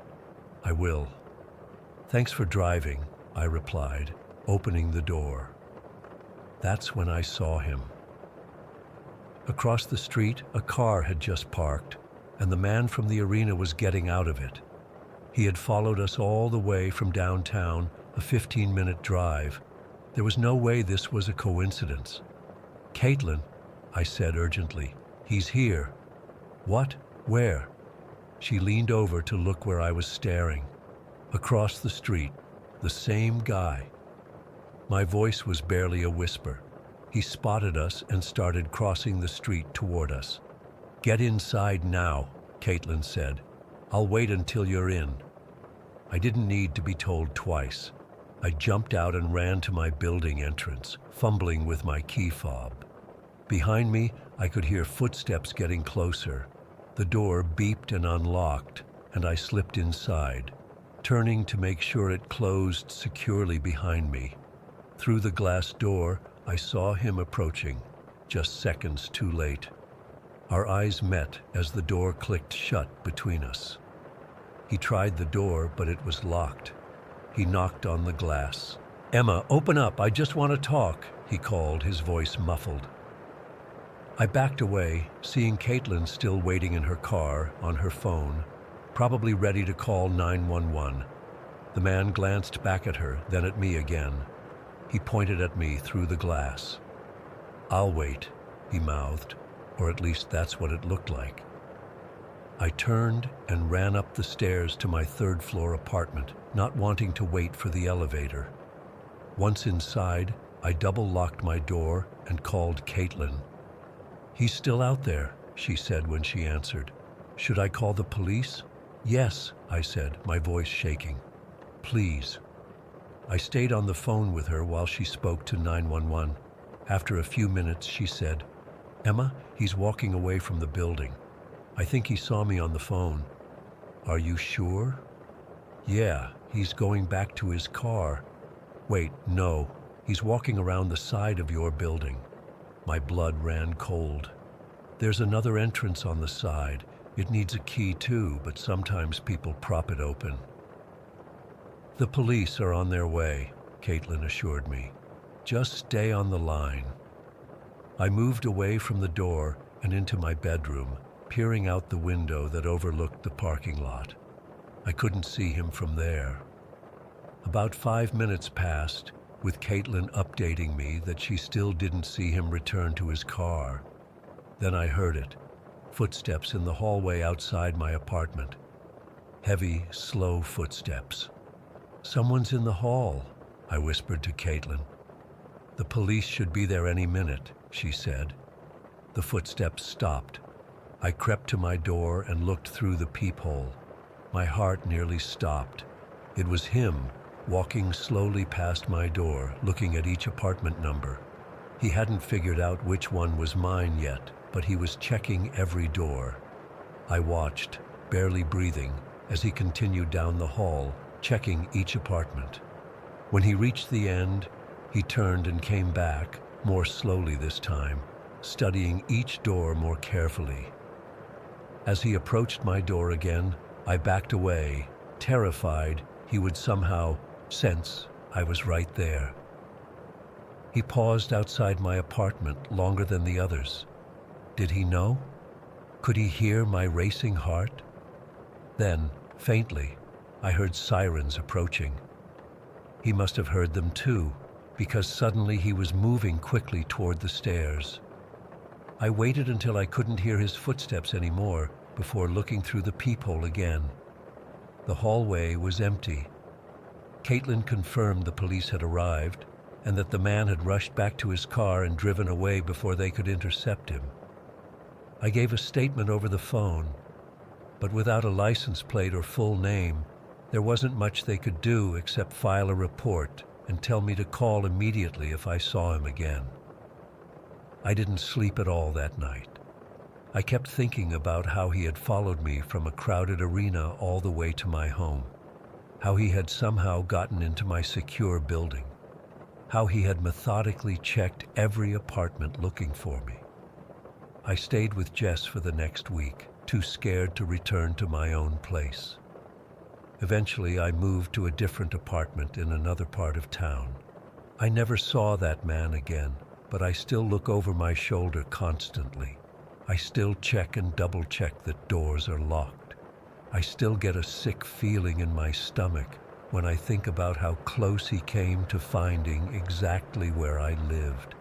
"I will." "Thanks for driving," I replied, opening the door. That's when I saw him. Across the street, a car had just parked, and the man from the arena was getting out of it. He had followed us all the way from downtown, a 15-minute drive. There was no way this was a coincidence. "Caitlin," I said urgently, "he's here." "What? Where?" She leaned over to look where I was staring. Across the street, the same guy. My voice was barely a whisper. He spotted us and started crossing the street toward us. "Get inside now," Caitlin said. "I'll wait until you're in." I didn't need to be told twice. I jumped out and ran to my building entrance, fumbling with my key fob. Behind me, I could hear footsteps getting closer. The door beeped and unlocked, and I slipped inside, turning to make sure it closed securely behind me. Through the glass door, I saw him approaching, just seconds too late. Our eyes met as the door clicked shut between us. He tried the door, but it was locked. He knocked on the glass. "Emma, open up, I just want to talk," he called, his voice muffled. I backed away, seeing Caitlin still waiting in her car, on her phone, probably ready to call 911. The man glanced back at her, then at me again. He pointed at me through the glass. "I'll wait," he mouthed, or at least that's what it looked like. I turned and ran up the stairs to my third-floor apartment, not wanting to wait for the elevator. Once inside, I double-locked my door and called Caitlin. "He's still out there," she said when she answered. "Should I call the police?" "Yes," I said, my voice shaking. "Please." I stayed on the phone with her while she spoke to 911. After a few minutes, she said, "Emma, he's walking away from the building. I think he saw me on the phone." "Are you sure?" "Yeah, he's going back to his car." "Wait, no, he's walking around the side of your building." My blood ran cold. "There's another entrance on the side. It needs a key too, but sometimes people prop it open." "The police are on their way," Caitlin assured me. "Just stay on the line." I moved away from the door and into my bedroom, peering out the window that overlooked the parking lot. I couldn't see him from there. About 5 minutes passed, with Caitlin updating me that she still didn't see him return to his car. Then I heard it, footsteps in the hallway outside my apartment. Heavy, slow footsteps. "Someone's in the hall," I whispered to Caitlin. "The police should be there any minute," she said. The footsteps stopped. I crept to my door and looked through the peephole. My heart nearly stopped. It was him, walking slowly past my door, looking at each apartment number. He hadn't figured out which one was mine yet, but he was checking every door. I watched, barely breathing, as he continued down the hall, checking each apartment. When he reached the end, he turned and came back, more slowly this time, studying each door more carefully. As he approached my door again, I backed away, terrified he would somehow sense I was right there. He paused outside my apartment longer than the others. Did he know? Could he hear my racing heart? Then, faintly, I heard sirens approaching. He must have heard them too, because suddenly he was moving quickly toward the stairs. I waited until I couldn't hear his footsteps anymore before looking through the peephole again. The hallway was empty. Caitlin confirmed the police had arrived and that the man had rushed back to his car and driven away before they could intercept him. I gave a statement over the phone, but without a license plate or full name, There wasn't much they could do except file a report and tell me to call immediately if I saw him again. I didn't sleep at all that night. I kept thinking about how he had followed me from a crowded arena all the way to my home, how he had somehow gotten into my secure building, how he had methodically checked every apartment looking for me. I stayed with Jess for the next week, too scared to return to my own place. Eventually, I moved to a different apartment in another part of town. I never saw that man again, but I still look over my shoulder constantly. I still check and double-check that doors are locked. I still get a sick feeling in my stomach when I think about how close he came to finding exactly where I lived.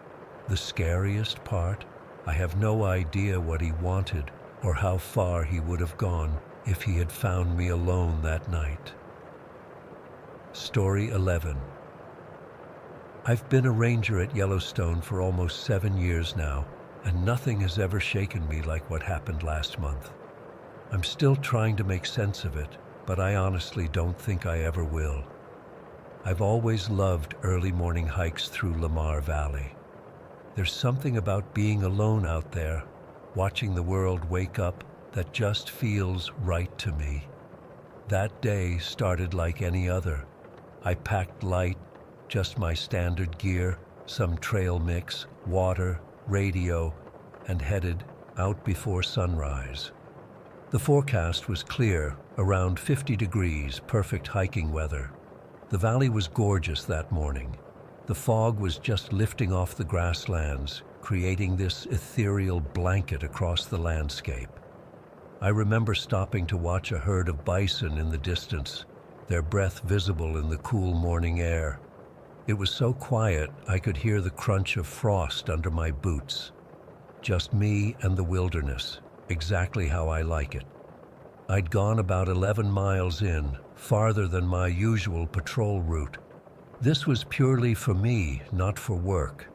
The scariest part? I have no idea what he wanted or how far he would have gone if he had found me alone that night. Story 11. I've been a ranger at Yellowstone for almost 7 years now, and nothing has ever shaken me like what happened last month. I'm still trying to make sense of it, but I honestly don't think I ever will. I've always loved early morning hikes through Lamar Valley. There's something about being alone out there, watching the world wake up, that just feels right to me. That day started like any other. I packed light, just my standard gear, some trail mix, water, radio, and headed out before sunrise. The forecast was clear, around 50 degrees, perfect hiking weather. The valley was gorgeous that morning. The fog was just lifting off the grasslands, creating this ethereal blanket across the landscape. I remember stopping to watch a herd of bison in the distance, their breath visible in the cool morning air. It was so quiet I could hear the crunch of frost under my boots. Just me and the wilderness, exactly how I like it. I'd gone about 11 miles in, farther than my usual patrol route. This was purely for me, not for work.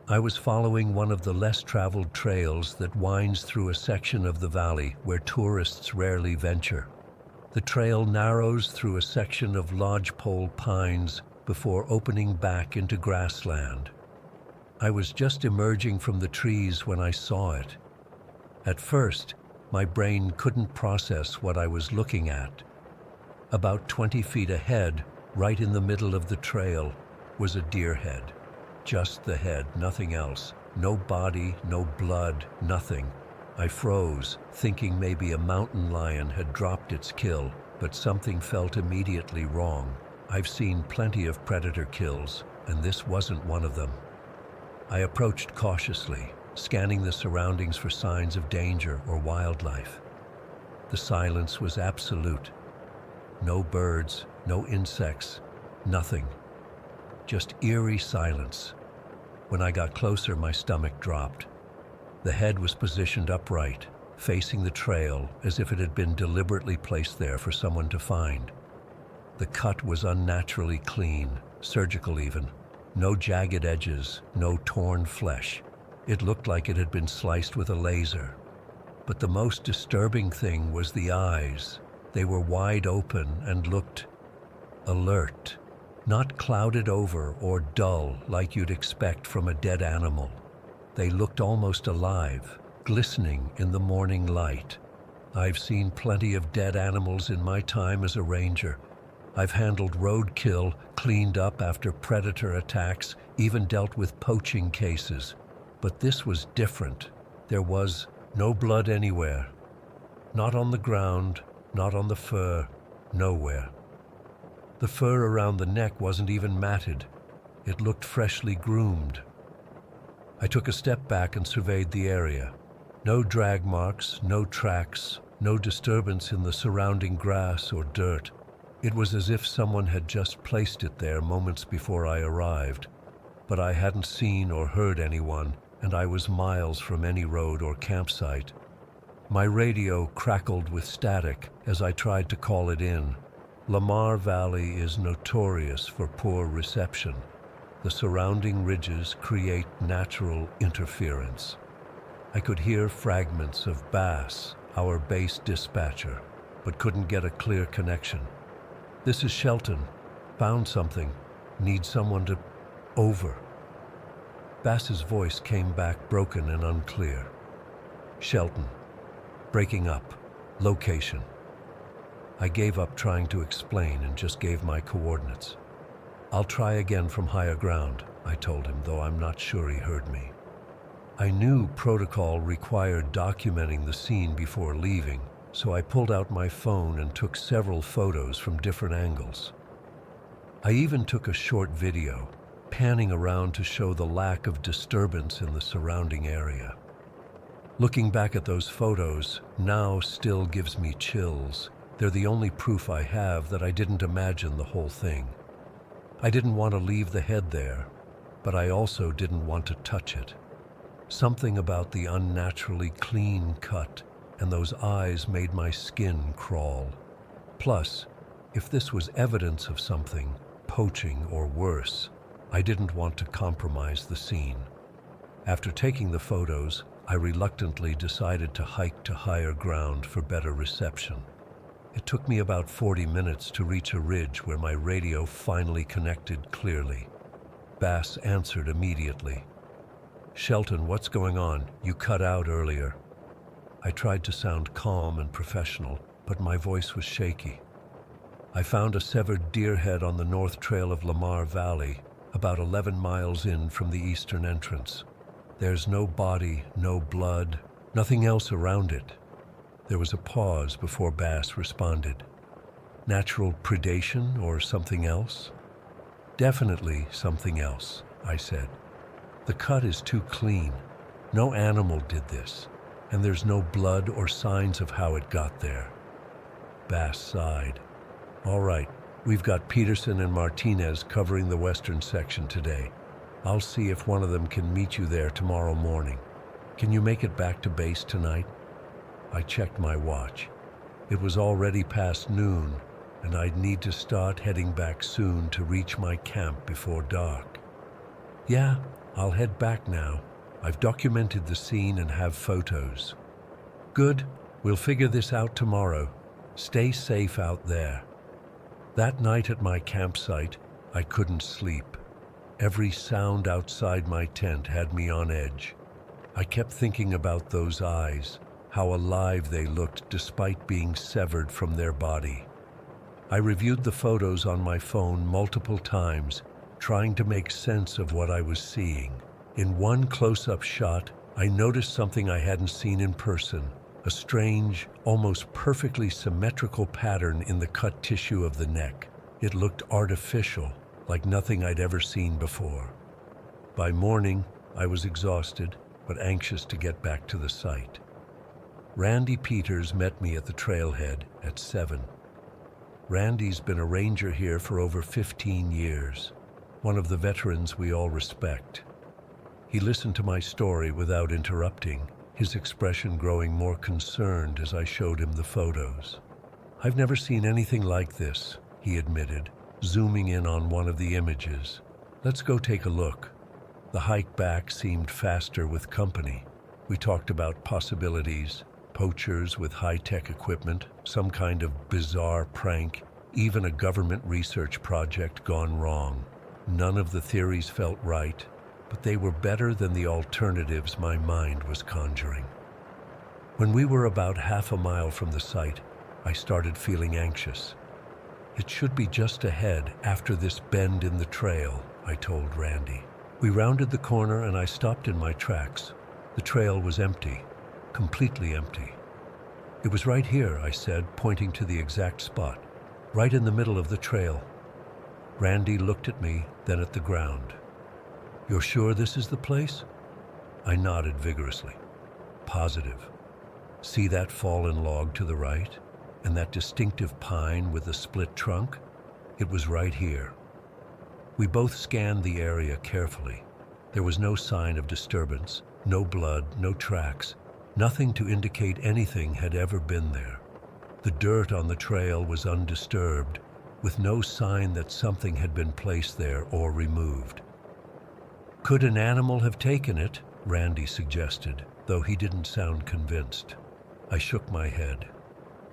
I was following one of the less traveled trails that winds through a section of the valley where tourists rarely venture. The trail narrows through a section of lodgepole pines before opening back into grassland. I was just emerging from the trees when I saw it. At first, my brain couldn't process what I was looking at. About 20 feet ahead, right in the middle of the trail, was a deer head. Just the head, nothing else. No body, no blood, nothing. I froze, thinking maybe a mountain lion had dropped its kill, but something felt immediately wrong. I've seen plenty of predator kills, and this wasn't one of them. I approached cautiously, scanning the surroundings for signs of danger or wildlife. The silence was absolute. No birds, no insects, nothing. Just eerie silence. When I got closer, my stomach dropped. The head was positioned upright, facing the trail as if it had been deliberately placed there for someone to find. The cut was unnaturally clean, surgical even. No jagged edges, no torn flesh. It looked like it had been sliced with a laser. But the most disturbing thing was the eyes. They were wide open and looked alert. Not clouded over or dull like you'd expect from a dead animal. They looked almost alive, glistening in the morning light. I've seen plenty of dead animals in my time as a ranger. I've handled roadkill, cleaned up after predator attacks, even dealt with poaching cases. But this was different. There was no blood anywhere. Not on the ground, not on the fur, nowhere. The fur around the neck wasn't even matted. It looked freshly groomed. I took a step back and surveyed the area. No drag marks, no tracks, no disturbance in the surrounding grass or dirt. It was as if someone had just placed it there moments before I arrived. But I hadn't seen or heard anyone, and I was miles from any road or campsite. My radio crackled with static as I tried to call it in. Lamar Valley is notorious for poor reception. The surrounding ridges create natural interference. I could hear fragments of Bass, our base dispatcher, but couldn't get a clear connection. This is Shelton. Found something. Need someone to... Over. Bass's voice came back broken and unclear. Shelton. Breaking up. Location. I gave up trying to explain and just gave my coordinates. I'll try again from higher ground, I told him, though I'm not sure he heard me. I knew protocol required documenting the scene before leaving, so I pulled out my phone and took several photos from different angles. I even took a short video, panning around to show the lack of disturbance in the surrounding area. Looking back at those photos now still gives me chills. They're the only proof I have that I didn't imagine the whole thing. I didn't want to leave the head there, but I also didn't want to touch it. Something about the unnaturally clean cut and those eyes made my skin crawl. Plus, if this was evidence of something, poaching or worse, I didn't want to compromise the scene. After taking the photos, I reluctantly decided to hike to higher ground for better reception. It took me about 40 minutes to reach a ridge where my radio finally connected clearly. Bass answered immediately. Shelton, what's going on? You cut out earlier. I tried to sound calm and professional, but my voice was shaky. I found a severed deer head on the north trail of Lamar Valley, about 11 miles in from the eastern entrance. There's no body, no blood, nothing else around it. There was a pause before Bass responded. Natural predation or something else? Definitely something else, I said. The cut is too clean. No animal did this, and there's no blood or signs of how it got there. Bass sighed. All right, we've got Peterson and Martinez covering the western section today. I'll see if one of them can meet you there tomorrow morning. Can you make it back to base tonight? I checked my watch. It was already past noon, and I'd need to start heading back soon to reach my camp before dark. Yeah, I'll head back now. I've documented the scene and have photos. Good, we'll figure this out tomorrow. Stay safe out there. That night at my campsite, I couldn't sleep. Every sound outside my tent had me on edge. I kept thinking about those eyes, how alive they looked despite being severed from their body. I reviewed the photos on my phone multiple times, trying to make sense of what I was seeing. In one close-up shot, I noticed something I hadn't seen in person, a strange, almost perfectly symmetrical pattern in the cut tissue of the neck. It looked artificial, like nothing I'd ever seen before. By morning, I was exhausted, but anxious to get back to the site. Randy Peters met me at the trailhead at 7. Randy's been a ranger here for over 15 years, one of the veterans we all respect. He listened to my story without interrupting, his expression growing more concerned as I showed him the photos. I've never seen anything like this, he admitted, zooming in on one of the images. Let's go take a look. The hike back seemed faster with company. We talked about possibilities, poachers with high-tech equipment, some kind of bizarre prank, even a government research project gone wrong. None of the theories felt right, but they were better than the alternatives my mind was conjuring. When we were about half a mile from the site, I started feeling anxious. It should be just ahead after this bend in the trail, I told Randy. We rounded the corner and I stopped in my tracks. The trail was empty. Completely empty. It was right here, I said, pointing to the exact spot, right in the middle of the trail. Randy looked at me, then at the ground. You're sure this is the place? I nodded vigorously. Positive. See that fallen log to the right? And that distinctive pine with the split trunk? It was right here. We both scanned the area carefully. There was no sign of disturbance, no blood, no tracks. Nothing to indicate anything had ever been there. The dirt on the trail was undisturbed, with no sign that something had been placed there or removed. Could an animal have taken it? Randy suggested, though he didn't sound convinced. I shook my head.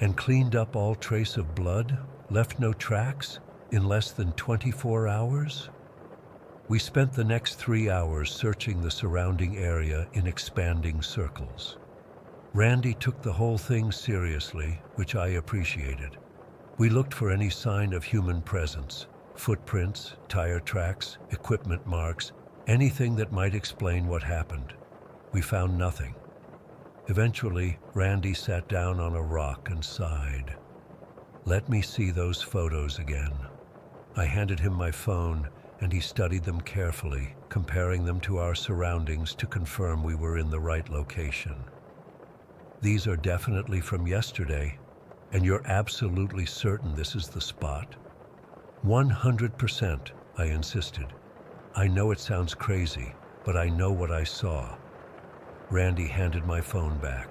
And cleaned up all trace of blood? Left no tracks in less than 24 hours? We spent the next 3 hours searching the surrounding area in expanding circles. Randy took the whole thing seriously, which I appreciated. We looked for any sign of human presence, footprints, tire tracks, equipment marks, anything that might explain what happened. We found nothing. Eventually, Randy sat down on a rock and sighed. "Let me see those photos again." I handed him my phone, and he studied them carefully, comparing them to our surroundings to confirm we were in the right location. "These are definitely from yesterday, and you're absolutely certain this is the spot?" 100%, I insisted. "I know it sounds crazy, but I know what I saw." Randy handed my phone back.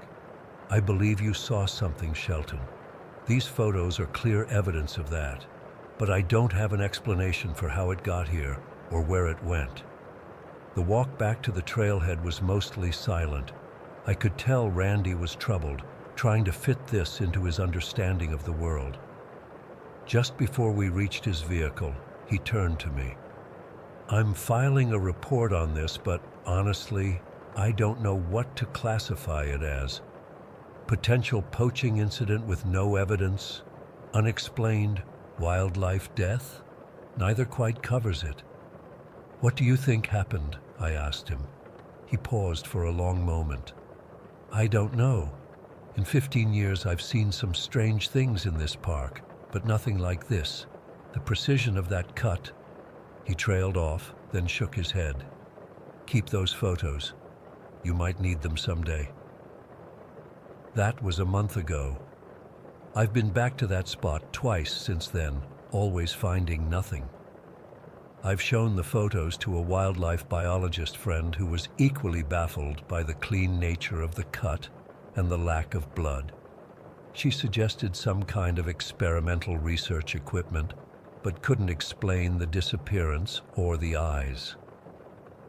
"I believe you saw something, Shelton. These photos are clear evidence of that, but I don't have an explanation for how it got here or where it went." The walk back to the trailhead was mostly silent. I could tell Randy was troubled, trying to fit this into his understanding of the world. Just before we reached his vehicle, he turned to me. "I'm filing a report on this, but honestly, I don't know what to classify it as. Potential poaching incident with no evidence, unexplained wildlife death? Neither quite covers it." "What do you think happened?" I asked him. He paused for a long moment. "I don't know. In 15 years I've seen some strange things in this park, but nothing like this. The precision of that cut." He trailed off, then shook his head. "Keep those photos. You might need them someday." That was a month ago. I've been back to that spot twice since then, always finding nothing. I've shown the photos to a wildlife biologist friend who was equally baffled by the clean nature of the cut and the lack of blood. She suggested some kind of experimental research equipment, but couldn't explain the disappearance or the eyes.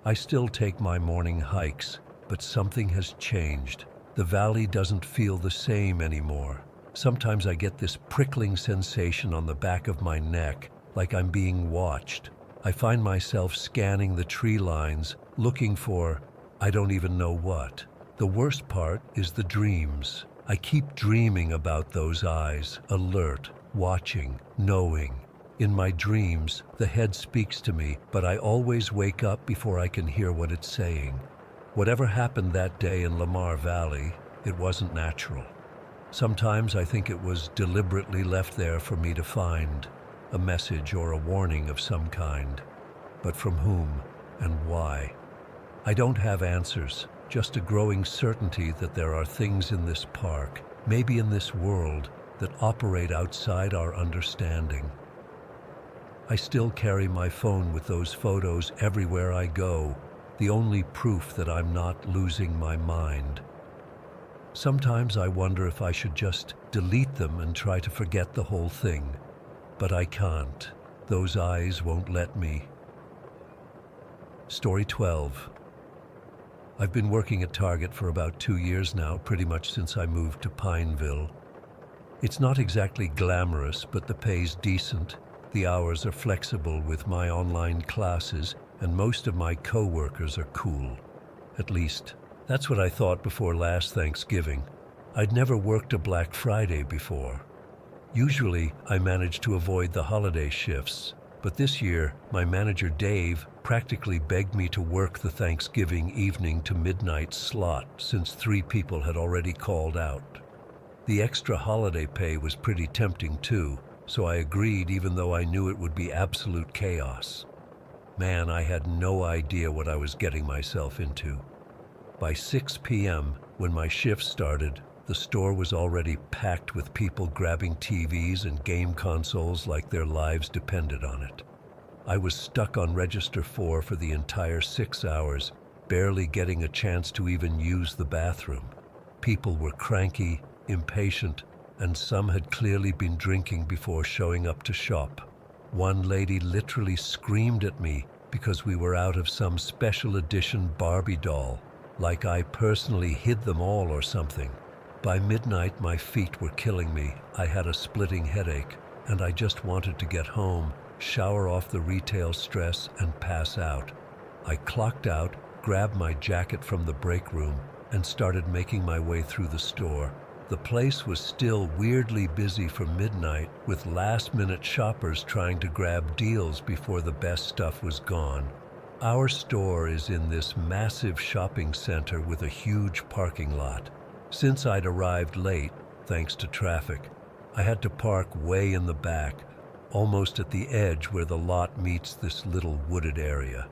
I still take my morning hikes, but something has changed. The valley doesn't feel the same anymore. Sometimes I get this prickling sensation on the back of my neck, like I'm being watched. I find myself scanning the tree lines, looking for, I don't even know what. The worst part is the dreams. I keep dreaming about those eyes, alert, watching, knowing. In my dreams, the head speaks to me, but I always wake up before I can hear what it's saying. Whatever happened that day in Lamar Valley, it wasn't natural. Sometimes I think it was deliberately left there for me to find, a message or a warning of some kind. But from whom and why? I don't have answers, just a growing certainty that there are things in this park, maybe in this world, that operate outside our understanding. I still carry my phone with those photos everywhere I go, the only proof that I'm not losing my mind. Sometimes I wonder if I should just delete them and try to forget the whole thing, but I can't. Those eyes won't let me. Story 12. I've been working at Target for about 2 years now, pretty much since I moved to Pineville. It's not exactly glamorous, but the pay's decent. The hours are flexible with my online classes, and most of my co-workers are cool. At least, that's what I thought before last Thanksgiving. I'd never worked a Black Friday before. Usually, I manage to avoid the holiday shifts, but this year, my manager Dave practically begged me to work the Thanksgiving evening to midnight slot since 3 people had already called out. The extra holiday pay was pretty tempting too, so I agreed even though I knew it would be absolute chaos. Man, I had no idea what I was getting myself into. By 6 p.m., when my shift started, the store was already packed with people grabbing TVs and game consoles like their lives depended on it. I was stuck on Register 4 for the entire 6 hours, barely getting a chance to even use the bathroom. People were cranky, impatient, and some had clearly been drinking before showing up to shop. One lady literally screamed at me because we were out of some special edition Barbie doll, like I personally hid them all or something. By midnight, my feet were killing me. I had a splitting headache. and I just wanted to get home, shower off the retail stress, and pass out. I clocked out, grabbed my jacket from the break room, and started making my way through the store. The place was still weirdly busy for midnight, with last-minute shoppers trying to grab deals before the best stuff was gone. Our store is in this massive shopping center with a huge parking lot. Since I'd arrived late, thanks to traffic, I had to park way in the back, almost at the edge where the lot meets this little wooded area.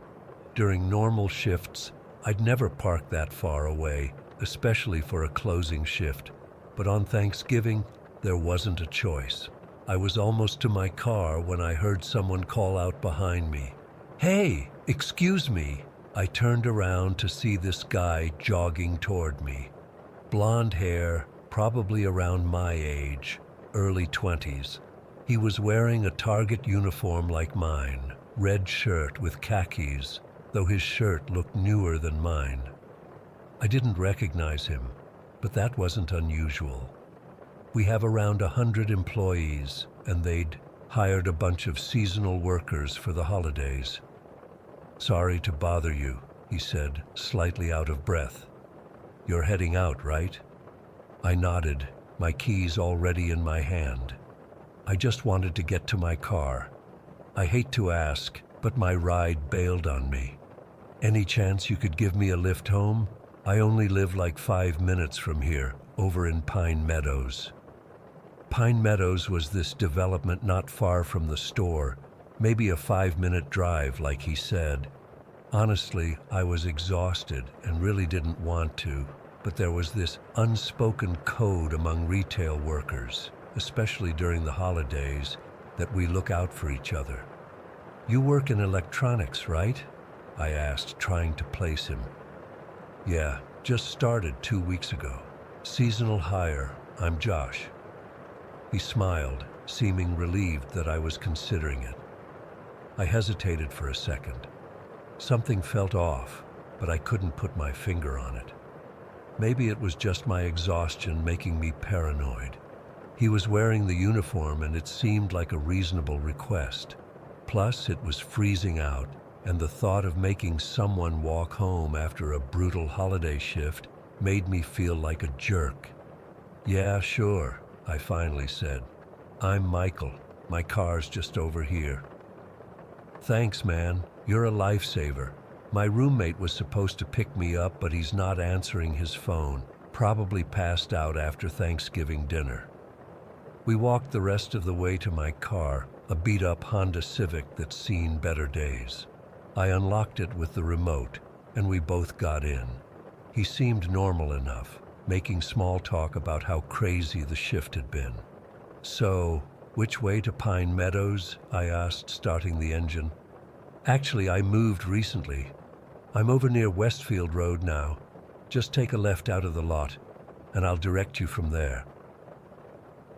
During normal shifts, I'd never park that far away, especially for a closing shift. But on Thanksgiving, there wasn't a choice. I was almost to my car when I heard someone call out behind me, "Hey, excuse me." I turned around to see this guy jogging toward me. Blonde hair, probably around my age, early 20s. He was wearing a Target uniform like mine, red shirt with khakis, though his shirt looked newer than mine. I didn't recognize him, but that wasn't unusual. We have around 100 employees, and they'd hired a bunch of seasonal workers for the holidays. "Sorry to bother you," he said, slightly out of breath. "You're heading out, right?" I nodded, my keys already in my hand. I just wanted to get to my car. I hate to ask, but my ride bailed on me. "Any chance you could give me a lift home? I only live like 5 minutes from here, over in Pine Meadows." Pine Meadows was this development not far from the store, maybe a 5-minute drive, like he said. Honestly, I was exhausted and really didn't want to, but there was this unspoken code among retail workers, especially during the holidays, that we look out for each other. "You work in electronics, right?" I asked, trying to place him. "Yeah, just started 2 weeks ago. Seasonal hire. I'm Josh." He smiled, seeming relieved that I was considering it. I hesitated for a second. Something felt off, but I couldn't put my finger on it. Maybe it was just my exhaustion making me paranoid. He was wearing the uniform and it seemed like a reasonable request. Plus, it was freezing out, and the thought of making someone walk home after a brutal holiday shift made me feel like a jerk. "Yeah, sure," I finally said. "I'm Michael. My car's just over here." "Thanks, man. You're a lifesaver. My roommate was supposed to pick me up, but he's not answering his phone. Probably passed out after Thanksgiving dinner." We walked the rest of the way to my car, a beat-up Honda Civic that's seen better days. I unlocked it with the remote, and we both got in. He seemed normal enough, making small talk about how crazy the shift had been. "So, which way to Pine Meadows?" I asked, starting the engine. "Actually, I moved recently. I'm over near Westfield Road now. Just take a left out of the lot, and I'll direct you from there."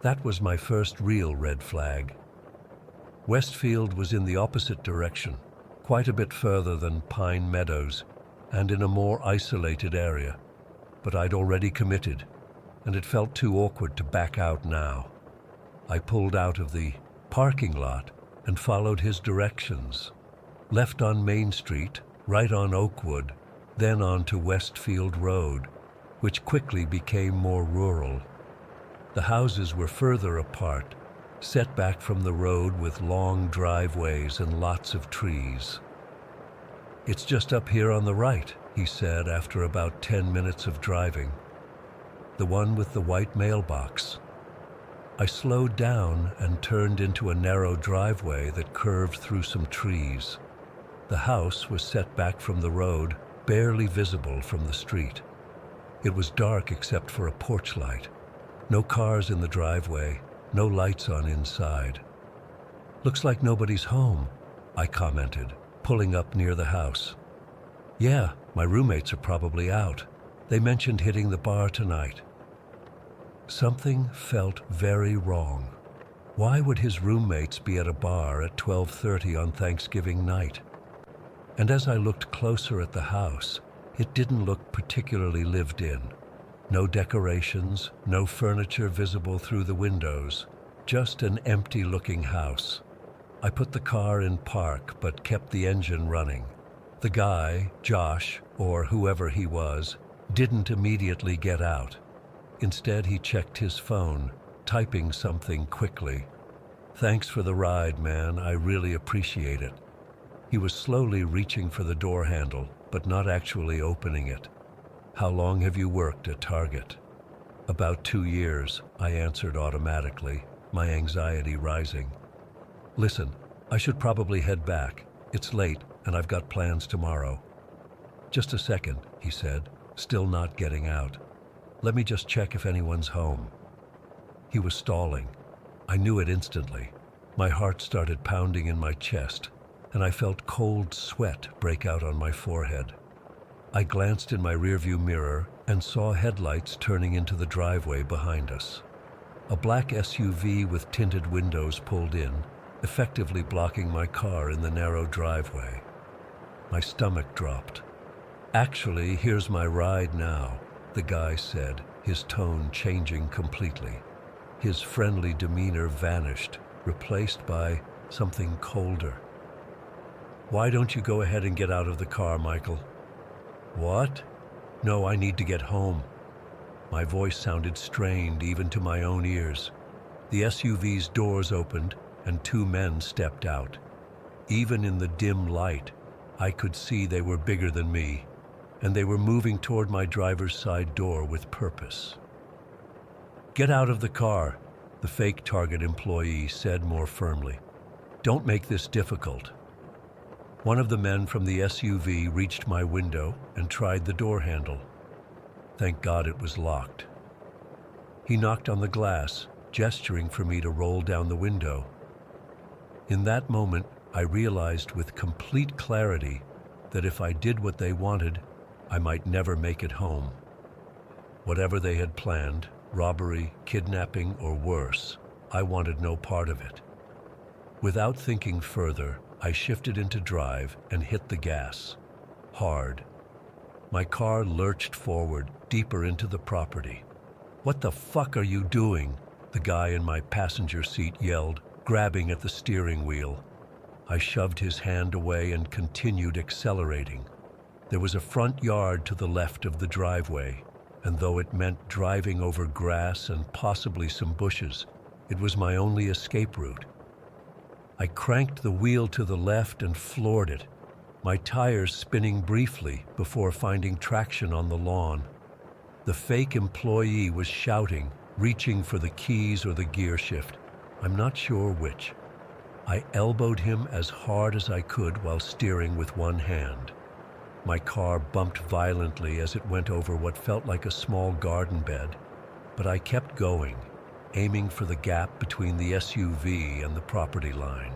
That was my first real red flag. Westfield was in the opposite direction, quite a bit further than Pine Meadows, and in a more isolated area. But I'd already committed, and it felt too awkward to back out now. I pulled out of the parking lot and followed his directions. Left on Main Street, right on Oakwood, then on to Westfield Road, which quickly became more rural. The houses were further apart, set back from the road with long driveways and lots of trees. "It's just up here on the right," he said after about 10 minutes of driving. "The one with the white mailbox." I slowed down and turned into a narrow driveway that curved through some trees. The house was set back from the road, barely visible from the street. It was dark except for a porch light. No cars in the driveway, no lights on inside. "Looks like nobody's home," I commented, pulling up near the house. "Yeah, my roommates are probably out. They mentioned hitting the bar tonight." Something felt very wrong. Why would his roommates be at a bar at 12:30 on Thanksgiving night? And as I looked closer at the house, it didn't look particularly lived in. No decorations, no furniture visible through the windows, just an empty-looking house. I put the car in park but kept the engine running. The guy, Josh, or whoever he was, didn't immediately get out. Instead, he checked his phone, typing something quickly. "Thanks for the ride, man. I really appreciate it." He was slowly reaching for the door handle, but not actually opening it. "How long have you worked at Target?" "About 2 years," I answered automatically, my anxiety rising. "Listen, I should probably head back. It's late, and I've got plans tomorrow." "Just a second," he said, still not getting out. "Let me just check if anyone's home." He was stalling. I knew it instantly. My heart started pounding in my chest, and I felt cold sweat break out on my forehead. I glanced in my rearview mirror and saw headlights turning into the driveway behind us. A black SUV with tinted windows pulled in, effectively blocking my car in the narrow driveway. My stomach dropped. "Actually, here's my ride now," the guy said, his tone changing completely. His friendly demeanor vanished, replaced by something colder. "Why don't you go ahead and get out of the car, Michael?" "What?" "No, I need to get home." My voice sounded strained even to my own ears. The SUV's doors opened and 2 men stepped out. Even in the dim light, I could see they were bigger than me, and they were moving toward my driver's side door with purpose. "Get out of the car," the fake Target employee said more firmly. "Don't make this difficult." One of the men from the SUV reached my window and tried the door handle. Thank God it was locked. He knocked on the glass, gesturing for me to roll down the window. In that moment, I realized with complete clarity that if I did what they wanted, I might never make it home. Whatever they had planned, robbery, kidnapping, or worse, I wanted no part of it. Without thinking further, I shifted into drive and hit the gas. Hard. My car lurched forward, deeper into the property. "What the fuck are you doing?" the guy in my passenger seat yelled, grabbing at the steering wheel. I shoved his hand away and continued accelerating. There was a front yard to the left of the driveway, and though it meant driving over grass and possibly some bushes, it was my only escape route. I cranked the wheel to the left and floored it, my tires spinning briefly before finding traction on the lawn. The fake employee was shouting, reaching for the keys or the gear shift. I'm not sure which. I elbowed him as hard as I could while steering with one hand. My car bumped violently as it went over what felt like a small garden bed, but I kept going, aiming for the gap between the SUV and the property line.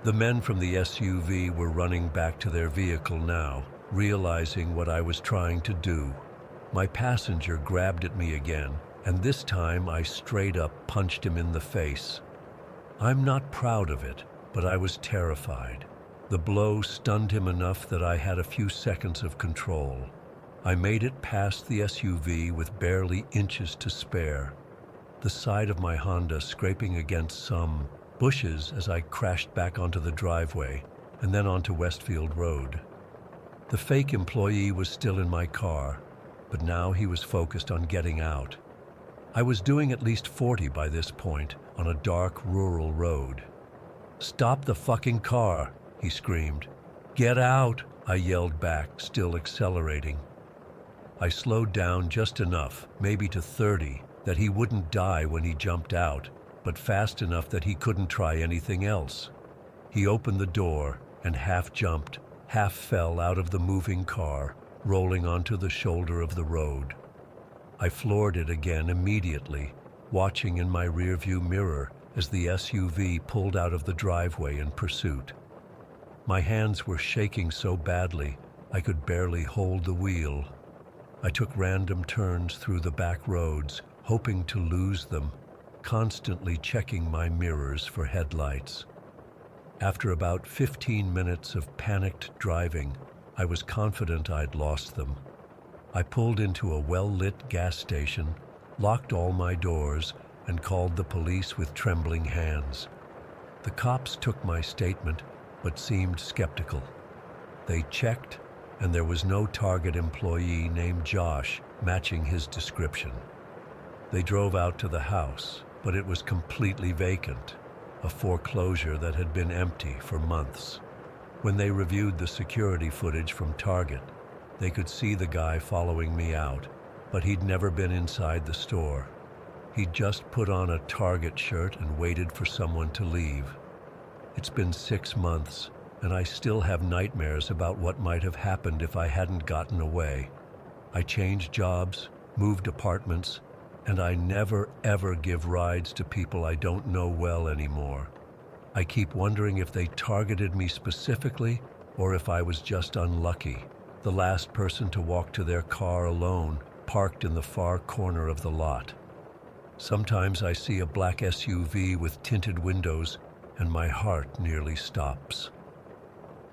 The men from the SUV were running back to their vehicle now, realizing what I was trying to do. My passenger grabbed at me again, and this time I straight up punched him in the face. I'm not proud of it, but I was terrified. The blow stunned him enough that I had a few seconds of control. I made it past the SUV with barely inches to spare, the side of my Honda scraping against some bushes as I crashed back onto the driveway and then onto Westfield Road. The fake employee was still in my car, but now he was focused on getting out. I was doing at least 40 by this point on a dark rural road. "Stop the fucking car," he screamed. "Get out," I yelled back, still accelerating. I slowed down just enough, maybe to 30, that he wouldn't die when he jumped out, but fast enough that he couldn't try anything else. He opened the door and half jumped, half fell out of the moving car, rolling onto the shoulder of the road. I floored it again immediately, watching in my rearview mirror as the SUV pulled out of the driveway in pursuit. My hands were shaking so badly I could barely hold the wheel. I took random turns through the back roads, hoping to lose them, constantly checking my mirrors for headlights. After about 15 minutes of panicked driving, I was confident I'd lost them. I pulled into a well-lit gas station, locked all my doors, and called the police with trembling hands. The cops took my statement, but seemed skeptical. They checked, and there was no target employee named Josh matching his description. They drove out to the house, but it was completely vacant, a foreclosure that had been empty for months. When they reviewed the security footage from Target, they could see the guy following me out, but he'd never been inside the store. He'd just put on a Target shirt and waited for someone to leave. It's been 6 months, and I still have nightmares about what might have happened if I hadn't gotten away. I changed jobs, moved apartments, and I never ever give rides to people I don't know well anymore. I keep wondering if they targeted me specifically or if I was just unlucky, the last person to walk to their car alone, parked in the far corner of the lot. Sometimes I see a black SUV with tinted windows and my heart nearly stops.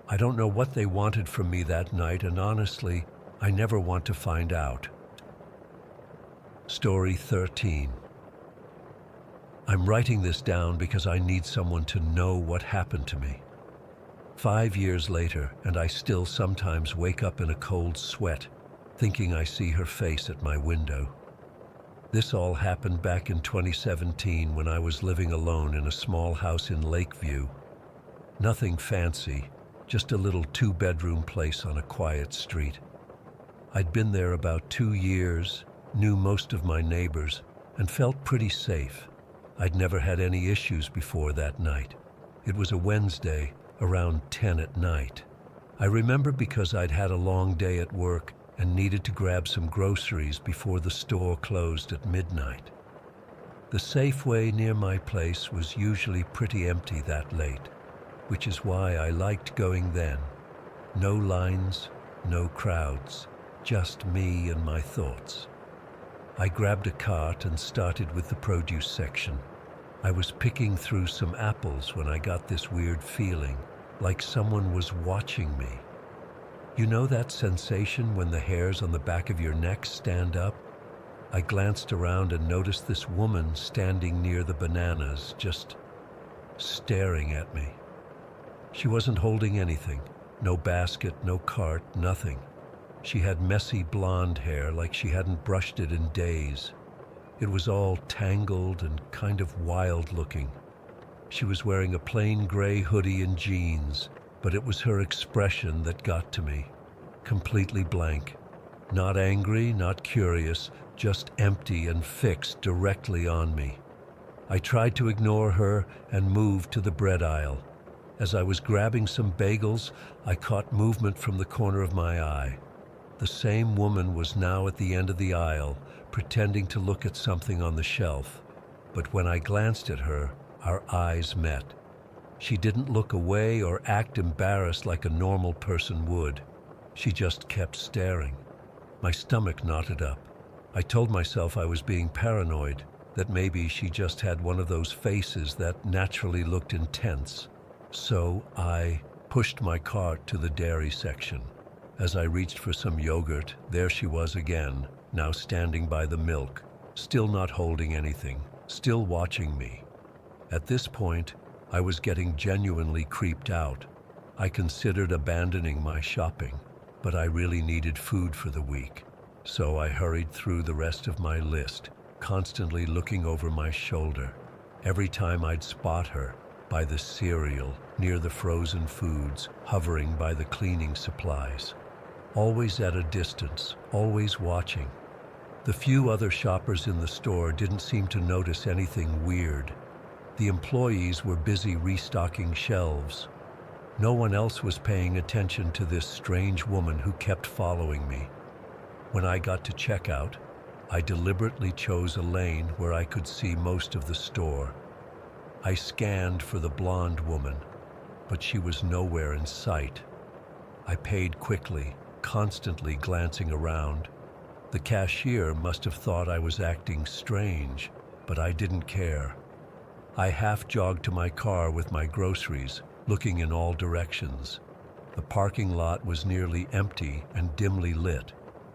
I don't know what they wanted from me that night, and honestly, I never want to find out. Story 13. I'm writing this down because I need someone to know what happened to me. 5 years later, and I still sometimes wake up in a cold sweat, thinking I see her face at my window. This all happened back in 2017 when I was living alone in a small house in Lakeview. Nothing fancy, just a little 2-bedroom place on a quiet street. I'd been there about 2 years, knew most of my neighbors, and felt pretty safe. I'd never had any issues before that night. It was a Wednesday, around 10 at night. I remember because I'd had a long day at work and needed to grab some groceries before the store closed at midnight. The Safeway near my place was usually pretty empty that late, which is why I liked going then. No lines, no crowds, just me and my thoughts. I grabbed a cart and started with the produce section. I was picking through some apples when I got this weird feeling, like someone was watching me. You know that sensation when the hairs on the back of your neck stand up? I glanced around and noticed this woman standing near the bananas, just staring at me. She wasn't holding anything, no basket, no cart, nothing. She had messy blonde hair like she hadn't brushed it in days. It was all tangled and kind of wild looking. She was wearing a plain gray hoodie and jeans, but it was her expression that got to me. Completely blank. Not angry, not curious, just empty and fixed directly on me. I tried to ignore her and moved to the bread aisle. As I was grabbing some bagels, I caught movement from the corner of my eye. The same woman was now at the end of the aisle, pretending to look at something on the shelf. But when I glanced at her, our eyes met. She didn't look away or act embarrassed like a normal person would. She just kept staring. My stomach knotted up. I told myself I was being paranoid, that maybe she just had one of those faces that naturally looked intense. So I pushed my cart to the dairy section. As I reached for some yogurt, there she was again, now standing by the milk, still not holding anything, still watching me. At this point, I was getting genuinely creeped out. I considered abandoning my shopping, but I really needed food for the week. So I hurried through the rest of my list, constantly looking over my shoulder. Every time I'd spot her, by the cereal, near the frozen foods, hovering by the cleaning supplies. Always at a distance, always watching. The few other shoppers in the store didn't seem to notice anything weird. The employees were busy restocking shelves. No one else was paying attention to this strange woman who kept following me. When I got to checkout, I deliberately chose a lane where I could see most of the store. I scanned for the blonde woman, but she was nowhere in sight. I paid quickly, constantly glancing around. The cashier must have thought I was acting strange, but I didn't care. I half-jogged to my car with my groceries, looking in all directions. The parking lot was nearly empty and dimly lit.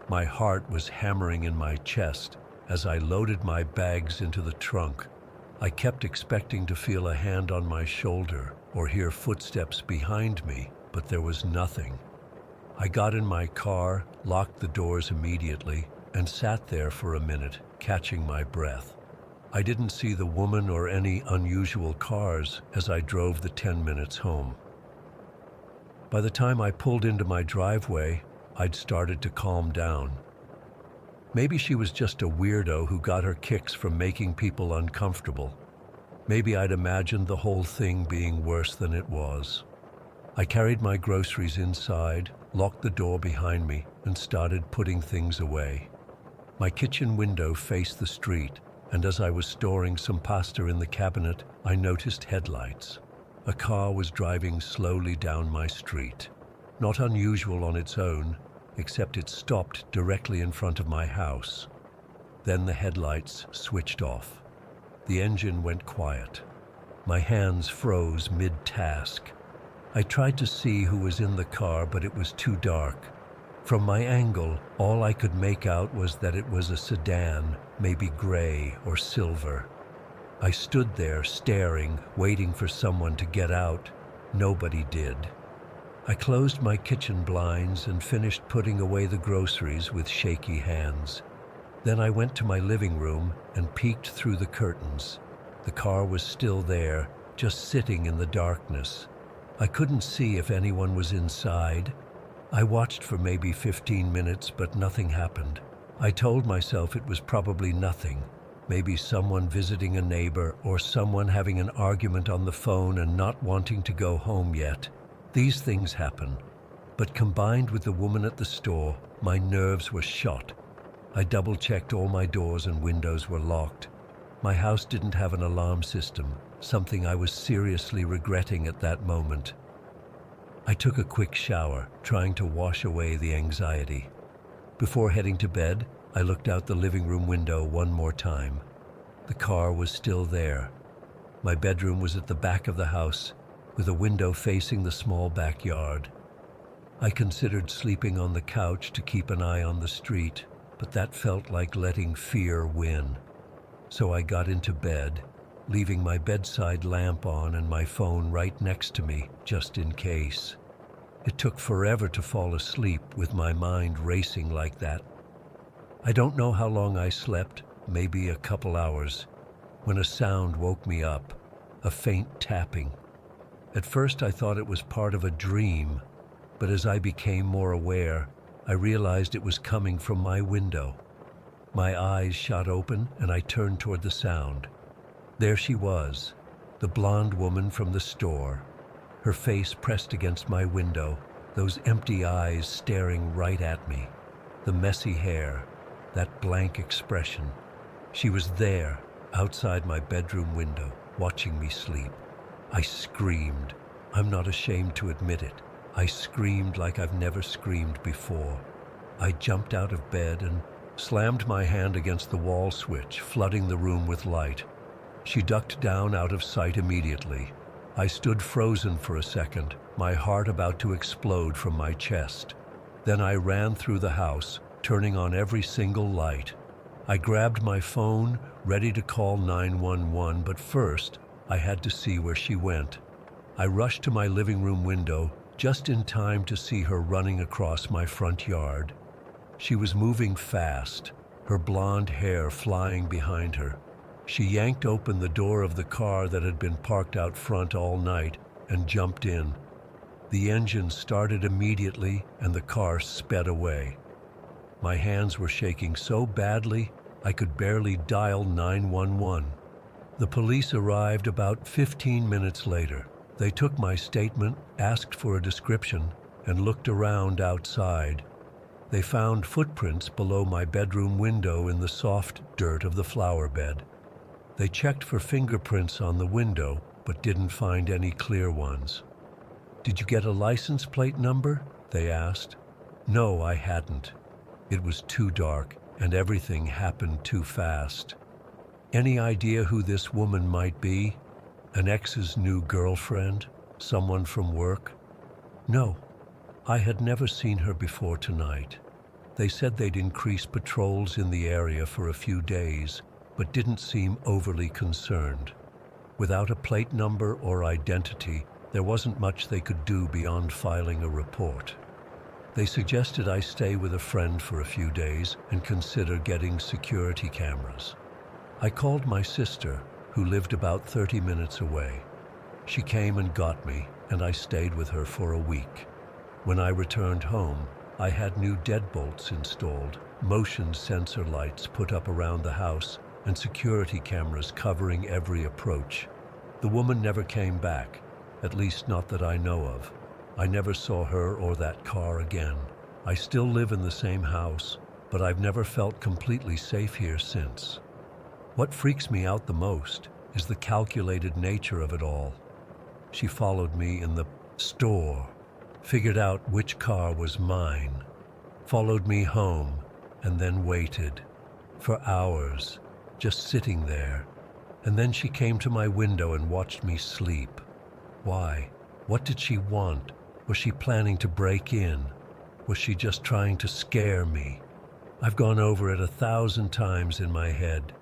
My heart was hammering in my chest, As I loaded my bags into the trunk, I kept expecting to feel a hand on my shoulder or hear footsteps behind me, but there was nothing. I got in my car, locked the doors immediately, and sat there for a minute, catching my breath. I didn't see the woman or any unusual cars as I drove the 10 minutes home. By the time I pulled into my driveway, I'd started to calm down. Maybe she was just a weirdo who got her kicks from making people uncomfortable. Maybe I'd imagined the whole thing being worse than it was. I carried my groceries inside, locked the door behind me, and started putting things away. My kitchen window faced the street, and as I was storing some pasta in the cabinet, I noticed headlights. A car was driving slowly down my street. Not unusual on its own, except it stopped directly in front of my house. Then the headlights switched off. The engine went quiet. My hands froze mid-task. I tried to see who was in the car, but it was too dark. From my angle, all I could make out was that it was a sedan, maybe gray or silver. I stood there staring, waiting for someone to get out. Nobody did. I closed my kitchen blinds and finished putting away the groceries with shaky hands. Then I went to my living room and peeked through the curtains. The car was still there, just sitting in the darkness. I couldn't see if anyone was inside. I watched for maybe 15 minutes, but nothing happened. I told myself it was probably nothing. Maybe someone visiting a neighbor or someone having an argument on the phone and not wanting to go home yet. These things happen. But combined with the woman at the store, my nerves were shot. I double-checked all my doors and windows were locked. My house didn't have an alarm system, something I was seriously regretting at that moment. I took a quick shower, trying to wash away the anxiety. Before heading to bed, I looked out the living room window one more time. The car was still there. My bedroom was at the back of the house, with a window facing the small backyard. I considered sleeping on the couch to keep an eye on the street, but that felt like letting fear win. So I got into bed, leaving my bedside lamp on and my phone right next to me, just in case. It took forever to fall asleep with my mind racing like that. I don't know how long I slept, maybe a couple hours, when a sound woke me up, a faint tapping. At first I thought it was part of a dream, but as I became more aware, I realized it was coming from my window. My eyes shot open and I turned toward the sound. There she was, the blonde woman from the store, her face pressed against my window, those empty eyes staring right at me, the messy hair, that blank expression. She was there, outside my bedroom window, watching me sleep. I screamed. I'm not ashamed to admit it. I screamed like I've never screamed before. I jumped out of bed and slammed my hand against the wall switch, flooding the room with light. She ducked down out of sight immediately. I stood frozen for a second, my heart about to explode from my chest. Then I ran through the house, turning on every single light. I grabbed my phone, ready to call 911, but first, I had to see where she went. I rushed to my living room window, just in time to see her running across my front yard. She was moving fast, her blonde hair flying behind her. She yanked open the door of the car that had been parked out front all night and jumped in. The engine started immediately and the car sped away. My hands were shaking so badly I could barely dial 911. The police arrived about 15 minutes later. They took my statement, asked for a description, and looked around outside. They found footprints below my bedroom window in the soft dirt of the flower bed. They checked for fingerprints on the window, but didn't find any clear ones. "Did you get a license plate number?" they asked. No, I hadn't. It was too dark, and everything happened too fast. Any idea who this woman might be? An ex's new girlfriend? Someone from work? No, I had never seen her before tonight. They said they'd increase patrols in the area for a few days, but didn't seem overly concerned. Without a plate number or identity, there wasn't much they could do beyond filing a report. They suggested I stay with a friend for a few days and consider getting security cameras. I called my sister, who lived about 30 minutes away. She came and got me, and I stayed with her for a week. When I returned home, I had new deadbolts installed, motion sensor lights put up around the house, and security cameras covering every approach. The woman never came back, at least not that I know of. I never saw her or that car again. I still live in the same house, but I've never felt completely safe here since. What freaks me out the most is the calculated nature of it all. She followed me in the store, figured out which car was mine, followed me home, and then waited for hours, just sitting there. And then she came to my window and watched me sleep. Why? What did she want? Was she planning to break in? Was she just trying to scare me? I've gone over it 1,000 times in my head.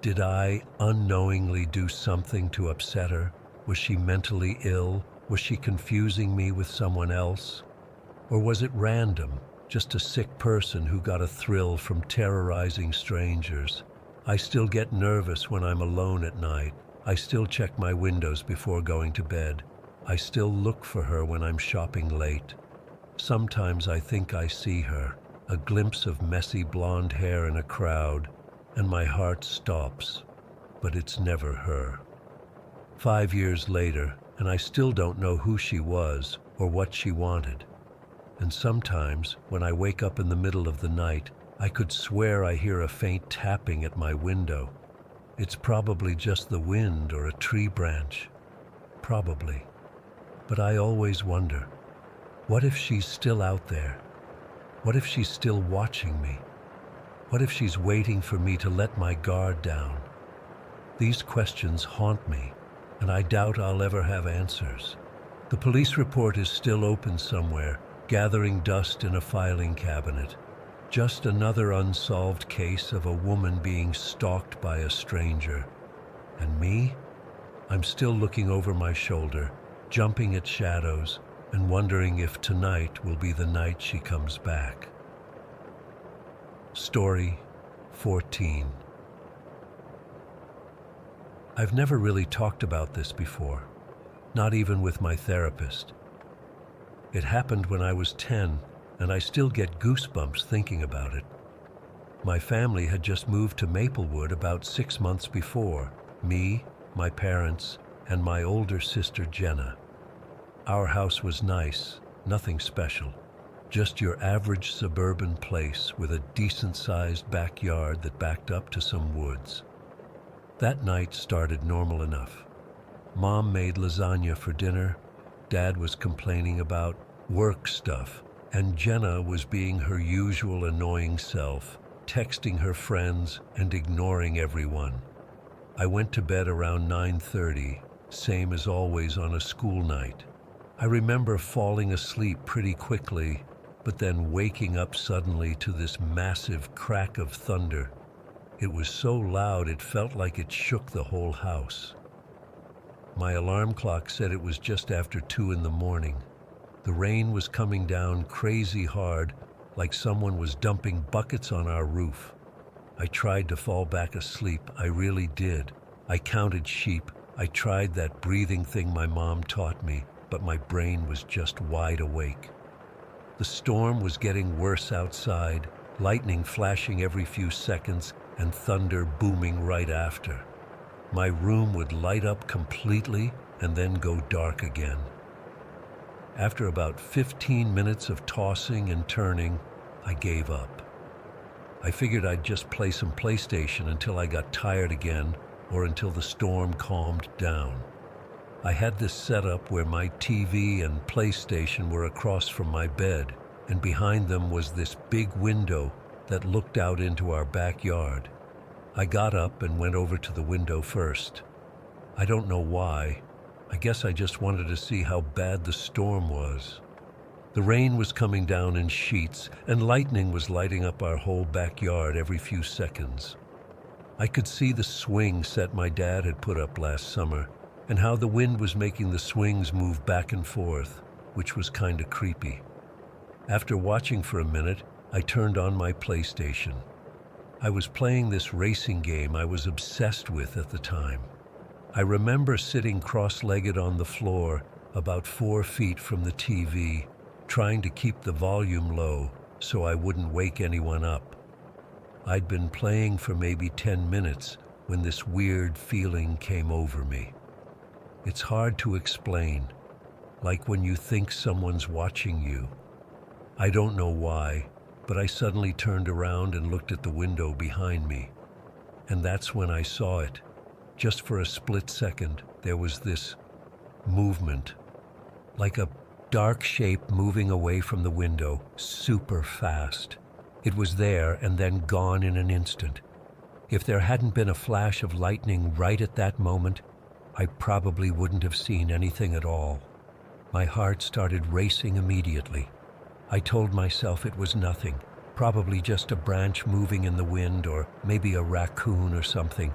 Did I unknowingly do something to upset her? Was she mentally ill? Was she confusing me with someone else? Or was it random, just a sick person who got a thrill from terrorizing strangers? I still get nervous when I'm alone at night. I still check my windows before going to bed. I still look for her when I'm shopping late. Sometimes I think I see her, a glimpse of messy blonde hair in a crowd, and my heart stops, but it's never her. 5 years later, and I still don't know who she was or what she wanted. And sometimes, when I wake up in the middle of the night, I could swear I hear a faint tapping at my window. It's probably just the wind or a tree branch. Probably. But I always wonder, what if she's still out there? What if she's still watching me? What if she's waiting for me to let my guard down? These questions haunt me, and I doubt I'll ever have answers. The police report is still open somewhere, gathering dust in a filing cabinet. Just another unsolved case of a woman being stalked by a stranger. And me? I'm still looking over my shoulder, jumping at shadows, and wondering if tonight will be the night she comes back. Story 14. I've never really talked about this before, not even with my therapist. It happened when I was 10, and I still get goosebumps thinking about it. My family had just moved to Maplewood about 6 months before, me, my parents, and my older sister Jenna. Our house was nice, nothing special, just your average suburban place with a decent-sized backyard that backed up to some woods. That night started normal enough. Mom made lasagna for dinner, Dad was complaining about work stuff, and Jenna was being her usual annoying self, texting her friends and ignoring everyone. I went to bed around 9:30, same as always on a school night. I remember falling asleep pretty quickly, but then waking up suddenly to this massive crack of thunder. It was so loud it felt like it shook the whole house. My alarm clock said it was just after 2 in the morning. The rain was coming down crazy hard, like someone was dumping buckets on our roof. I tried to fall back asleep, I really did. I counted sheep, I tried that breathing thing my mom taught me, but my brain was just wide awake. The storm was getting worse outside, lightning flashing every few seconds and thunder booming right after. My room would light up completely and then go dark again. After about 15 minutes of tossing and turning, I gave up. I figured I'd just play some PlayStation until I got tired again or until the storm calmed down. I had this setup where my TV and PlayStation were across from my bed, and behind them was this big window that looked out into our backyard. I got up and went over to the window first. I don't know why. I guess I just wanted to see how bad the storm was. The rain was coming down in sheets, and lightning was lighting up our whole backyard every few seconds. I could see the swing set my dad had put up last summer, and how the wind was making the swings move back and forth, which was kinda creepy. After watching for a minute, I turned on my PlayStation. I was playing this racing game I was obsessed with at the time. I remember sitting cross-legged on the floor, about 4 feet from the TV, trying to keep the volume low so I wouldn't wake anyone up. I'd been playing for maybe 10 minutes when this weird feeling came over me. It's hard to explain, like when you think someone's watching you. I don't know why, but I suddenly turned around and looked at the window behind me. And that's when I saw it. Just for a split second, there was this movement, like a dark shape moving away from the window, super fast. It was there and then gone in an instant. If there hadn't been a flash of lightning right at that moment, I probably wouldn't have seen anything at all. My heart started racing immediately. I told myself it was nothing, probably just a branch moving in the wind or maybe a raccoon or something.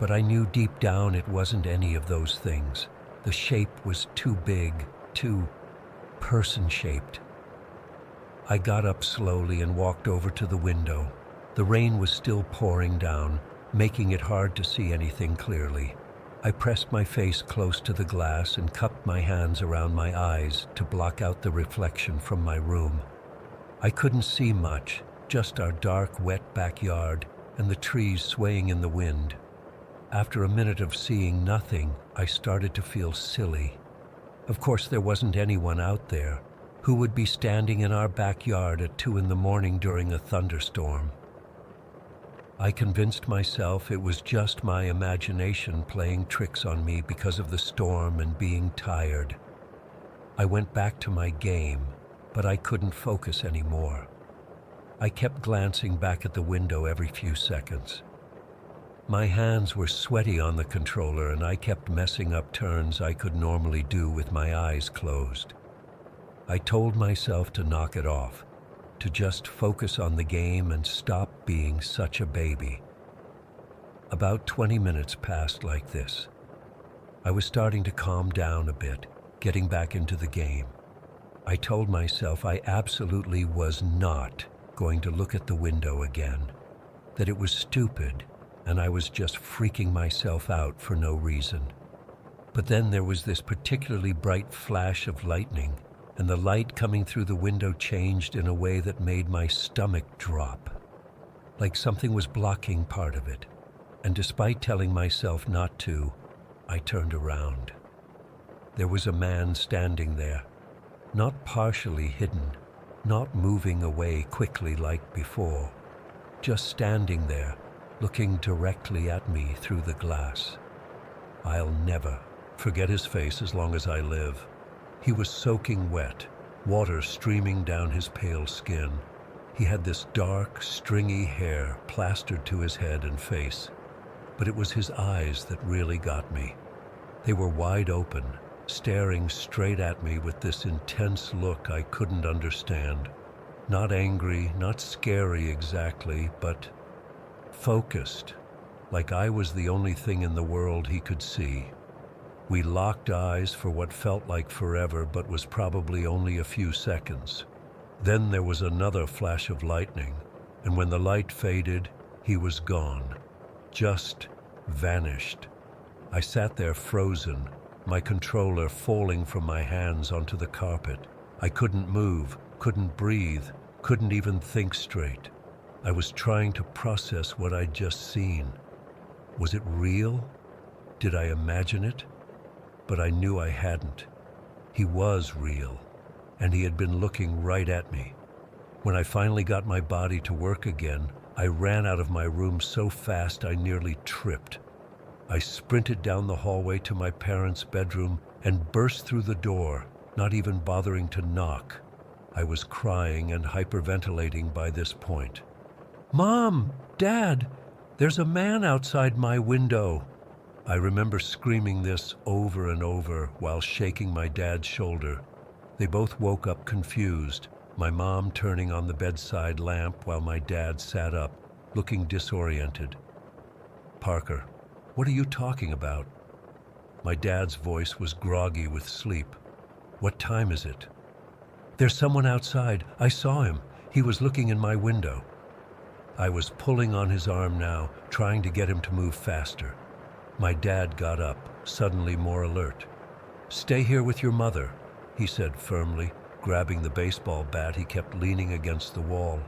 But I knew deep down it wasn't any of those things. The shape was too big, too person-shaped. I got up slowly and walked over to the window. The rain was still pouring down, making it hard to see anything clearly. I pressed my face close to the glass and cupped my hands around my eyes to block out the reflection from my room. I couldn't see much, just our dark, wet backyard and the trees swaying in the wind. After a minute of seeing nothing, I started to feel silly. Of course, there wasn't anyone out there. Who would be standing in our backyard at 2 in the morning during a thunderstorm? I convinced myself it was just my imagination playing tricks on me because of the storm and being tired. I went back to my game, but I couldn't focus anymore. I kept glancing back at the window every few seconds. My hands were sweaty on the controller and I kept messing up turns I could normally do with my eyes closed. I told myself to knock it off, to just focus on the game and stop being such a baby. About 20 minutes passed like this. I was starting to calm down a bit, getting back into the game. I told myself I absolutely was not going to look at the window again, that it was stupid and I was just freaking myself out for no reason. But then there was this particularly bright flash of lightning, and the light coming through the window changed in a way that made my stomach drop, like something was blocking part of it. And despite telling myself not to, I turned around. There was a man standing there, not partially hidden, not moving away quickly like before, just standing there, looking directly at me through the glass. I'll never forget his face as long as I live. He was soaking wet, water streaming down his pale skin. He had this dark, stringy hair plastered to his head and face. But it was his eyes that really got me. They were wide open, staring straight at me with this intense look I couldn't understand. Not angry, not scary exactly, but focused, like I was the only thing in the world he could see. We locked eyes for what felt like forever, but was probably only a few seconds. Then there was another flash of lightning, and when the light faded, he was gone, just vanished. I sat there frozen, my controller falling from my hands onto the carpet. I couldn't move, couldn't breathe, couldn't even think straight. I was trying to process what I'd just seen. Was it real? Did I imagine it? But I knew I hadn't. He was real, and he had been looking right at me. When I finally got my body to work again, I ran out of my room so fast I nearly tripped. I sprinted down the hallway to my parents' bedroom and burst through the door, not even bothering to knock. I was crying and hyperventilating by this point. "Mom! Dad! There's a man outside my window!" I remember screaming this over and over while shaking my dad's shoulder. They both woke up confused, my mom turning on the bedside lamp while my dad sat up, looking disoriented. "Parker, what are you talking about?" My dad's voice was groggy with sleep. "What time is it?" "There's someone outside. I saw him. He was looking in my window." I was pulling on his arm now, trying to get him to move faster. My dad got up, suddenly more alert. "Stay here with your mother," he said firmly, grabbing the baseball bat he kept leaning against the wall.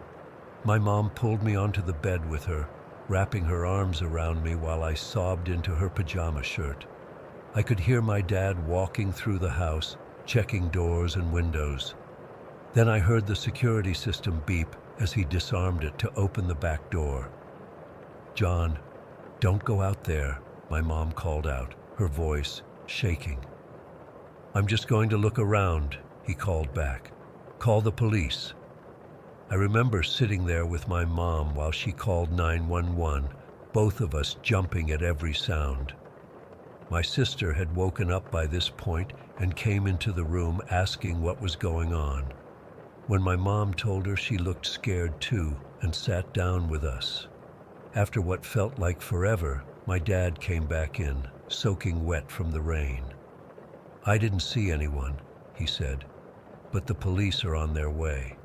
My mom pulled me onto the bed with her, wrapping her arms around me while I sobbed into her pajama shirt. I could hear my dad walking through the house, checking doors and windows. Then I heard the security system beep as he disarmed it to open the back door. "John, don't go out there," my mom called out, her voice shaking. "I'm just going to look around," he called back. "Call the police." I remember sitting there with my mom while she called 911, both of us jumping at every sound. My sister had woken up by this point and came into the room asking what was going on. When my mom told her, she looked scared too and sat down with us. After what felt like forever, my dad came back in, soaking wet from the rain. "I didn't see anyone," he said, "but the police are on their way."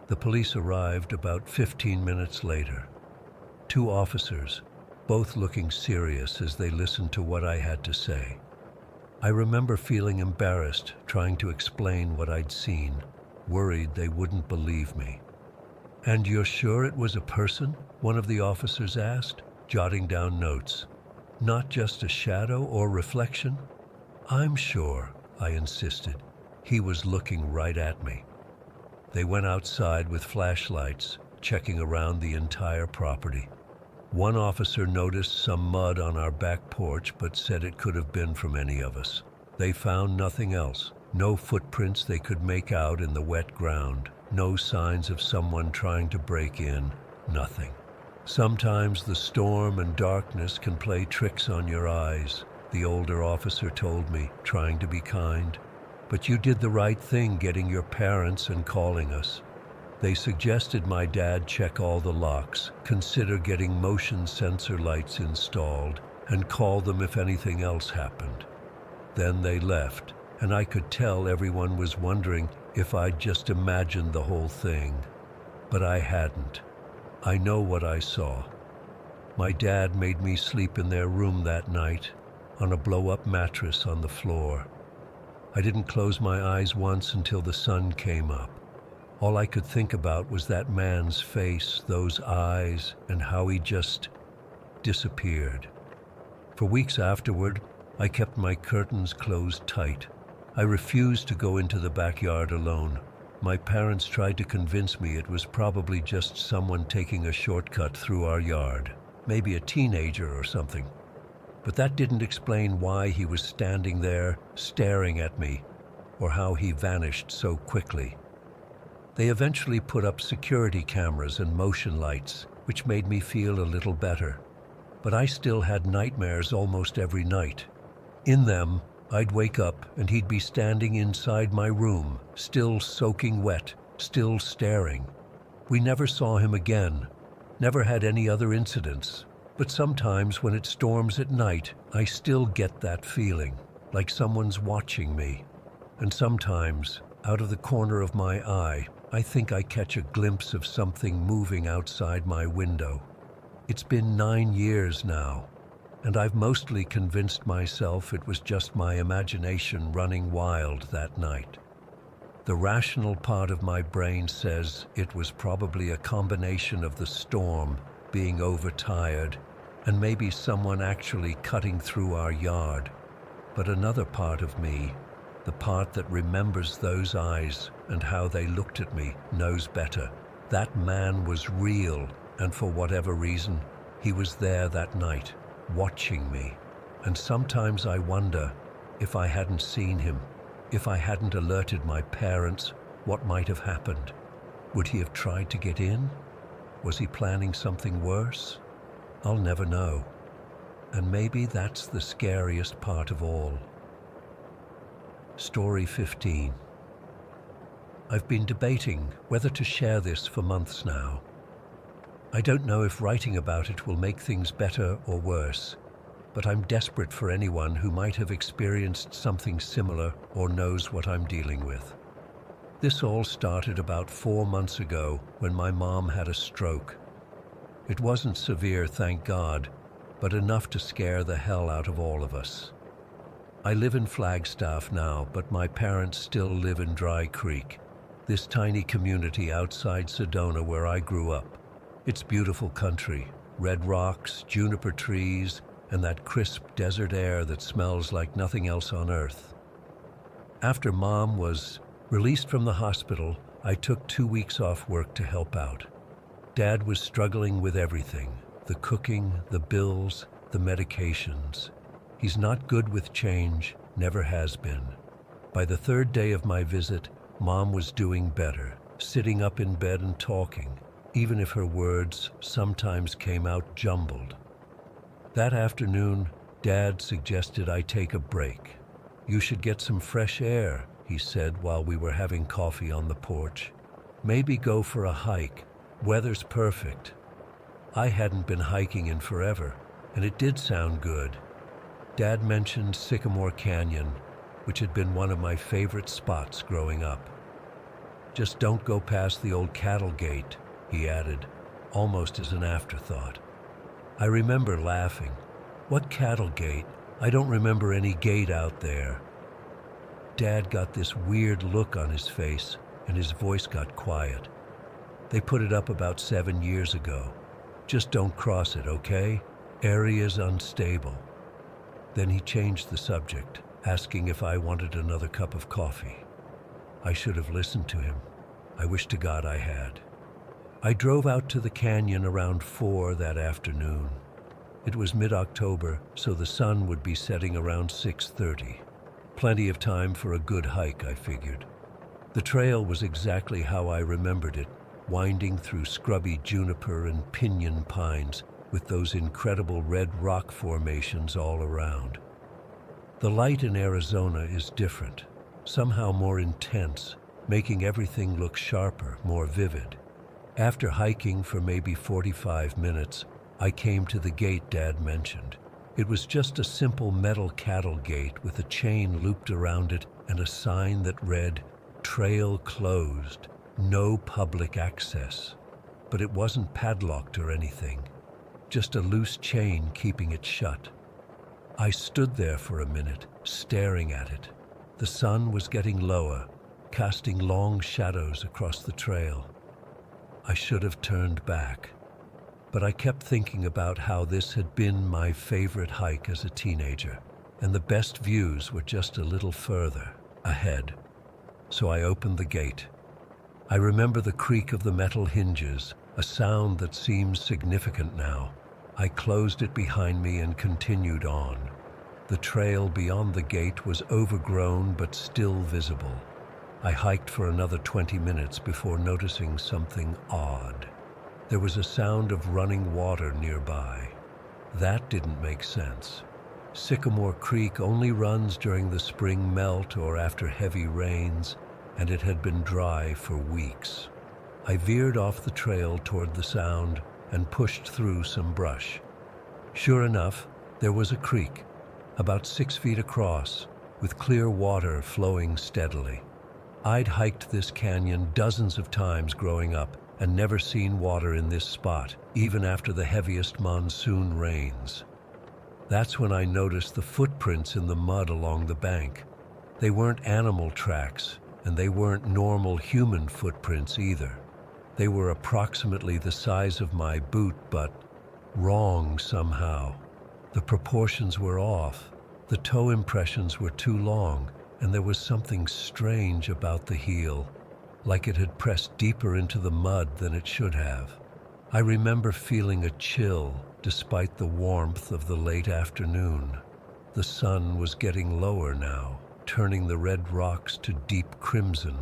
The police arrived about 15 minutes later. 2 officers, both looking serious as they listened to what I had to say. I remember feeling embarrassed, trying to explain what I'd seen, worried they wouldn't believe me. "And you're sure it was a person?" one of the officers asked, jotting down notes. "Not just a shadow or reflection?" "I'm sure," I insisted. "He was looking right at me." They went outside with flashlights, checking around the entire property. One officer noticed some mud on our back porch, but said it could have been from any of us. They found nothing else. No footprints they could make out in the wet ground. No signs of someone trying to break in. Nothing. "Sometimes the storm and darkness can play tricks on your eyes," the older officer told me, trying to be kind. "But you did the right thing getting your parents and calling us." They suggested my dad check all the locks, consider getting motion sensor lights installed, and call them if anything else happened. Then they left, and I could tell everyone was wondering if I'd just imagined the whole thing. But I hadn't. I know what I saw. My dad made me sleep in their room that night, on a blow-up mattress on the floor. I didn't close my eyes once until the sun came up. All I could think about was that man's face, those eyes, and how he just disappeared. For weeks afterward, I kept my curtains closed tight. I refused to go into the backyard alone. My parents tried to convince me it was probably just someone taking a shortcut through our yard, maybe a teenager or something. But that didn't explain why he was standing there, staring at me, or how he vanished so quickly. They eventually put up security cameras and motion lights, which made me feel a little better. But I still had nightmares almost every night. In them, I'd wake up and he'd be standing inside my room, still soaking wet, still staring. We never saw him again, never had any other incidents. But sometimes when it storms at night, I still get that feeling, like someone's watching me. And sometimes, out of the corner of my eye, I think I catch a glimpse of something moving outside my window. It's been 9 years now, and I've mostly convinced myself it was just my imagination running wild that night. The rational part of my brain says it was probably a combination of the storm, being overtired, and maybe someone actually cutting through our yard. But another part of me, the part that remembers those eyes and how they looked at me, knows better. That man was real, and for whatever reason, he was there that night, watching me. And sometimes I wonder, if I hadn't seen him, if I hadn't alerted my parents, what might have happened? Would he have tried to get in? Was he planning something worse? I'll never know. And maybe that's the scariest part of all. Story 15. I've been debating whether to share this for months now. I don't know if writing about it will make things better or worse, but I'm desperate for anyone who might have experienced something similar or knows what I'm dealing with. This all started about 4 months ago when my mom had a stroke. It wasn't severe, thank God, but enough to scare the hell out of all of us. I live in Flagstaff now, but my parents still live in Dry Creek, this tiny community outside Sedona where I grew up. It's beautiful country, red rocks, juniper trees, and that crisp desert air that smells like nothing else on earth. After Mom was released from the hospital, I took 2 weeks off work to help out. Dad was struggling with everything, the cooking, the bills, the medications. He's not good with change, never has been. By the 3rd day of my visit, Mom was doing better, sitting up in bed and talking, even if her words sometimes came out jumbled. That afternoon, Dad suggested I take a break. "You should get some fresh air," he said while we were having coffee on the porch. "Maybe go for a hike. Weather's perfect." I hadn't been hiking in forever, and it did sound good. Dad mentioned Sycamore Canyon, which had been one of my favorite spots growing up. "Just don't go past the old cattle gate," he added, almost as an afterthought. I remember laughing. "What cattle gate? I don't remember any gate out there." Dad got this weird look on his face, and his voice got quiet. "They put it up about 7 years ago. Just don't cross it, okay? Area's unstable." Then he changed the subject, asking if I wanted another cup of coffee. I should have listened to him. I wish to God I had. I drove out to the canyon around 4 that afternoon. It was mid-October, so the sun would be setting around 6:30. Plenty of time for a good hike, I figured. The trail was exactly how I remembered it, winding through scrubby juniper and pinyon pines with those incredible red rock formations all around. The light in Arizona is different, somehow more intense, making everything look sharper, more vivid. After hiking for maybe 45 minutes, I came to the gate Dad mentioned. It was just a simple metal cattle gate with a chain looped around it and a sign that read, "Trail closed, no public access." But it wasn't padlocked or anything, just a loose chain keeping it shut. I stood there for a minute, staring at it. The sun was getting lower, casting long shadows across the trail. I should have turned back, but I kept thinking about how this had been my favorite hike as a teenager, and the best views were just a little further ahead. So I opened the gate. I remember the creak of the metal hinges, a sound that seems significant now. I closed it behind me and continued on. The trail beyond the gate was overgrown but still visible. I hiked for another 20 minutes before noticing something odd. There was a sound of running water nearby. That didn't make sense. Sycamore Creek only runs during the spring melt or after heavy rains, and it had been dry for weeks. I veered off the trail toward the sound and pushed through some brush. Sure enough, there was a creek, about 6 feet across, with clear water flowing steadily. I'd hiked this canyon dozens of times growing up and never seen water in this spot, even after the heaviest monsoon rains. That's when I noticed the footprints in the mud along the bank. They weren't animal tracks, and they weren't normal human footprints either. They were approximately the size of my boot, but wrong somehow. The proportions were off. The toe impressions were too long, and there was something strange about the heel, like it had pressed deeper into the mud than it should have. I remember feeling a chill despite the warmth of the late afternoon. The sun was getting lower now, turning the red rocks to deep crimson.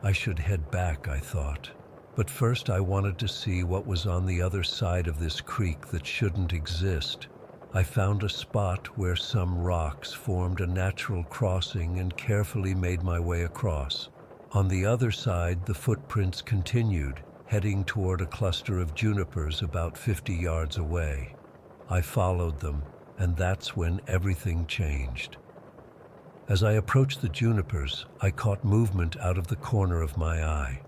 I should head back, I thought. But first I wanted to see what was on the other side of this creek that shouldn't exist. I found a spot where some rocks formed a natural crossing and carefully made my way across. On the other side, the footprints continued, heading toward a cluster of junipers about 50 yards away. I followed them, and that's when everything changed. As I approached the junipers, I caught movement out of the corner of my eye.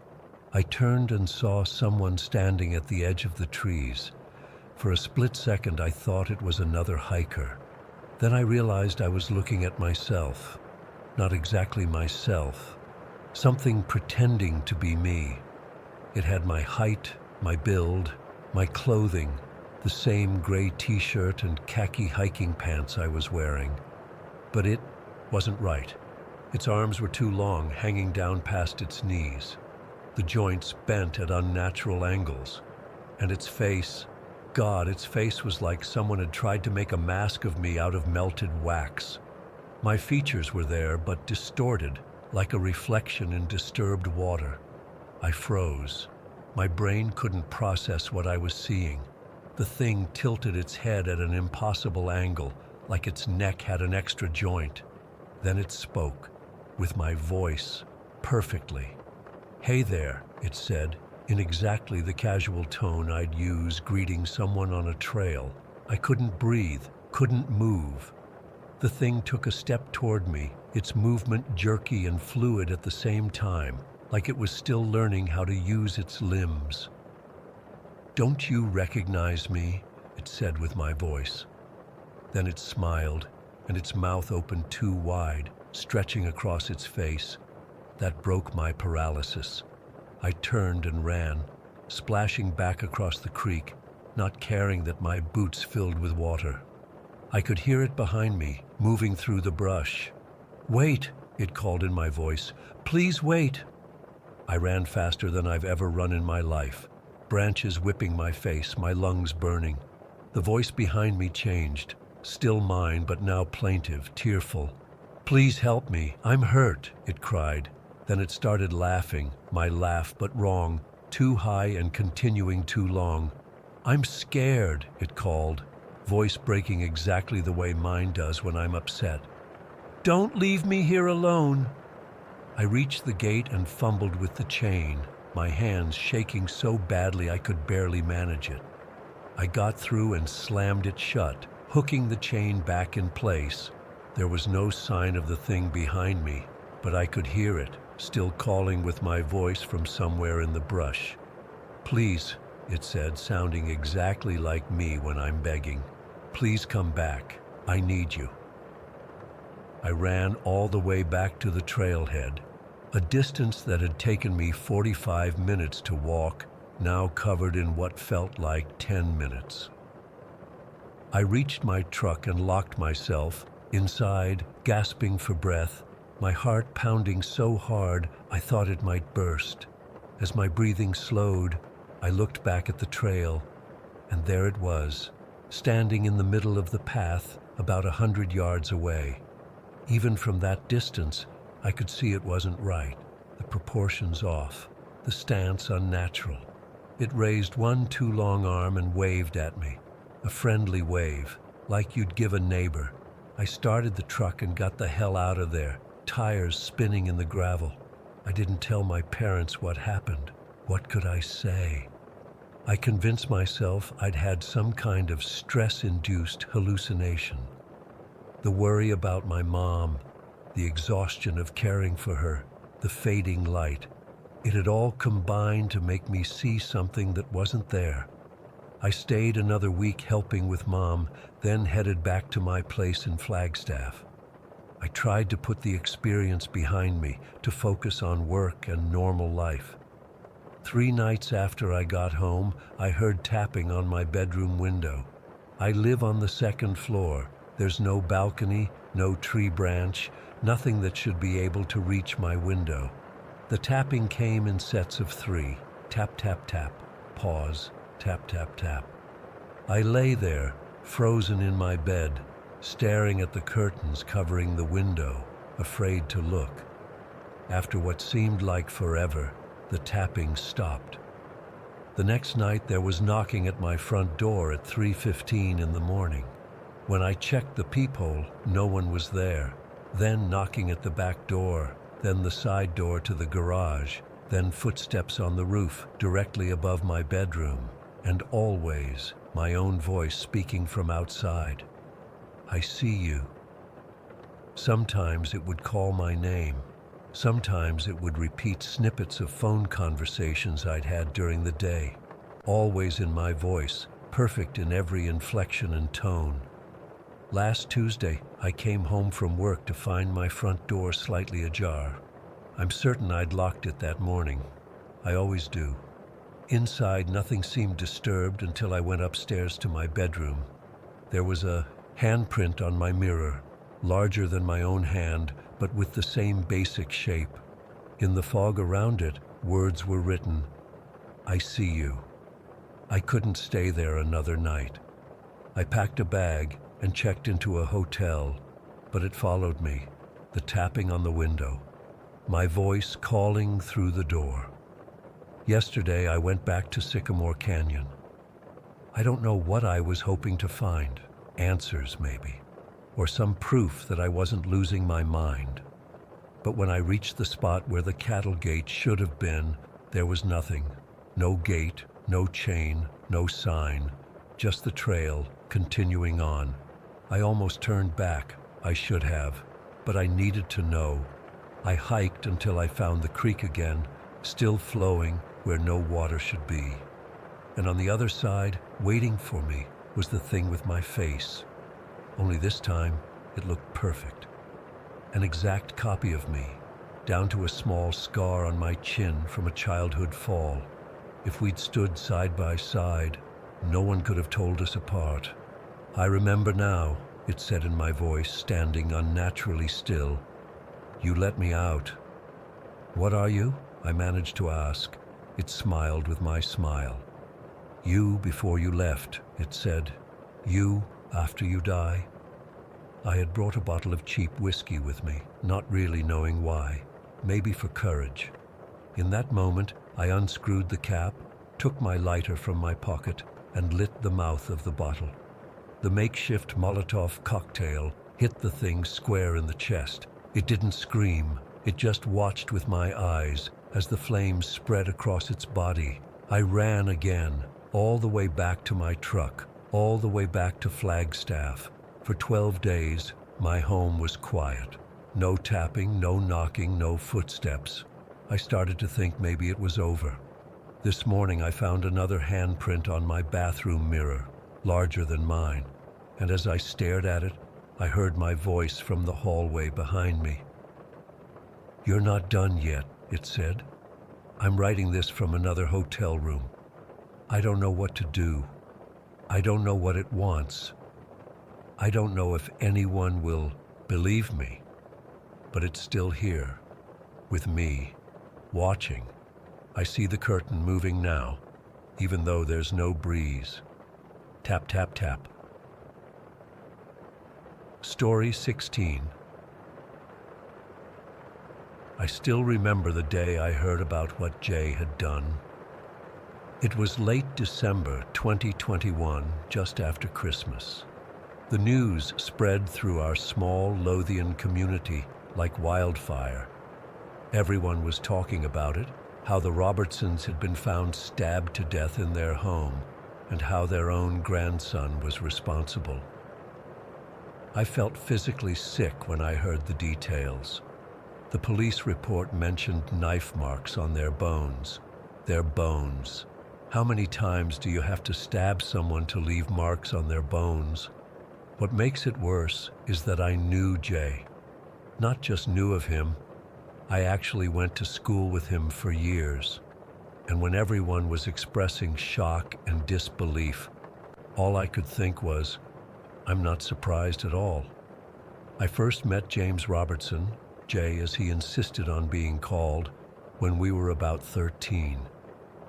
I turned and saw someone standing at the edge of the trees. For a split second, I thought it was another hiker. Then I realized I was looking at myself. Not exactly myself. Something pretending to be me. It had my height, my build, my clothing, the same gray t-shirt and khaki hiking pants I was wearing. But it wasn't right. Its arms were too long, hanging down past its knees. The joints bent at unnatural angles. And its face, God, its face was like someone had tried to make a mask of me out of melted wax. My features were there, but distorted, like a reflection in disturbed water. I froze. My brain couldn't process what I was seeing. The thing tilted its head at an impossible angle, like its neck had an extra joint. Then it spoke, with my voice, perfectly. "Hey there," it said, in exactly the casual tone I'd use greeting someone on a trail. I couldn't breathe, couldn't move. The thing took a step toward me, its movement jerky and fluid at the same time, like it was still learning how to use its limbs. "Don't you recognize me?" it said with my voice. Then it smiled, and its mouth opened too wide, stretching across its face. That broke my paralysis. I turned and ran, splashing back across the creek, not caring that my boots filled with water. I could hear it behind me, moving through the brush. "Wait," it called in my voice. "Please wait." I ran faster than I've ever run in my life, branches whipping my face, my lungs burning. The voice behind me changed, still mine, but now plaintive, tearful. "Please help me, I'm hurt," it cried. Then it started laughing, my laugh, but wrong, too high and continuing too long. "I'm scared," it called, voice breaking exactly the way mine does when I'm upset. "Don't leave me here alone." I reached the gate and fumbled with the chain, my hands shaking so badly I could barely manage it. I got through and slammed it shut, hooking the chain back in place. There was no sign of the thing behind me, but I could hear it, still calling with my voice from somewhere in the brush. "Please," it said, sounding exactly like me when I'm begging. "Please come back. I need you." I ran all the way back to the trailhead, a distance that had taken me 45 minutes to walk, now covered in what felt like 10 minutes. I reached my truck and locked myself inside, gasping for breath, my heart pounding so hard I thought it might burst. As my breathing slowed, I looked back at the trail, and there it was, standing in the middle of the path about 100 yards away. Even from that distance, I could see it wasn't right, the proportions off, the stance unnatural. It raised one too long arm and waved at me, a friendly wave, like you'd give a neighbor. I started the truck and got the hell out of there, tires spinning in the gravel. I didn't tell my parents what happened. What could I say? I convinced myself I'd had some kind of stress-induced hallucination. The worry about my mom, the exhaustion of caring for her, the fading light. It had all combined to make me see something that wasn't there. I stayed another week helping with Mom, then headed back to my place in Flagstaff. I tried to put the experience behind me, to focus on work and normal life. 3 nights after I got home, I heard tapping on my bedroom window. I live on the 2nd floor. There's no balcony, no tree branch, nothing that should be able to reach my window. The tapping came in sets of 3. Tap, tap, tap. Pause. Tap, tap, tap. I lay there, frozen in my bed, staring at the curtains covering the window, afraid to look. After what seemed like forever, the tapping stopped. The next night there was knocking at my front door at 3:15 in the morning. When I checked the peephole, no one was there. Then knocking at the back door. then the side door to the garage, then footsteps on the roof directly above my bedroom, and always my own voice speaking from outside. I see you. Sometimes it would call my name. Sometimes it would repeat snippets of phone conversations I'd had during the day, always in my voice, perfect in every inflection and tone. Last Tuesday, I came home from work to find my front door slightly ajar. I'm certain I'd locked it that morning. I always do. Inside, nothing seemed disturbed until I went upstairs to my bedroom. There was a handprint on my mirror, larger than my own hand, but with the same basic shape. In the fog around it, words were written, "I see you." I couldn't stay there another night. I packed a bag and checked into a hotel, but it followed me, the tapping on the window, my voice calling through the door. Yesterday, I went back to Sycamore Canyon. I don't know what I was hoping to find, answers maybe, or some proof that I wasn't losing my mind. But when I reached the spot where the cattle gate should have been, there was nothing. No gate, no chain, no sign, just the trail continuing on. I almost turned back. I should have, but I needed to know. I hiked until I found the creek again, still flowing where no water should be. And on the other side, waiting for me, was the thing with my face. Only this time, it looked perfect. An exact copy of me, down to a small scar on my chin from a childhood fall. If we'd stood side by side, no one could have told us apart. "I remember now," it said in my voice, standing unnaturally still. "You let me out." "What are you?" I managed to ask. It smiled with my smile. "You before you left," it said. "You after you die." I had brought a bottle of cheap whiskey with me, not really knowing why, maybe for courage. In that moment, I unscrewed the cap, took my lighter from my pocket, and lit the mouth of the bottle. The makeshift Molotov cocktail hit the thing square in the chest. It didn't scream, it just watched with my eyes as the flames spread across its body. I ran again, all the way back to my truck, all the way back to Flagstaff. For 12 days, my home was quiet. No tapping, no knocking, no footsteps. I started to think maybe it was over. This morning I found another handprint on my bathroom mirror, larger than mine, and as I stared at it, I heard my voice from the hallway behind me. "You're not done yet," it said. "I'm writing this from another hotel room. I don't know what to do. I don't know what it wants. I don't know if anyone will believe me, but it's still here, with me, watching. I see the curtain moving now, even though there's no breeze." Tap, tap, tap. Story 16. I still remember the day I heard about what Jay had done. It was late December 2021, just after Christmas. The news spread through our small Lothian community like wildfire. Everyone was talking about it, how the Robertsons had been found stabbed to death in their home, and how their own grandson was responsible. I felt physically sick when I heard the details. The police report mentioned knife marks on their bones. Their bones. How many times do you have to stab someone to leave marks on their bones? What makes it worse is that I knew Jay. Not just knew of him, I actually went to school with him for years. And when everyone was expressing shock and disbelief, all I could think was, I'm not surprised at all. I first met James Robertson, Jay as he insisted on being called, when we were about 13.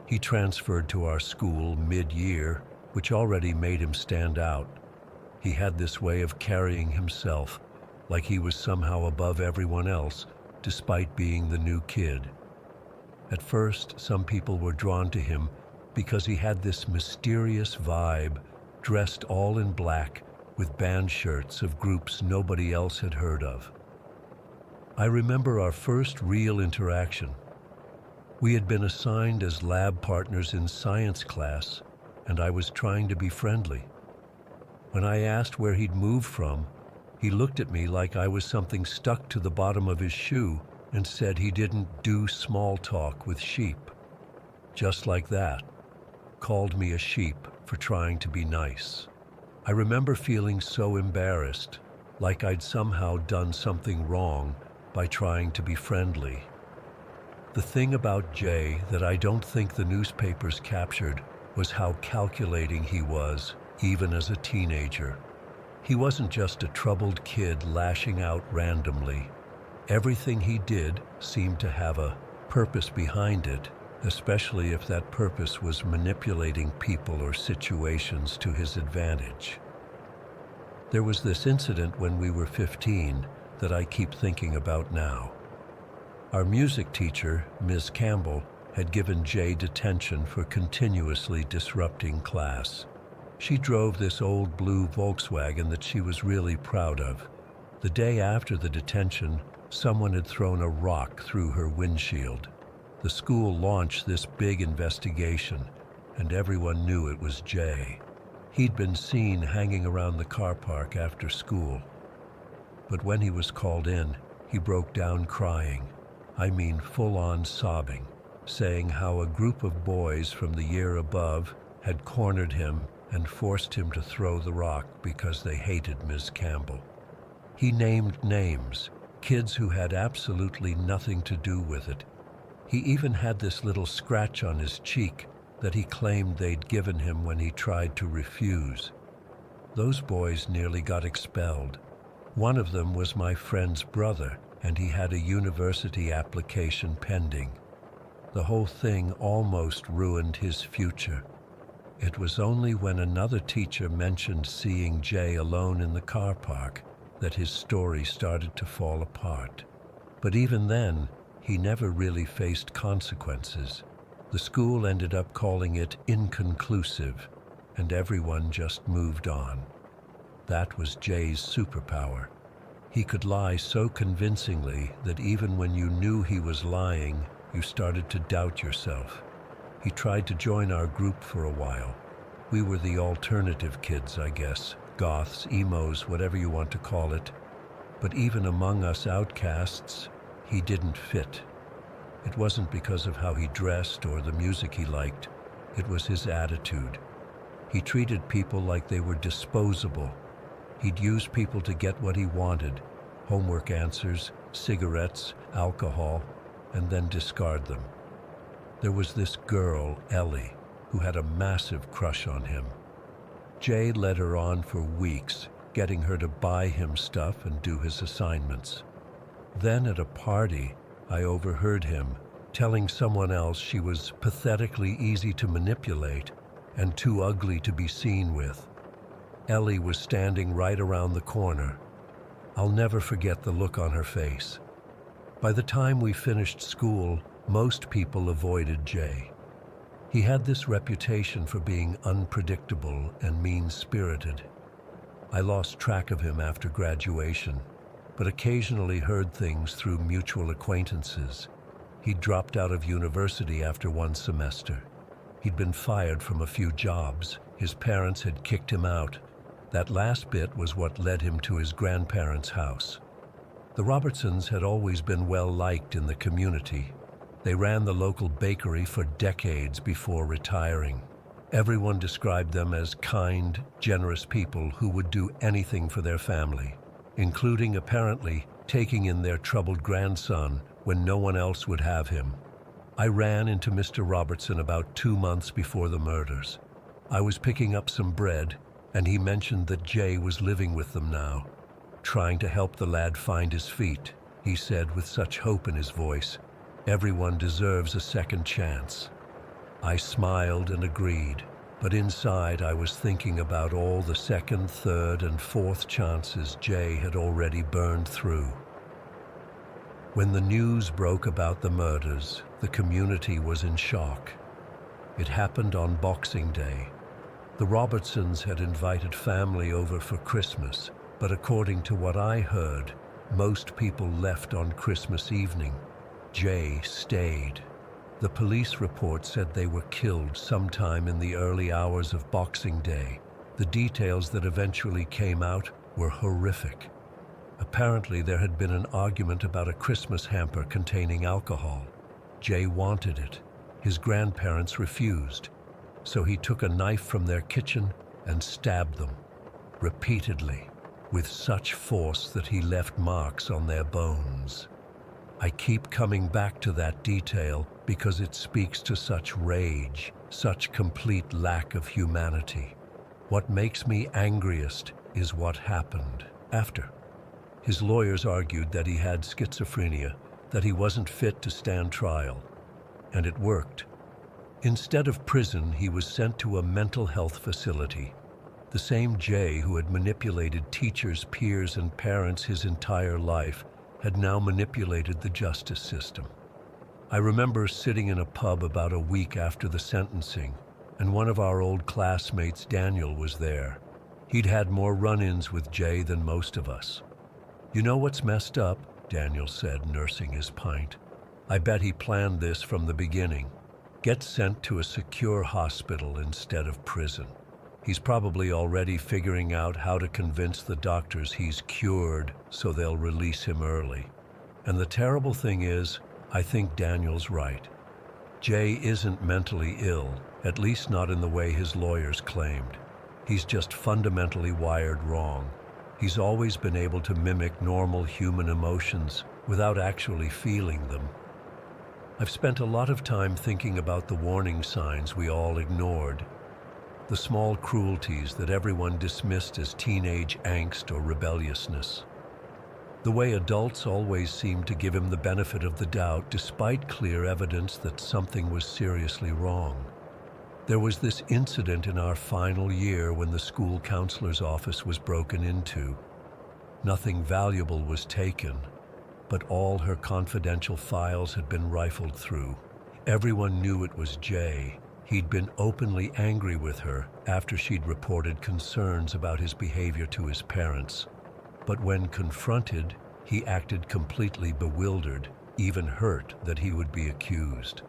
He transferred to our school mid-year, which already made him stand out. He had this way of carrying himself, like he was somehow above everyone else, despite being the new kid. At first, some people were drawn to him because he had this mysterious vibe, dressed all in black, with band shirts of groups nobody else had heard of. I remember our first real interaction. We had been assigned as lab partners in science class, and I was trying to be friendly. When I asked where he'd moved from, he looked at me like I was something stuck to the bottom of his shoe and said he didn't do small talk with sheep. Just like that, called me a sheep for trying to be nice. I remember feeling so embarrassed, like I'd somehow done something wrong by trying to be friendly. The thing about Jay that I don't think the newspapers captured was how calculating he was, even as a teenager. He wasn't just a troubled kid lashing out randomly. Everything he did seemed to have a purpose behind it, especially if that purpose was manipulating people or situations to his advantage. There was this incident when we were 15 that I keep thinking about now. Our music teacher, Ms. Campbell, had given Jay detention for continuously disrupting class. She drove this old blue Volkswagen that she was really proud of. The day after the detention, someone had thrown a rock through her windshield. The school launched this big investigation, and everyone knew it was Jay. He'd been seen hanging around the car park after school. But when he was called in, he broke down crying. I mean full-on sobbing, saying how a group of boys from the year above had cornered him and forced him to throw the rock because they hated Ms. Campbell. He named names, kids who had absolutely nothing to do with it. He even had this little scratch on his cheek that he claimed they'd given him when he tried to refuse. Those boys nearly got expelled. One of them was my friend's brother, and he had a university application pending. The whole thing almost ruined his future. It was only when another teacher mentioned seeing Jay alone in the car park that his story started to fall apart. But even then, he never really faced consequences. The school ended up calling it inconclusive, and everyone just moved on. That was Jay's superpower. He could lie so convincingly that even when you knew he was lying, you started to doubt yourself. He tried to join our group for a while. We were the alternative kids, I guess. Goths, emos, whatever you want to call it. But even among us outcasts, he didn't fit. It wasn't because of how he dressed or the music he liked. It was his attitude. He treated people like they were disposable. He'd use people to get what he wanted, homework answers, cigarettes, alcohol, and then discard them. There was this girl, Ellie, who had a massive crush on him. Jay led her on for weeks, getting her to buy him stuff and do his assignments. Then at a party, I overheard him telling someone else she was pathetically easy to manipulate and too ugly to be seen with. Ellie was standing right around the corner. I'll never forget the look on her face. By the time we finished school, most people avoided Jay. He had this reputation for being unpredictable and mean-spirited. I lost track of him after graduation, but occasionally heard things through mutual acquaintances. He'd dropped out of university after one semester. He'd been fired from a few jobs. His parents had kicked him out. That last bit was what led him to his grandparents' house. The Robertsons had always been well-liked in the community. They ran the local bakery for decades before retiring. Everyone described them as kind, generous people who would do anything for their family, including apparently taking in their troubled grandson when no one else would have him. I ran into Mr. Robertson about 2 months before the murders. I was picking up some bread, and he mentioned that Jay was living with them now, trying to help the lad find his feet. He said with such hope in his voice, "Everyone deserves a second chance." I smiled and agreed, but inside I was thinking about all the second, third, and fourth chances Jay had already burned through. When the news broke about the murders, the community was in shock. It happened on Boxing Day. The Robertsons had invited family over for Christmas, but according to what I heard, Most people left on Christmas evening. Jay stayed. The police report said they were killed sometime in the early hours of Boxing Day. The details that eventually came out were horrific. Apparently, there had been an argument about a Christmas hamper containing alcohol. Jay wanted it. His grandparents refused. So he took a knife from their kitchen and stabbed them, repeatedly, with such force that he left marks on their bones. I keep coming back to that detail because it speaks to such rage, such complete lack of humanity. What makes me angriest is what happened after. His lawyers argued that he had schizophrenia, that he wasn't fit to stand trial. And it worked. Instead of prison, he was sent to a mental health facility. The same Jay who had manipulated teachers, peers, and parents his entire life had now manipulated the justice system. I remember sitting in a pub about a week after the sentencing, and one of our old classmates, Daniel, was there. He'd had more run-ins with Jay than most of us. "You know what's messed up?" Daniel said, nursing his pint. "I bet he planned this from the beginning. Get sent to a secure hospital instead of prison. He's probably already figuring out how to convince the doctors he's cured so they'll release him early." And the terrible thing is, I think Daniel's right. Jay isn't mentally ill, at least not in the way his lawyers claimed. He's just fundamentally wired wrong. He's always been able to mimic normal human emotions without actually feeling them. I've spent a lot of time thinking about the warning signs we all ignored. The small cruelties that everyone dismissed as teenage angst or rebelliousness. The way adults always seemed to give him the benefit of the doubt despite clear evidence that something was seriously wrong. There was this incident in our final year when the school counselor's office was broken into. Nothing valuable was taken, but all her confidential files had been rifled through. Everyone knew it was Jay. He'd been openly angry with her after she'd reported concerns about his behavior to his parents. But when confronted, he acted completely bewildered, even hurt that he would be accused.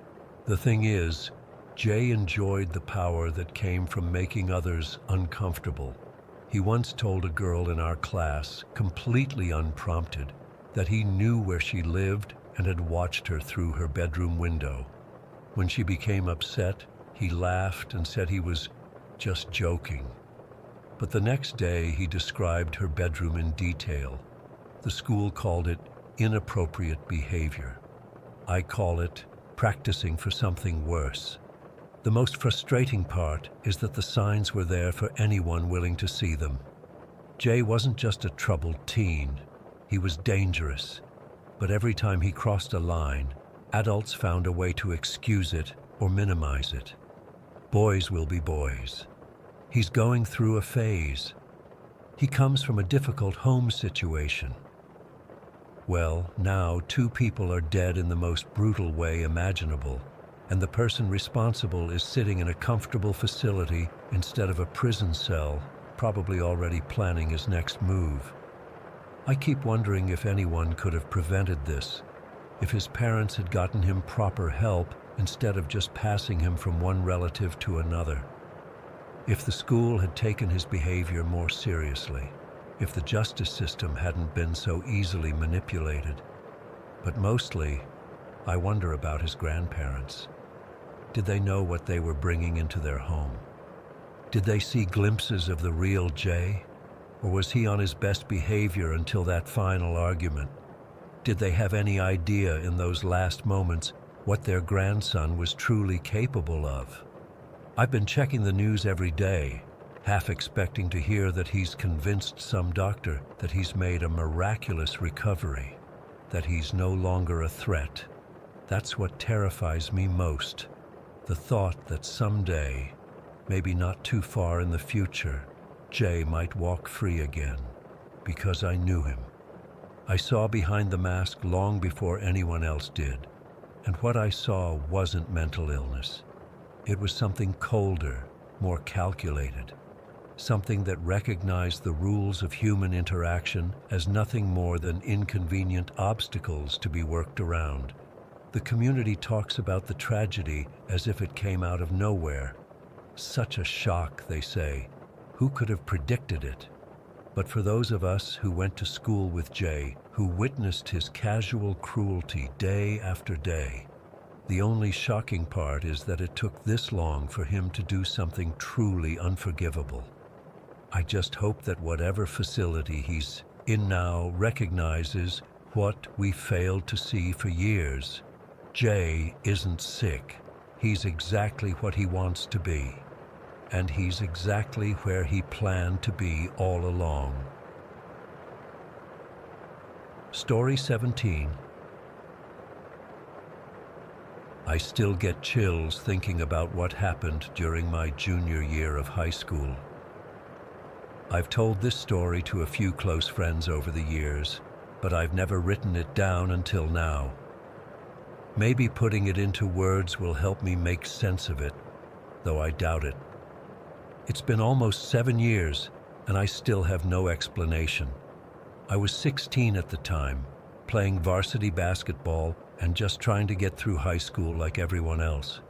The thing is, Jay enjoyed the power that came from making others uncomfortable. He once told a girl in our class, completely unprompted, that he knew where she lived and had watched her through her bedroom window. When she became upset, he laughed and said he was just joking. But the next day, he described her bedroom in detail. The school called it inappropriate behavior. I call it practicing for something worse. The most frustrating part is that the signs were there for anyone willing to see them. Jay wasn't just a troubled teen. He was dangerous. But every time he crossed a line, adults found a way to excuse it or minimize it. Boys will be boys. He's going through a phase. He comes from a difficult home situation. Well, now 2 people are dead in the most brutal way imaginable, and the person responsible is sitting in a comfortable facility instead of a prison cell, probably already planning his next move. I keep wondering if anyone could have prevented this, if his parents had gotten him proper help instead of just passing him from one relative to another. If the school had taken his behavior more seriously, if the justice system hadn't been so easily manipulated. But mostly, I wonder about his grandparents. Did they know what they were bringing into their home? Did they see glimpses of the real Jay? Or was he on his best behavior until that final argument? Did they have any idea in those last moments what their grandson was truly capable of? I've been checking the news every day, half expecting to hear that he's convinced some doctor that he's made a miraculous recovery, that he's no longer a threat. That's what terrifies me most, the thought that someday, maybe not too far in the future, Jay might walk free again, because I knew him. I saw behind the mask long before anyone else did, and what I saw wasn't mental illness. It was something colder, more calculated. something that recognized the rules of human interaction as nothing more than inconvenient obstacles to be worked around. The community talks about the tragedy as if it came out of nowhere. Such a shock, they say. Who could have predicted it? But for those of us who went to school with Jay, who witnessed his casual cruelty day after day, the only shocking part is that it took this long for him to do something truly unforgivable. I just hope that whatever facility he's in now recognizes what we failed to see for years. Jay isn't sick. He's exactly what he wants to be. And he's exactly where he planned to be all along. Story 17. I still get chills thinking about what happened during my junior year of high school. I've told this story to a few close friends over the years, but I've never written it down until now. Maybe putting it into words will help me make sense of it, though I doubt it. It's been almost 7 years, and I still have no explanation. I was 16 at the time, playing varsity basketball and just trying to get through high school like everyone else.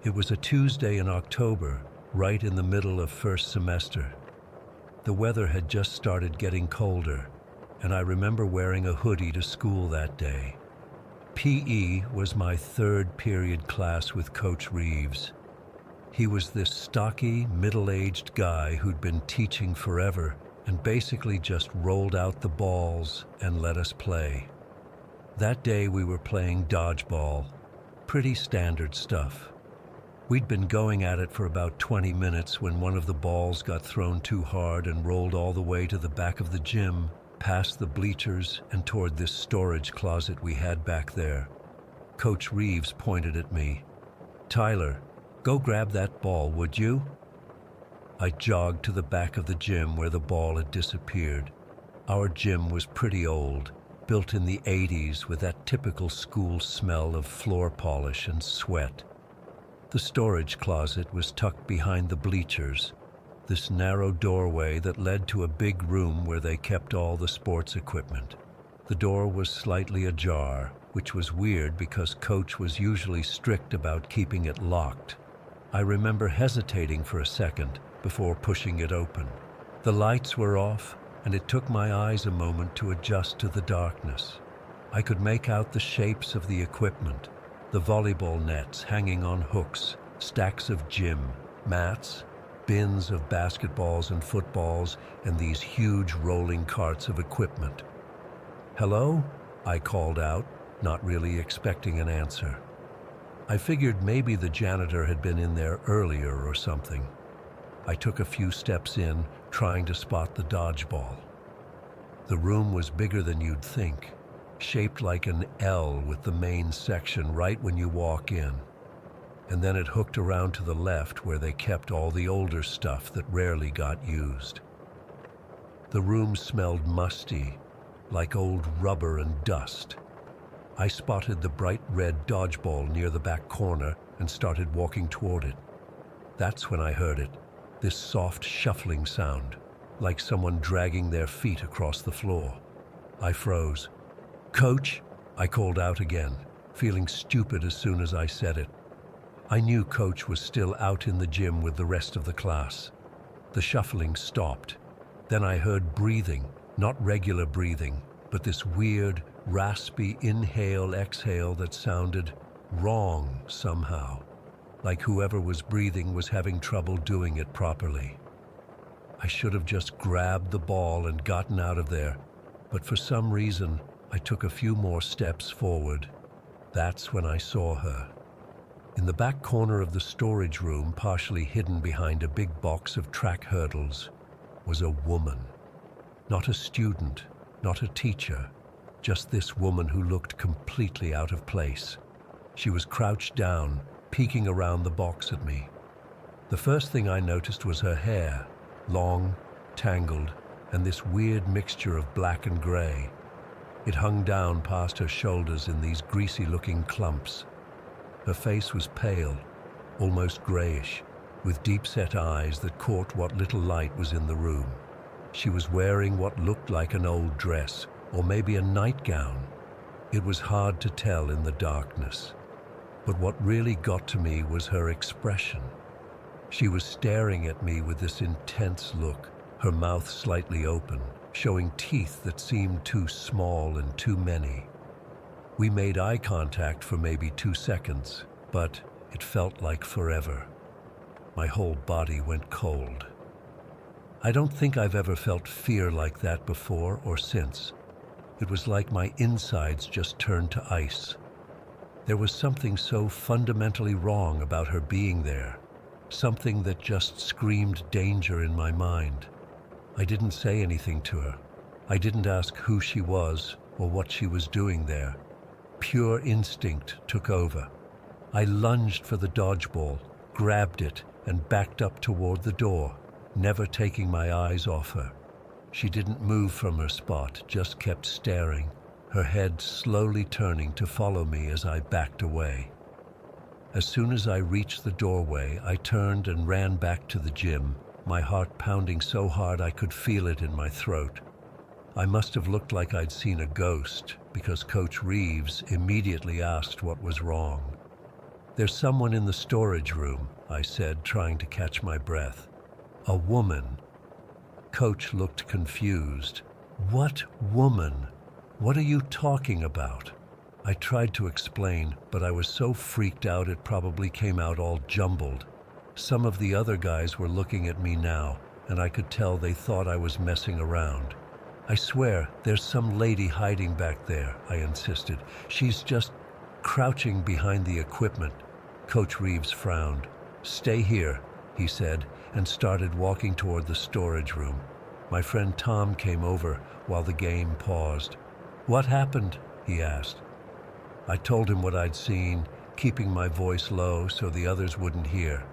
It was a Tuesday in October, right in the middle of first semester. The weather had just started getting colder, and I remember wearing a hoodie to school that day. PE was my third period class with Coach Reeves. He was this stocky, middle-aged guy who'd been teaching forever and basically just rolled out the balls and let us play. That day we were playing dodgeball, pretty standard stuff. We'd been going at it for about 20 minutes when one of the balls got thrown too hard and rolled all the way to the back of the gym, past the bleachers and toward this storage closet we had back there. Coach Reeves pointed at me. "Tyler, go grab that ball, would you?" I jogged to the back of the gym where the ball had disappeared. Our gym was pretty old, built in the 80s with that typical school smell of floor polish and sweat. The storage closet was tucked behind the bleachers, this narrow doorway that led to a big room where they kept all the sports equipment. The door was slightly ajar, which was weird because Coach was usually strict about keeping it locked. I remember hesitating for a second before pushing it open. The lights were off, and it took my eyes a moment to adjust to the darkness. I could make out the shapes of the equipment, the volleyball nets hanging on hooks, stacks of gym mats, bins of basketballs and footballs, and these huge rolling carts of equipment. "Hello?" I called out, not really expecting an answer. I figured maybe the janitor had been in there earlier or something. I took a few steps in, trying to spot the dodgeball. The room was bigger than you'd think, shaped like an L with the main section right when you walk in. And then it hooked around to the left where they kept all the older stuff that rarely got used. The room smelled musty, like old rubber and dust. I spotted the bright red dodgeball near the back corner and started walking toward it. That's when I heard it, this soft shuffling sound, like someone dragging their feet across the floor. I froze. "Coach," I called out again, feeling stupid as soon as I said it. I knew Coach was still out in the gym with the rest of the class. The shuffling stopped. Then I heard breathing, not regular breathing, but this weird, raspy inhale-exhale that sounded wrong somehow, like whoever was breathing was having trouble doing it properly. I should have just grabbed the ball and gotten out of there, but for some reason, I took a few more steps forward. That's when I saw her. In the back corner of the storage room, partially hidden behind a big box of track hurdles, was a woman. Not a student, not a teacher, just this woman who looked completely out of place. She was crouched down, peeking around the box at me. The first thing I noticed was her hair, long, tangled, and this weird mixture of black and gray. It hung down past her shoulders in these greasy-looking clumps. Her face was pale, almost grayish, with deep-set eyes that caught what little light was in the room. She was wearing what looked like an old dress, or maybe a nightgown. It was hard to tell in the darkness. But what really got to me was her expression. She was staring at me with this intense look, her mouth slightly open, showing teeth that seemed too small and too many. We made eye contact for maybe 2 seconds, but it felt like forever. My whole body went cold. I don't think I've ever felt fear like that before or since. It was like my insides just turned to ice. There was something so fundamentally wrong about her being there, something that just screamed danger in my mind. I didn't say anything to her. I didn't ask who she was or what she was doing there. Pure instinct took over. I lunged for the dodgeball, grabbed it, and backed up toward the door, never taking my eyes off her. She didn't move from her spot, just kept staring, her head slowly turning to follow me as I backed away. As soon as I reached the doorway, I turned and ran back to the gym, my heart pounding so hard I could feel it in my throat. I must have looked like I'd seen a ghost, because Coach Reeves immediately asked what was wrong. "There's someone in the storage room," I said, trying to catch my breath. "A woman." Coach looked confused. "What woman? What are you talking about?" I tried to explain, but I was so freaked out it probably came out all jumbled. Some of the other guys were looking at me now, and I could tell they thought I was messing around. "I swear, there's some lady hiding back there," I insisted. "She's just crouching behind the equipment." Coach Reeves frowned. "Stay here," he said, and started walking toward the storage room. My friend Tom came over while the game paused. "What happened?" he asked. I told him what I'd seen, keeping my voice low so the others wouldn't hear.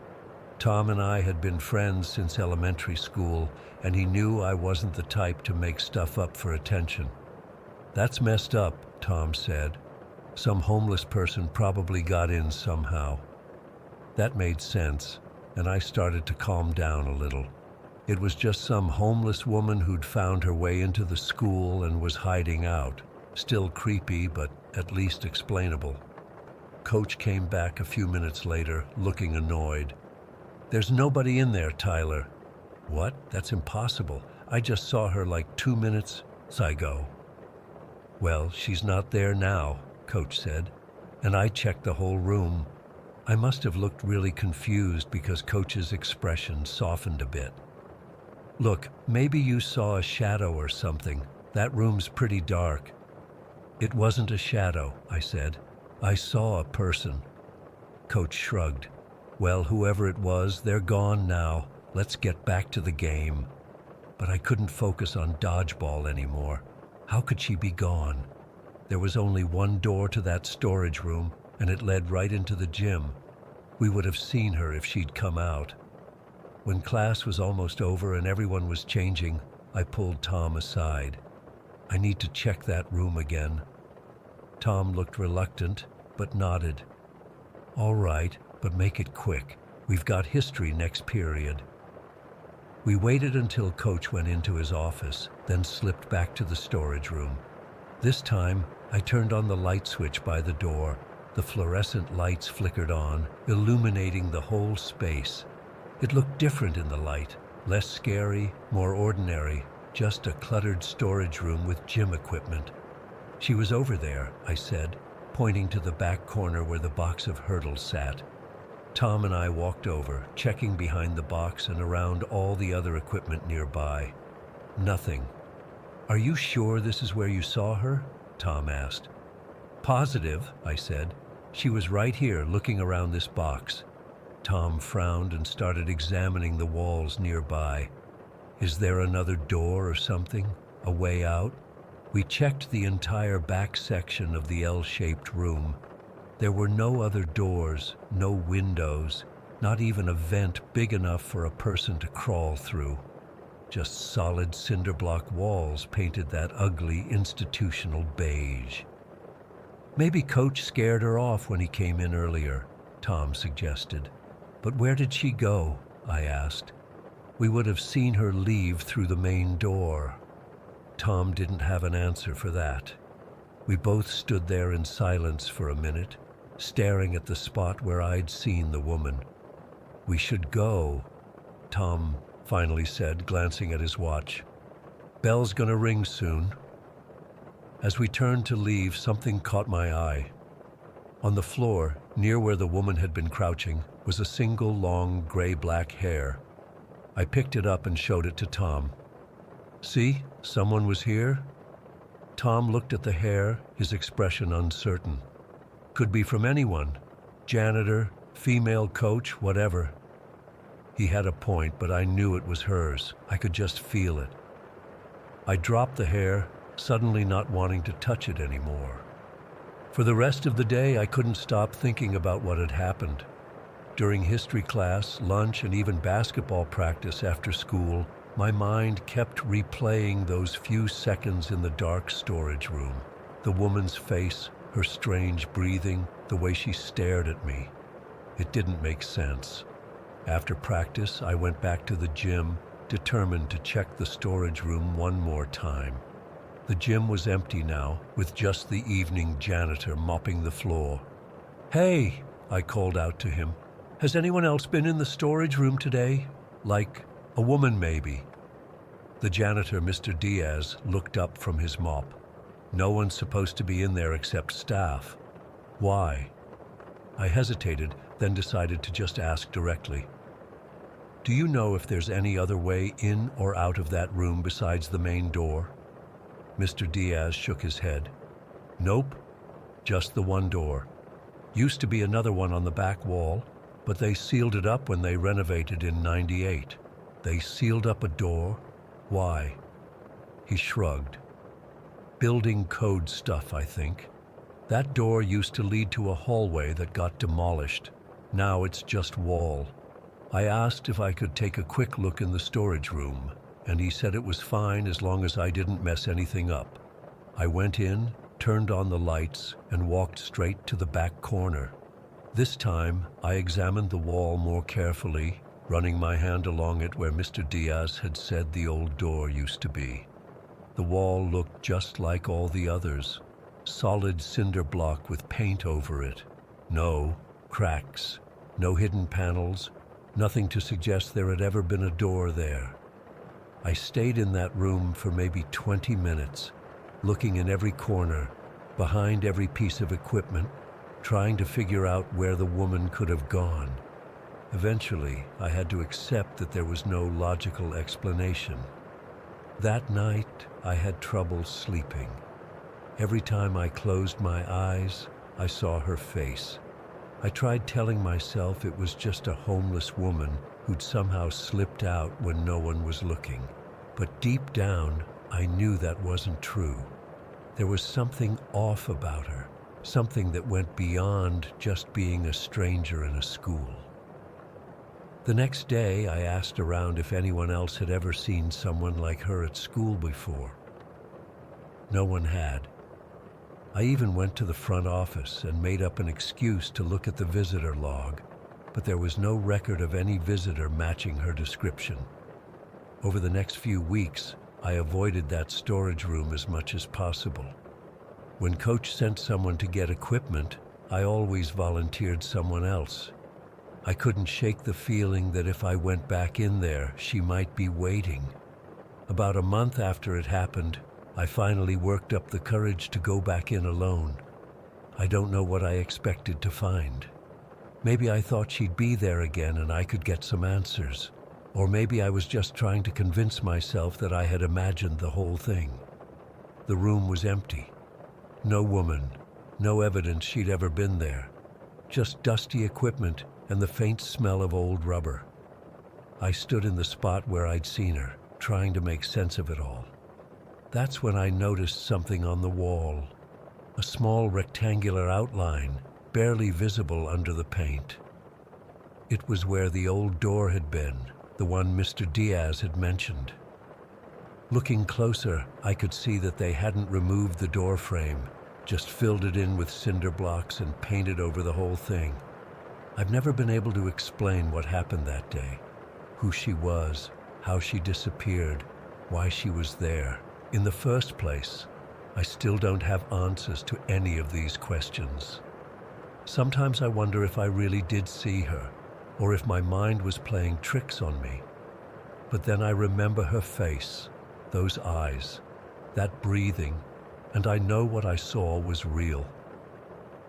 Tom and I had been friends since elementary school, and he knew I wasn't the type to make stuff up for attention. "That's messed up," Tom said. "Some homeless person probably got in somehow." That made sense, and I started to calm down a little. It was just some homeless woman who'd found her way into the school and was hiding out. Still creepy, but at least explainable. Coach came back a few minutes later, looking annoyed. "There's nobody in there, Tyler." "What? That's impossible. I just saw her like 2 minutes ago." "Well, she's not there now," Coach said, "and I checked the whole room." I must have looked really confused because Coach's expression softened a bit. "Look, maybe you saw a shadow or something. That room's pretty dark." "It wasn't a shadow," I said. "I saw a person." Coach shrugged. "Well, whoever it was, they're gone now. Let's get back to the game." But I couldn't focus on dodgeball anymore. How could she be gone? There was only one door to that storage room, and it led right into the gym. We would have seen her if she'd come out. When class was almost over and everyone was changing, I pulled Tom aside. "I need to check that room again." Tom looked reluctant, but nodded. "All right, but make it quick. We've got history next period." We waited until Coach went into his office, then slipped back to the storage room. This time, I turned on the light switch by the door. The fluorescent lights flickered on, illuminating the whole space. It looked different in the light, less scary, more ordinary, just a cluttered storage room with gym equipment. "She was over there," I said, pointing to the back corner where the box of hurdles sat. Tom and I walked over, checking behind the box and around all the other equipment nearby. Nothing. "Are you sure this is where you saw her?" Tom asked. "Positive," I said. "She was right here looking around this box." Tom frowned and started examining the walls nearby. "Is there another door or something? A way out?" We checked the entire back section of the L-shaped room. There were no other doors, no windows, not even a vent big enough for a person to crawl through. Just solid cinder block walls painted that ugly institutional beige. "Maybe Coach scared her off when he came in earlier," Tom suggested. "But where did she go?" I asked. "We would have seen her leave through the main door." Tom didn't have an answer for that. We both stood there in silence for a minute, staring at the spot where I'd seen the woman. "We should go," Tom finally said, glancing at his watch. "Bell's gonna ring soon." As we turned to leave, something caught my eye. On the floor, near where the woman had been crouching, was a single long gray-black hair. I picked it up and showed it to Tom. "See, someone was here?" Tom looked at the hair, his expression uncertain. "Could be from anyone. Janitor, female coach, whatever." He had a point, but I knew it was hers. I could just feel it. I dropped the hair, suddenly not wanting to touch it anymore. For the rest of the day, I couldn't stop thinking about what had happened. During history class, lunch, and even basketball practice after school, my mind kept replaying those few seconds in the dark storage room. The woman's face, her strange breathing, the way she stared at me. It didn't make sense. After practice, I went back to the gym, determined to check the storage room one more time. The gym was empty now, with just the evening janitor mopping the floor. "Hey," I called out to him. "Has anyone else been in the storage room today? Like, a woman maybe?" The janitor, Mr. Diaz, looked up from his mop. "No one's supposed to be in there except staff." "Why?" I hesitated, then decided to just ask directly. "Do you know if there's any other way in or out of that room besides the main door?" Mr. Diaz shook his head. "Nope, just the one door. Used to be another one on the back wall, but they sealed it up when they renovated in '98. They sealed up a door? Why?" He shrugged. "Building code stuff, I think. That door used to lead to a hallway that got demolished. Now it's just wall." I asked if I could take a quick look in the storage room, and he said it was fine as long as I didn't mess anything up. I went in, turned on the lights, and walked straight to the back corner. This time, I examined the wall more carefully, running my hand along it where Mr. Diaz had said the old door used to be. The wall looked just like all the others. Solid cinder block with paint over it. No cracks, no hidden panels, nothing to suggest there had ever been a door there. I stayed in that room for maybe 20 minutes, looking in every corner, behind every piece of equipment, trying to figure out where the woman could have gone. Eventually, I had to accept that there was no logical explanation. That night, I had trouble sleeping. Every time I closed my eyes, I saw her face. I tried telling myself it was just a homeless woman who'd somehow slipped out when no one was looking. But deep down, I knew that wasn't true. There was something off about her, something that went beyond just being a stranger in a school. The next day, I asked around if anyone else had ever seen someone like her at school before. No one had. I even went to the front office and made up an excuse to look at the visitor log, but there was no record of any visitor matching her description. Over the next few weeks, I avoided that storage room as much as possible. When Coach sent someone to get equipment, I always volunteered someone else. I couldn't shake the feeling that if I went back in there, she might be waiting. About a month after it happened, I finally worked up the courage to go back in alone. I don't know what I expected to find. Maybe I thought she'd be there again and I could get some answers. Or maybe I was just trying to convince myself that I had imagined the whole thing. The room was empty. No woman, no evidence she'd ever been there. Just dusty equipment and the faint smell of old rubber. I stood in the spot where I'd seen her, trying to make sense of it all. That's when I noticed something on the wall. A small rectangular outline, barely visible under the paint. It was where the old door had been, the one Mr. Diaz had mentioned. Looking closer, I could see that they hadn't removed the door frame, just filled it in with cinder blocks and painted over the whole thing. I've never been able to explain what happened that day, who she was, how she disappeared, why she was there. In the first place, I still don't have answers to any of these questions. Sometimes I wonder if I really did see her, or if my mind was playing tricks on me. But then I remember her face, those eyes, that breathing, and I know what I saw was real.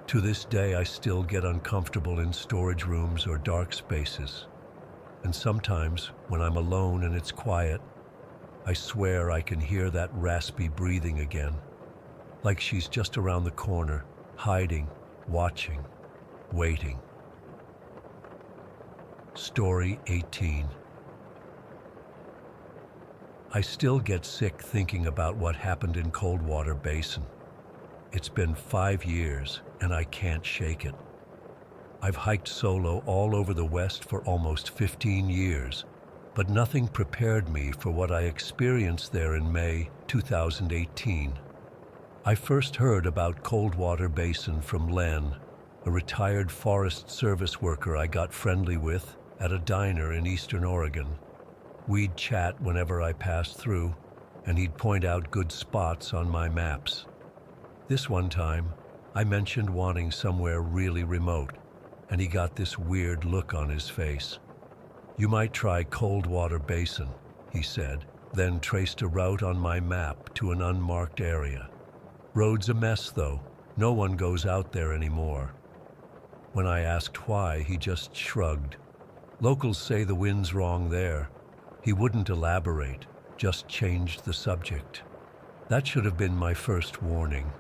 To this day, I still get uncomfortable in storage rooms or dark spaces. And sometimes, when I'm alone and it's quiet, I swear I can hear that raspy breathing again, like she's just around the corner, hiding, watching, waiting. Story 18. I still get sick thinking about what happened in Coldwater Basin. It's been 5 years, and I can't shake it. I've hiked solo all over the West for almost 15 years, but nothing prepared me for what I experienced there in May 2018. I first heard about Coldwater Basin from Len, a retired Forest Service worker I got friendly with at a diner in Eastern Oregon. We'd chat whenever I passed through, and he'd point out good spots on my maps. This one time, I mentioned wanting somewhere really remote, and he got this weird look on his face. "You might try Coldwater Basin," he said, then traced a route on my map to an unmarked area. "Road's a mess, though. No one goes out there anymore." When I asked why, he just shrugged. "Locals say the wind's wrong there." He wouldn't elaborate, just changed the subject. That should have been my first warning.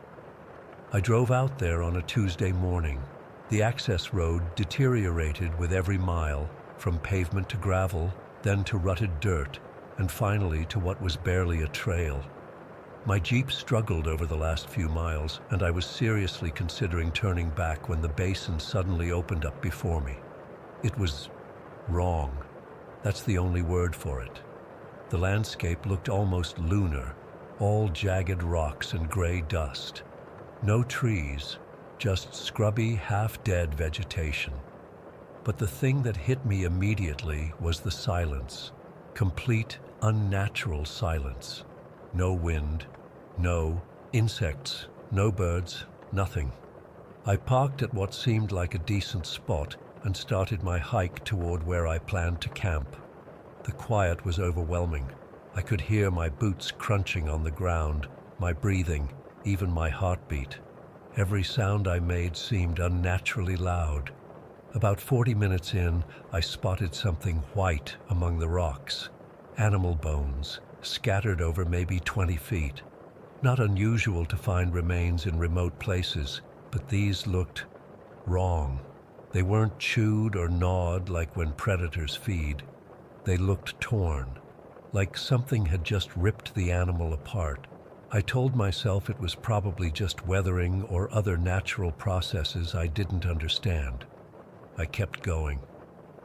I drove out there on a Tuesday morning. The access road deteriorated with every mile, from pavement to gravel, then to rutted dirt, and finally to what was barely a trail. My Jeep struggled over the last few miles, and I was seriously considering turning back when the basin suddenly opened up before me. It was wrong. That's the only word for it. The landscape looked almost lunar, all jagged rocks and gray dust. No trees, just scrubby, half-dead vegetation. But the thing that hit me immediately was the silence. Complete, unnatural silence. No wind, no insects, no birds, nothing. I parked at what seemed like a decent spot and started my hike toward where I planned to camp. The quiet was overwhelming. I could hear my boots crunching on the ground, my breathing, even my heartbeat. Every sound I made seemed unnaturally loud. About 40 minutes in, I spotted something white among the rocks. Animal bones, scattered over maybe 20 feet. Not unusual to find remains in remote places, but these looked wrong. They weren't chewed or gnawed like when predators feed. They looked torn, like something had just ripped the animal apart. I told myself it was probably just weathering or other natural processes I didn't understand. I kept going.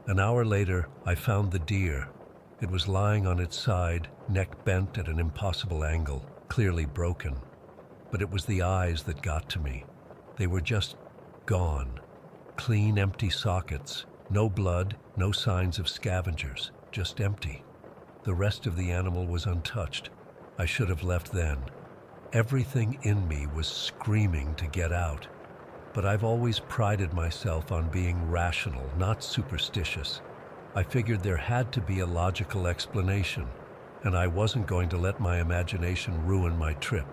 An hour later, I found the deer. It was lying on its side, neck bent at an impossible angle, clearly broken. But it was the eyes that got to me. They were just gone. Clean, empty sockets. No blood, no signs of scavengers, just empty. The rest of the animal was untouched. I should have left then. Everything in me was screaming to get out. But I've always prided myself on being rational, not superstitious. I figured there had to be a logical explanation, and I wasn't going to let my imagination ruin my trip.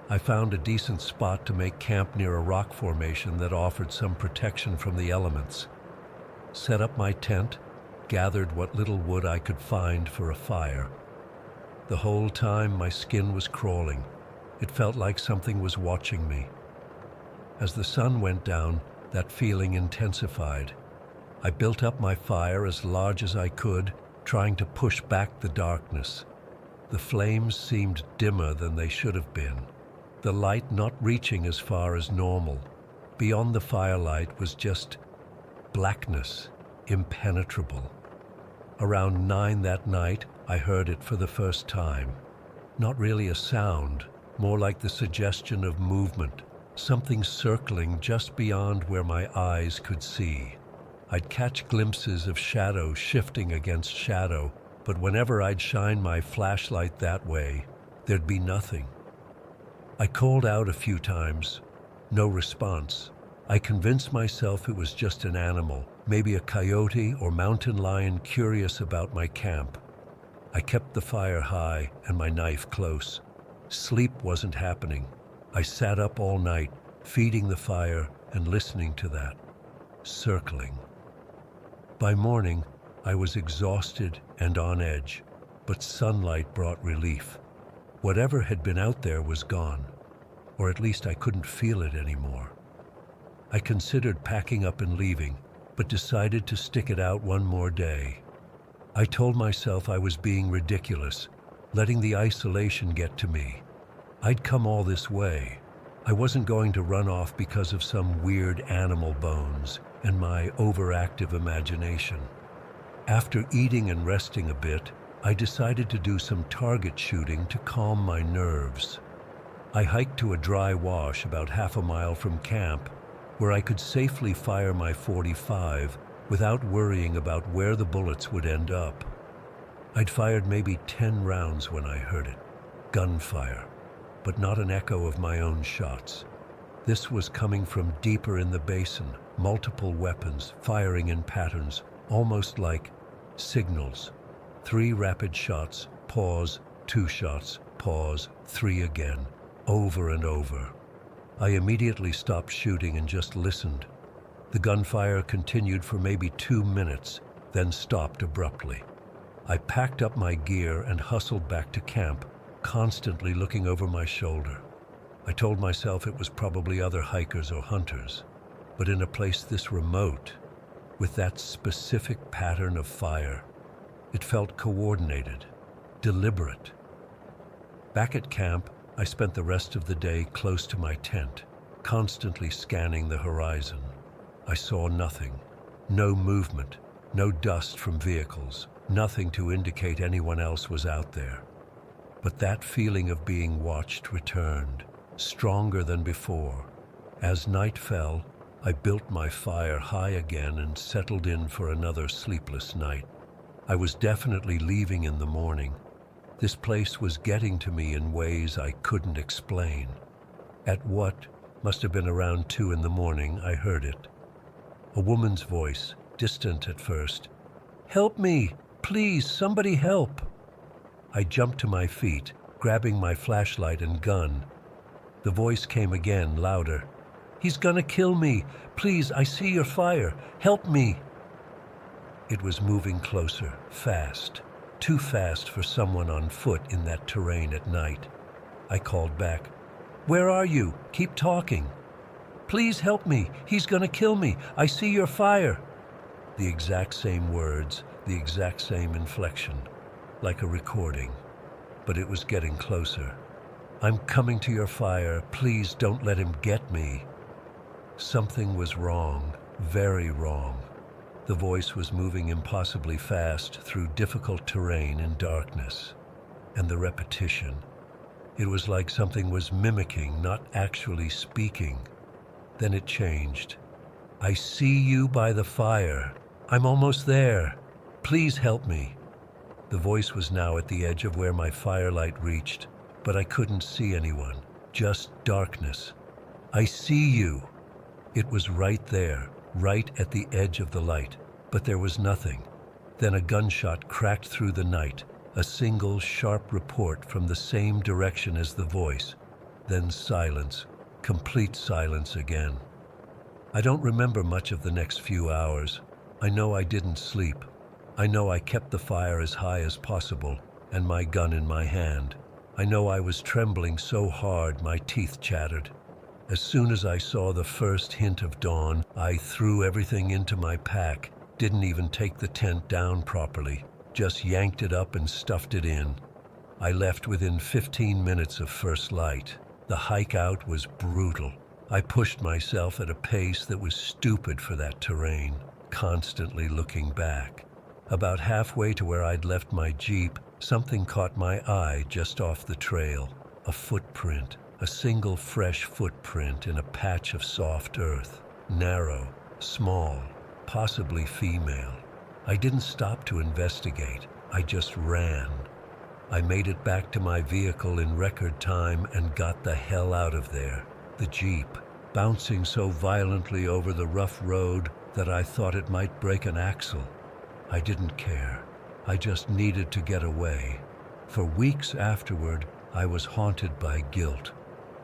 I found a decent spot to make camp near a rock formation that offered some protection from the elements. Set up my tent, gathered what little wood I could find for a fire. The whole time my skin was crawling. It felt like something was watching me. As the sun went down, that feeling intensified. I built up my fire as large as I could, trying to push back the darkness. The flames seemed dimmer than they should have been, the light not reaching as far as normal. Beyond the firelight was just blackness, impenetrable. Around 9 that night, I heard it for the first time. Not really a sound, more like the suggestion of movement, something circling just beyond where my eyes could see. I'd catch glimpses of shadow shifting against shadow, but whenever I'd shine my flashlight that way, there'd be nothing. I called out a few times. No response. I convinced myself it was just an animal, maybe a coyote or mountain lion curious about my camp. I kept the fire high and my knife close. Sleep wasn't happening. I sat up all night, feeding the fire and listening to that, circling. By morning, I was exhausted and on edge, but sunlight brought relief. Whatever had been out there was gone, or at least I couldn't feel it anymore. I considered packing up and leaving, but decided to stick it out one more day. I told myself I was being ridiculous, letting the isolation get to me. I'd come all this way. I wasn't going to run off because of some weird animal bones and my overactive imagination. After eating and resting a bit, I decided to do some target shooting to calm my nerves. I hiked to a dry wash about half a mile from camp, where I could safely fire my .45 without worrying about where the bullets would end up. I'd fired maybe 10 rounds when I heard it. Gunfire, but not an echo of my own shots. This was coming from deeper in the basin, multiple weapons firing in patterns, almost like signals. 3 rapid shots, pause, 2 shots, pause, 3 again, over and over. I immediately stopped shooting and just listened. The gunfire continued for maybe 2 minutes, then stopped abruptly. I packed up my gear and hustled back to camp, constantly looking over my shoulder. I told myself it was probably other hikers or hunters, but in a place this remote, with that specific pattern of fire, it felt coordinated, deliberate. Back at camp, I spent the rest of the day close to my tent, constantly scanning the horizon. I saw nothing, no movement, no dust from vehicles, nothing to indicate anyone else was out there. But that feeling of being watched returned, stronger than before. As night fell, I built my fire high again and settled in for another sleepless night. I was definitely leaving in the morning. This place was getting to me in ways I couldn't explain. At what must have been around 2 in the morning, I heard it. A woman's voice, distant at first. "Help me! Please, somebody help!" I jumped to my feet, grabbing my flashlight and gun. The voice came again, louder. "He's gonna kill me! Please, I see your fire! Help me!" It was moving closer, fast. Too fast for someone on foot in that terrain at night. I called back, "Where are you? Keep talking." "Please help me. He's gonna kill me. I see your fire." The exact same words, the exact same inflection, like a recording. But it was getting closer. "I'm coming to your fire. Please don't let him get me." Something was wrong, very wrong. The voice was moving impossibly fast through difficult terrain in darkness. And the repetition. It was like something was mimicking, not actually speaking. Then it changed. "I see you by the fire. I'm almost there. Please help me." The voice was now at the edge of where my firelight reached, but I couldn't see anyone, just darkness. "I see you." It was right there, right at the edge of the light, but there was nothing. Then a gunshot cracked through the night, a single sharp report from the same direction as the voice. Then silence, complete silence again. I don't remember much of the next few hours. I know I didn't sleep. I know I kept the fire as high as possible and my gun in my hand. I know I was trembling so hard my teeth chattered. As soon as I saw the first hint of dawn, I threw everything into my pack, didn't even take the tent down properly, just yanked it up and stuffed it in. I left within 15 minutes of first light. The hike out was brutal. I pushed myself at a pace that was stupid for that terrain, constantly looking back. About halfway to where I'd left my Jeep, something caught my eye just off the trail. A footprint, a single fresh footprint in a patch of soft earth. Narrow, small, possibly female. I didn't stop to investigate. I just ran. I made it back to my vehicle in record time and got the hell out of there. The Jeep, bouncing so violently over the rough road that I thought it might break an axle. I didn't care. I just needed to get away. For weeks afterward, I was haunted by guilt.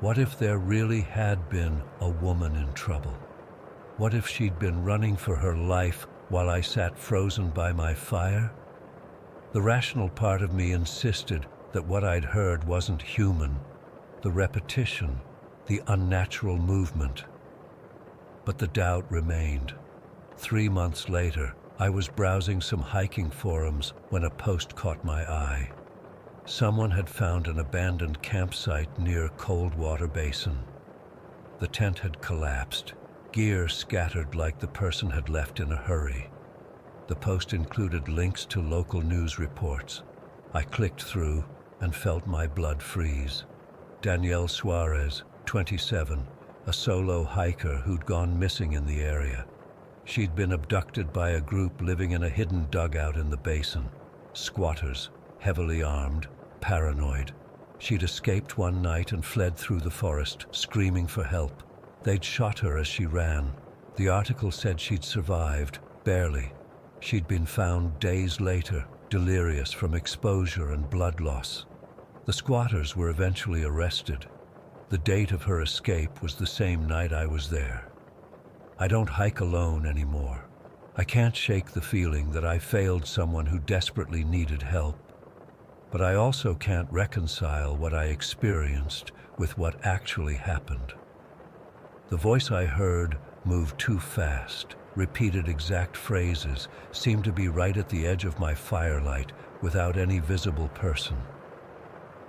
What if there really had been a woman in trouble? What if she'd been running for her life while I sat frozen by my fire? The rational part of me insisted that what I'd heard wasn't human. The repetition, the unnatural movement. But the doubt remained. 3 months later, I was browsing some hiking forums when a post caught my eye. Someone had found an abandoned campsite near Coldwater Basin. The tent had collapsed, gear scattered like the person had left in a hurry. The post included links to local news reports. I clicked through and felt my blood freeze. Danielle Suarez, 27, a solo hiker who'd gone missing in the area. She'd been abducted by a group living in a hidden dugout in the basin. Squatters, heavily armed, paranoid. She'd escaped one night and fled through the forest, screaming for help. They'd shot her as she ran. The article said she'd survived, barely. She'd been found days later, delirious from exposure and blood loss. The squatters were eventually arrested. The date of her escape was the same night I was there. I don't hike alone anymore. I can't shake the feeling that I failed someone who desperately needed help. But I also can't reconcile what I experienced with what actually happened. The voice I heard moved too fast, repeated exact phrases, seemed to be right at the edge of my firelight without any visible person.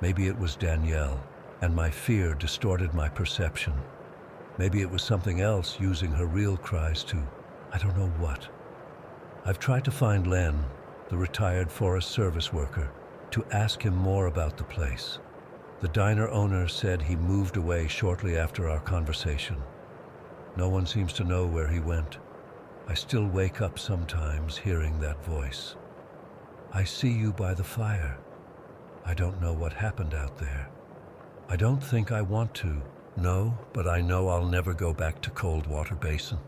Maybe it was Danielle, and my fear distorted my perception. Maybe it was something else using her real cries to, I don't know what. I've tried to find Len, the retired Forest Service worker, to ask him more about the place. The diner owner said he moved away shortly after our conversation. No one seems to know where he went. I still wake up sometimes hearing that voice. I see you by the fire. I don't know what happened out there. I don't think I want to. No, but I know I'll never go back to Coldwater Basin.